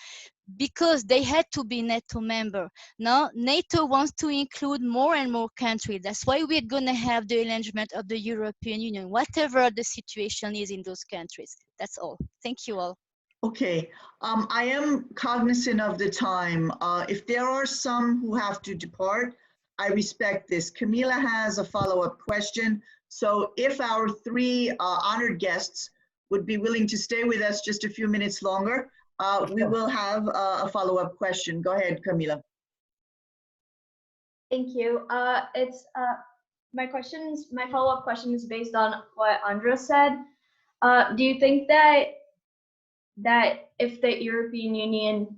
because they had to be NATO member. Now NATO wants to include more and more countries. That's why we're going to have the enlargement of the European Union, whatever the situation is in those countries. That's all. Thank you all. Okay, I am cognizant of the time. If there are some who have to depart, I respect this. Camila has a follow-up question. So if our three honored guests would be willing to stay with us just a few minutes longer, we will have a follow-up question. Go ahead, Camila. Thank you. My follow-up question is based on what András said. Do you think that if the European Union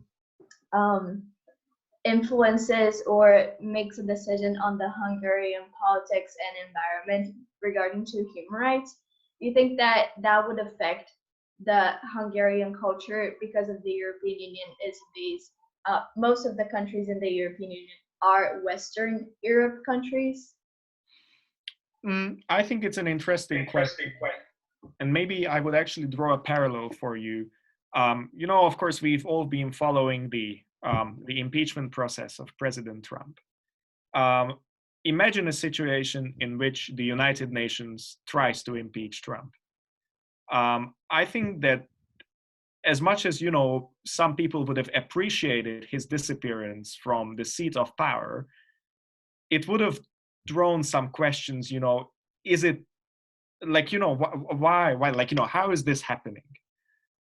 influences or makes a decision on the Hungarian politics and environment regarding to human rights, do you think that that would affect the Hungarian culture, because of the European Union is based, most of the countries in the European Union are Western Europe countries? I think it's an interesting question. And maybe I would actually draw a parallel for you. Of course, we've all been following the impeachment process of President Trump. Imagine a situation in which the United Nations tries to impeach Trump. I think that as much as, some people would have appreciated his disappearance from the seat of power, it would have thrown some questions, is it like, why, like, how is this happening?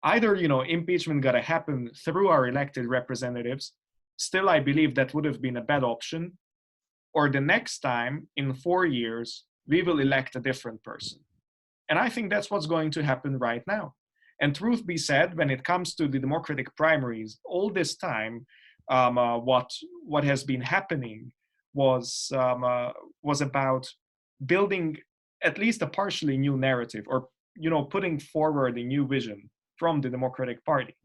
Either, impeachment got to happen through our elected representatives. Still, I believe that would have been a bad option. Or the next time, in 4 years, we will elect a different person. And I think that's what's going to happen right now. And truth be said, when it comes to the Democratic primaries, all this time, what has been happening was about building at least a partially new narrative, or putting forward a new vision from the Democratic Party.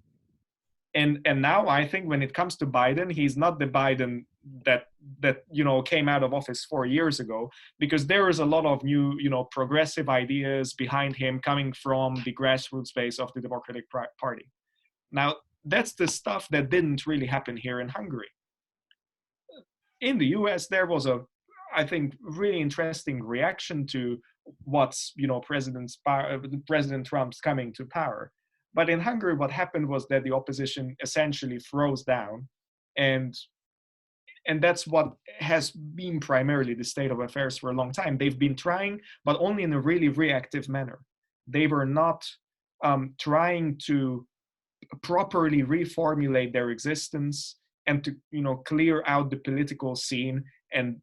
And now I think when it comes to Biden, he's not the Biden that came out of office 4 years ago, because there is a lot of new progressive ideas behind him coming from the grassroots base of the Democratic Party. Now that's the stuff that didn't really happen here in Hungary. In the US, there was I think really interesting reaction to what's President Trump's coming to power. But in Hungary, what happened was that the opposition essentially froze down, and that's what has been primarily the state of affairs for a long time. They've been trying, but only in a really reactive manner. They were not trying to properly reformulate their existence and to clear out the political scene and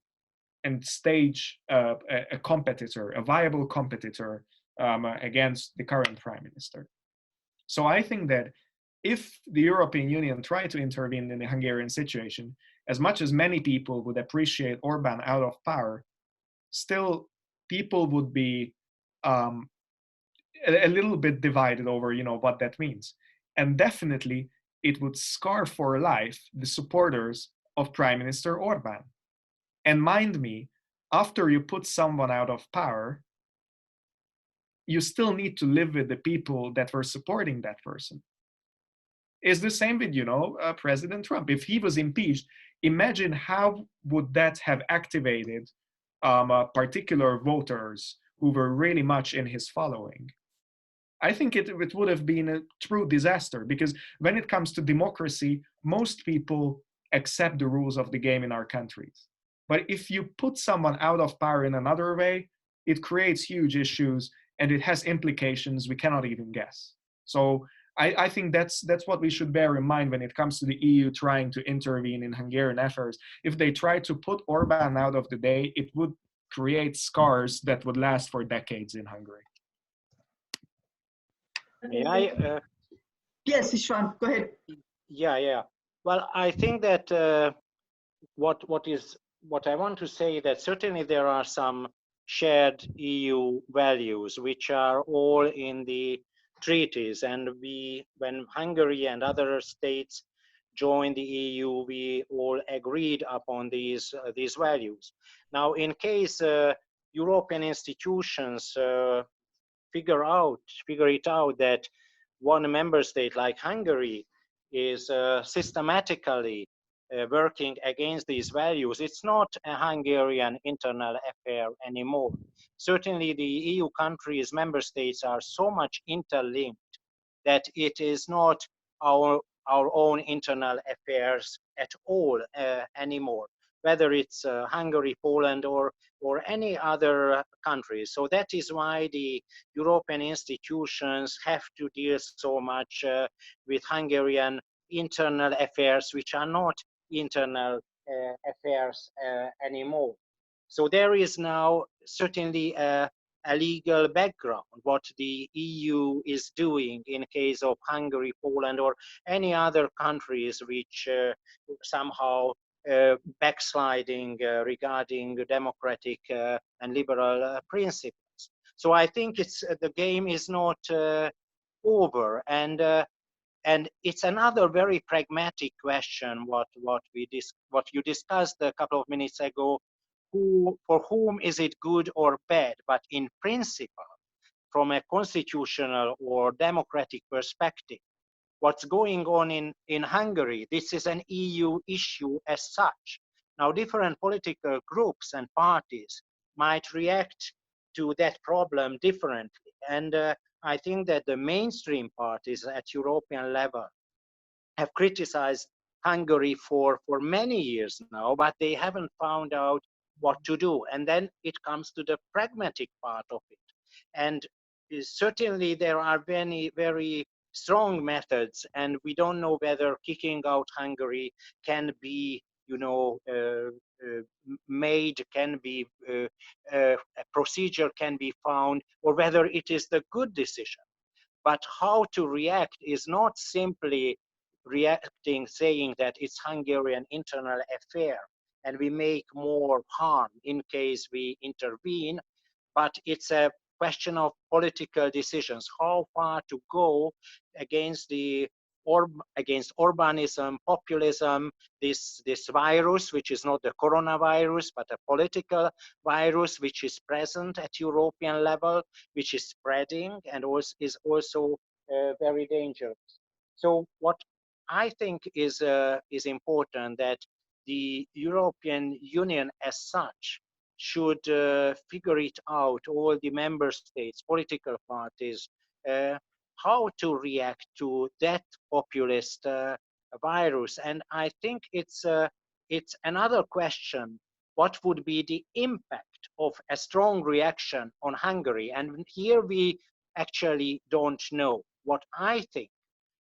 stage a competitor, a viable competitor against the current prime minister. So I think that if the European Union tried to intervene in the Hungarian situation, as much as many people would appreciate Orbán out of power, still people would be a little bit divided over what that means. And definitely it would scar for life the supporters of Prime Minister Orbán. And mind me, after you put someone out of power, you still need to live with the people that were supporting that person. It's the same with, President Trump. If he was impeached, imagine how would that have activated particular voters who were really much in his following. I think it would have been a true disaster, because when it comes to democracy, most people accept the rules of the game in our countries. But if you put someone out of power in another way, it creates huge issues, and it has implications we cannot even guess. So I think that's what we should bear in mind when it comes to the EU trying to intervene in Hungarian affairs. If they try to put Orbán out of the day, it would create scars that would last for decades in Hungary. Yes, István, go ahead. Yeah. Well, I think that what I want to say, that certainly there are some shared EU values which are all in the treaties, and when Hungary and other states joined the EU, we all agreed upon these values. Now, in case European institutions figure it out that one member state like Hungary is systematically working against these values, it's not a Hungarian internal affair anymore. Certainly the EU countries, member states, are so much interlinked that it is not our own internal affairs at all anymore, whether it's Hungary, Poland, or any other country. So that is why the European institutions have to deal so much with Hungarian internal affairs, which are not internal affairs anymore. So there is now certainly a legal background, what the EU is doing in case of Hungary, Poland, or any other countries which somehow backsliding regarding democratic and liberal principles. So I think the game is not over, and it's another very pragmatic question what you discussed a couple of minutes ago. For whom is it good or bad? But in principle, from a constitutional or democratic perspective, what's going on in Hungary, this is an EU issue as such. Now, different political groups and parties might react to that problem differently. And I think that the mainstream parties at European level have criticized Hungary for many years now, but they haven't found out what to do. And then it comes to the pragmatic part of it. And certainly there are very, very strong methods, and we don't know whether kicking out Hungary can be, you know, made, can be, a procedure can be found, or whether it is the good decision. But how to react is not simply reacting, saying that it's Hungarian internal affair and we make more harm in case we intervene, but it's a question of political decisions, how far to go against against urbanism, populism, this virus, which is not the coronavirus, but a political virus, which is present at European level, which is spreading and is also very dangerous. So what I think is important, that the European Union as such should figure it out, all the member states, political parties, how to react to that populist virus. And I think it's another question, what would be the impact of a strong reaction on Hungary? And here we actually don't know. What I think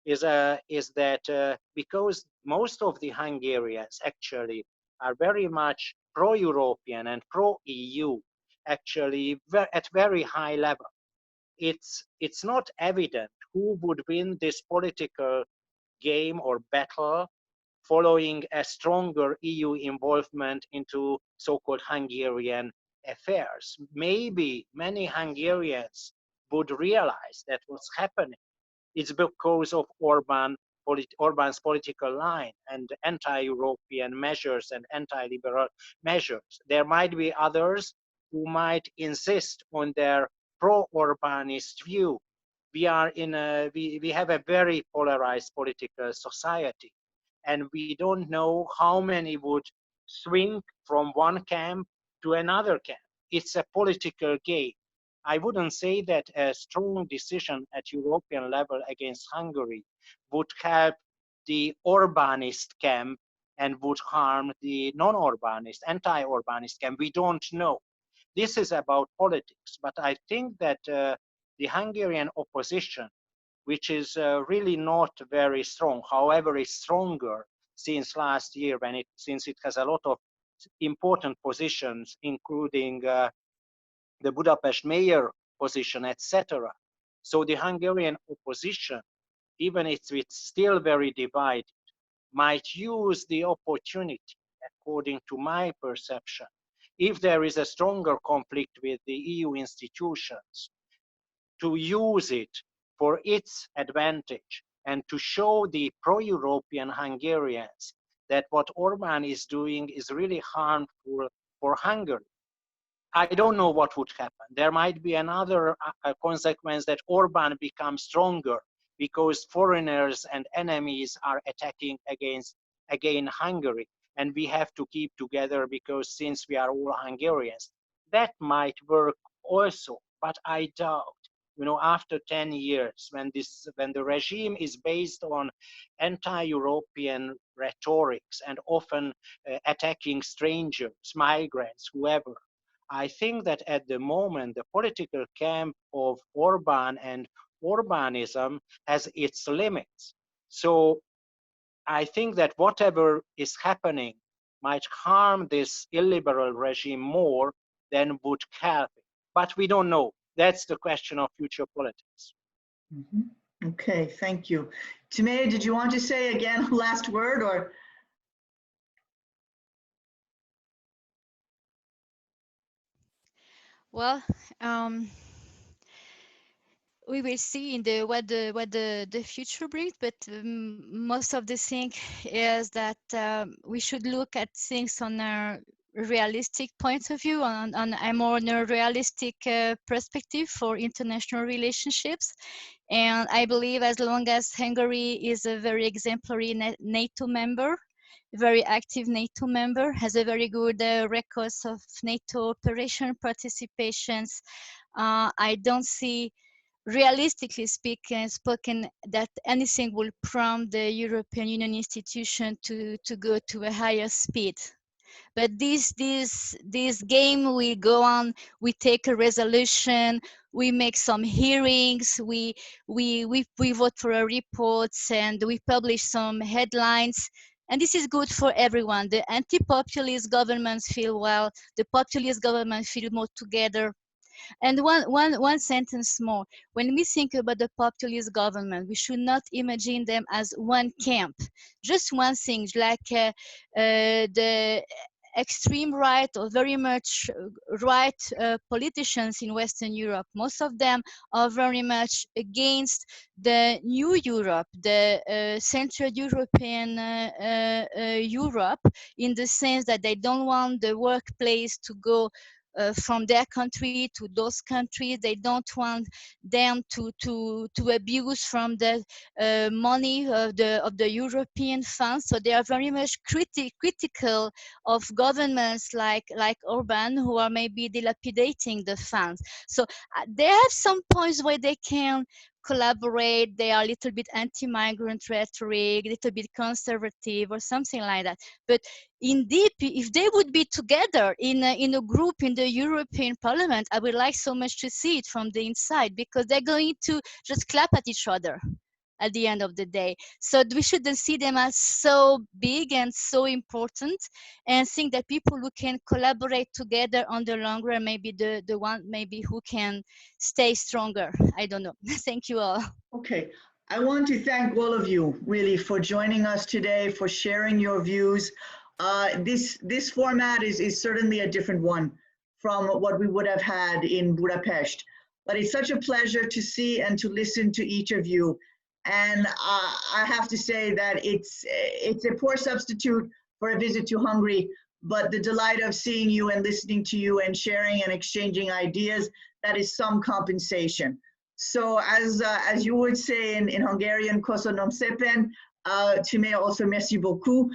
is that because most of the Hungarians actually are very much pro-European and pro-EU, actually at very high level, it's not evident who would win this political game or battle following a stronger EU involvement into so-called Hungarian affairs. Maybe many Hungarians would realize that what's happening is because of Orban's political line and anti-European measures and anti-liberal measures. There might be others who might insist on their pro-Orbanist view. We have a very polarized political society, and we don't know how many would swing from one camp to another camp. It's a political game. I wouldn't say that a strong decision at European level against Hungary would help the Orbanist camp and would harm the non-Orbanist, anti-Orbanist camp. We don't know. This is about politics, but I think that the Hungarian opposition, which is really not very strong, however, is stronger since last year, since it has a lot of important positions, including the Budapest mayor position, etc. So the Hungarian opposition, even if it's still very divided, might use the opportunity, according to my perception, if there is a stronger conflict with the EU institutions, to use it for its advantage and to show the pro-European Hungarians that what Orban is doing is really harmful for Hungary. I don't know what would happen. There might be another consequence, that Orban becomes stronger because foreigners and enemies are attacking again Hungary, and we have to keep together because since we are all Hungarians. That might work also, but I doubt. You know, after 10 years, when the regime is based on anti-European rhetorics and often attacking strangers, migrants, whoever, I think that at the moment, the political camp of Orban and Orbanism has its limits. So I think that whatever is happening might harm this illiberal regime more than would help it. But we don't know. That's the question of future politics. Mm-hmm. Okay, thank you. Timea, did you want to say again last word, or? Well, we will see in what the future brings, but most of the thing is that we should look at things on a realistic point of view, on a more realistic perspective for international relationships. And I believe as long as Hungary is a very exemplary NATO member, very active NATO member, has a very good records of NATO operation participations, I don't see, realistically spoken, that anything will prompt the European Union institution to go to a higher speed. But this game will go on. We take a resolution, we make some hearings, we vote for a reports, and we publish some headlines. And this is good for everyone. The anti-populist governments feel well, the populist governments feel more together. And one sentence more. When we think about the populist government, we should not imagine them as one camp. Just one thing, like the extreme right or very much right politicians in Western Europe. Most of them are very much against the new Europe, the Central European Europe, in the sense that they don't want the workplace to go from their country to those countries. They don't want them to abuse from the money of the European funds. So they are very much critical of governments like Orban, who are maybe dilapidating the funds. So they have some points where they can collaborate. They are a little bit anti-migrant rhetoric, a little bit conservative or something like that. But indeed, if they would be together in a group in the European Parliament, I would like so much to see it from the inside, because they're going to just clap at each other at the end of the day. So we shouldn't see them as so big and so important, and think that people who can collaborate together on the long run, maybe the one maybe who can stay stronger. I don't know. Thank you all. Okay. I want to thank all of you really for joining us today, for sharing your views. This format is certainly a different one from what we would have had in Budapest, but it's such a pleasure to see and to listen to each of you. And I have to say that it's a poor substitute for a visit to Hungary, but the delight of seeing you and listening to you and sharing and exchanging ideas, that is some compensation. So as you would say in Hungarian, köszönöm szépen, Timea, also merci beaucoup.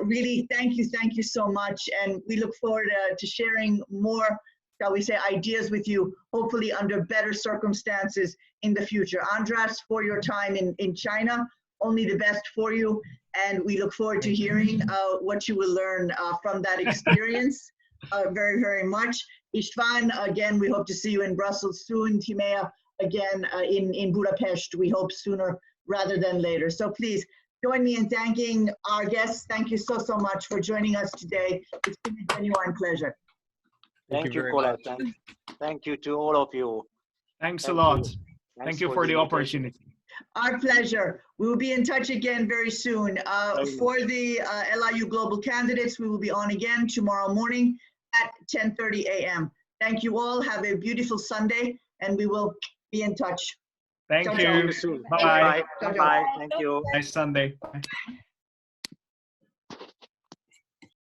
Really, thank you so much. And we look forward to sharing more, shall we say, ideas with you, hopefully under better circumstances in the future. András, for your time in China, only the best for you. And we look forward to hearing what you will learn from that experience very, very much. István, again, we hope to see you in Brussels soon. Timea, again, in Budapest, we hope sooner rather than later. So please join me in thanking our guests. Thank you so much for joining us today. It's been a genuine pleasure. Thank you, Colette. Thank you to all of you. Thanks a lot. Thank you for the opportunity. Our pleasure. We will be in touch again very soon. For the LIU Global Candidates, we will be on again tomorrow morning at 10:30 a.m. Thank you all. Have a beautiful Sunday, and we will be in touch. Thank you. Soon. Bye. Bye. Bye. Thank you. Nice Sunday.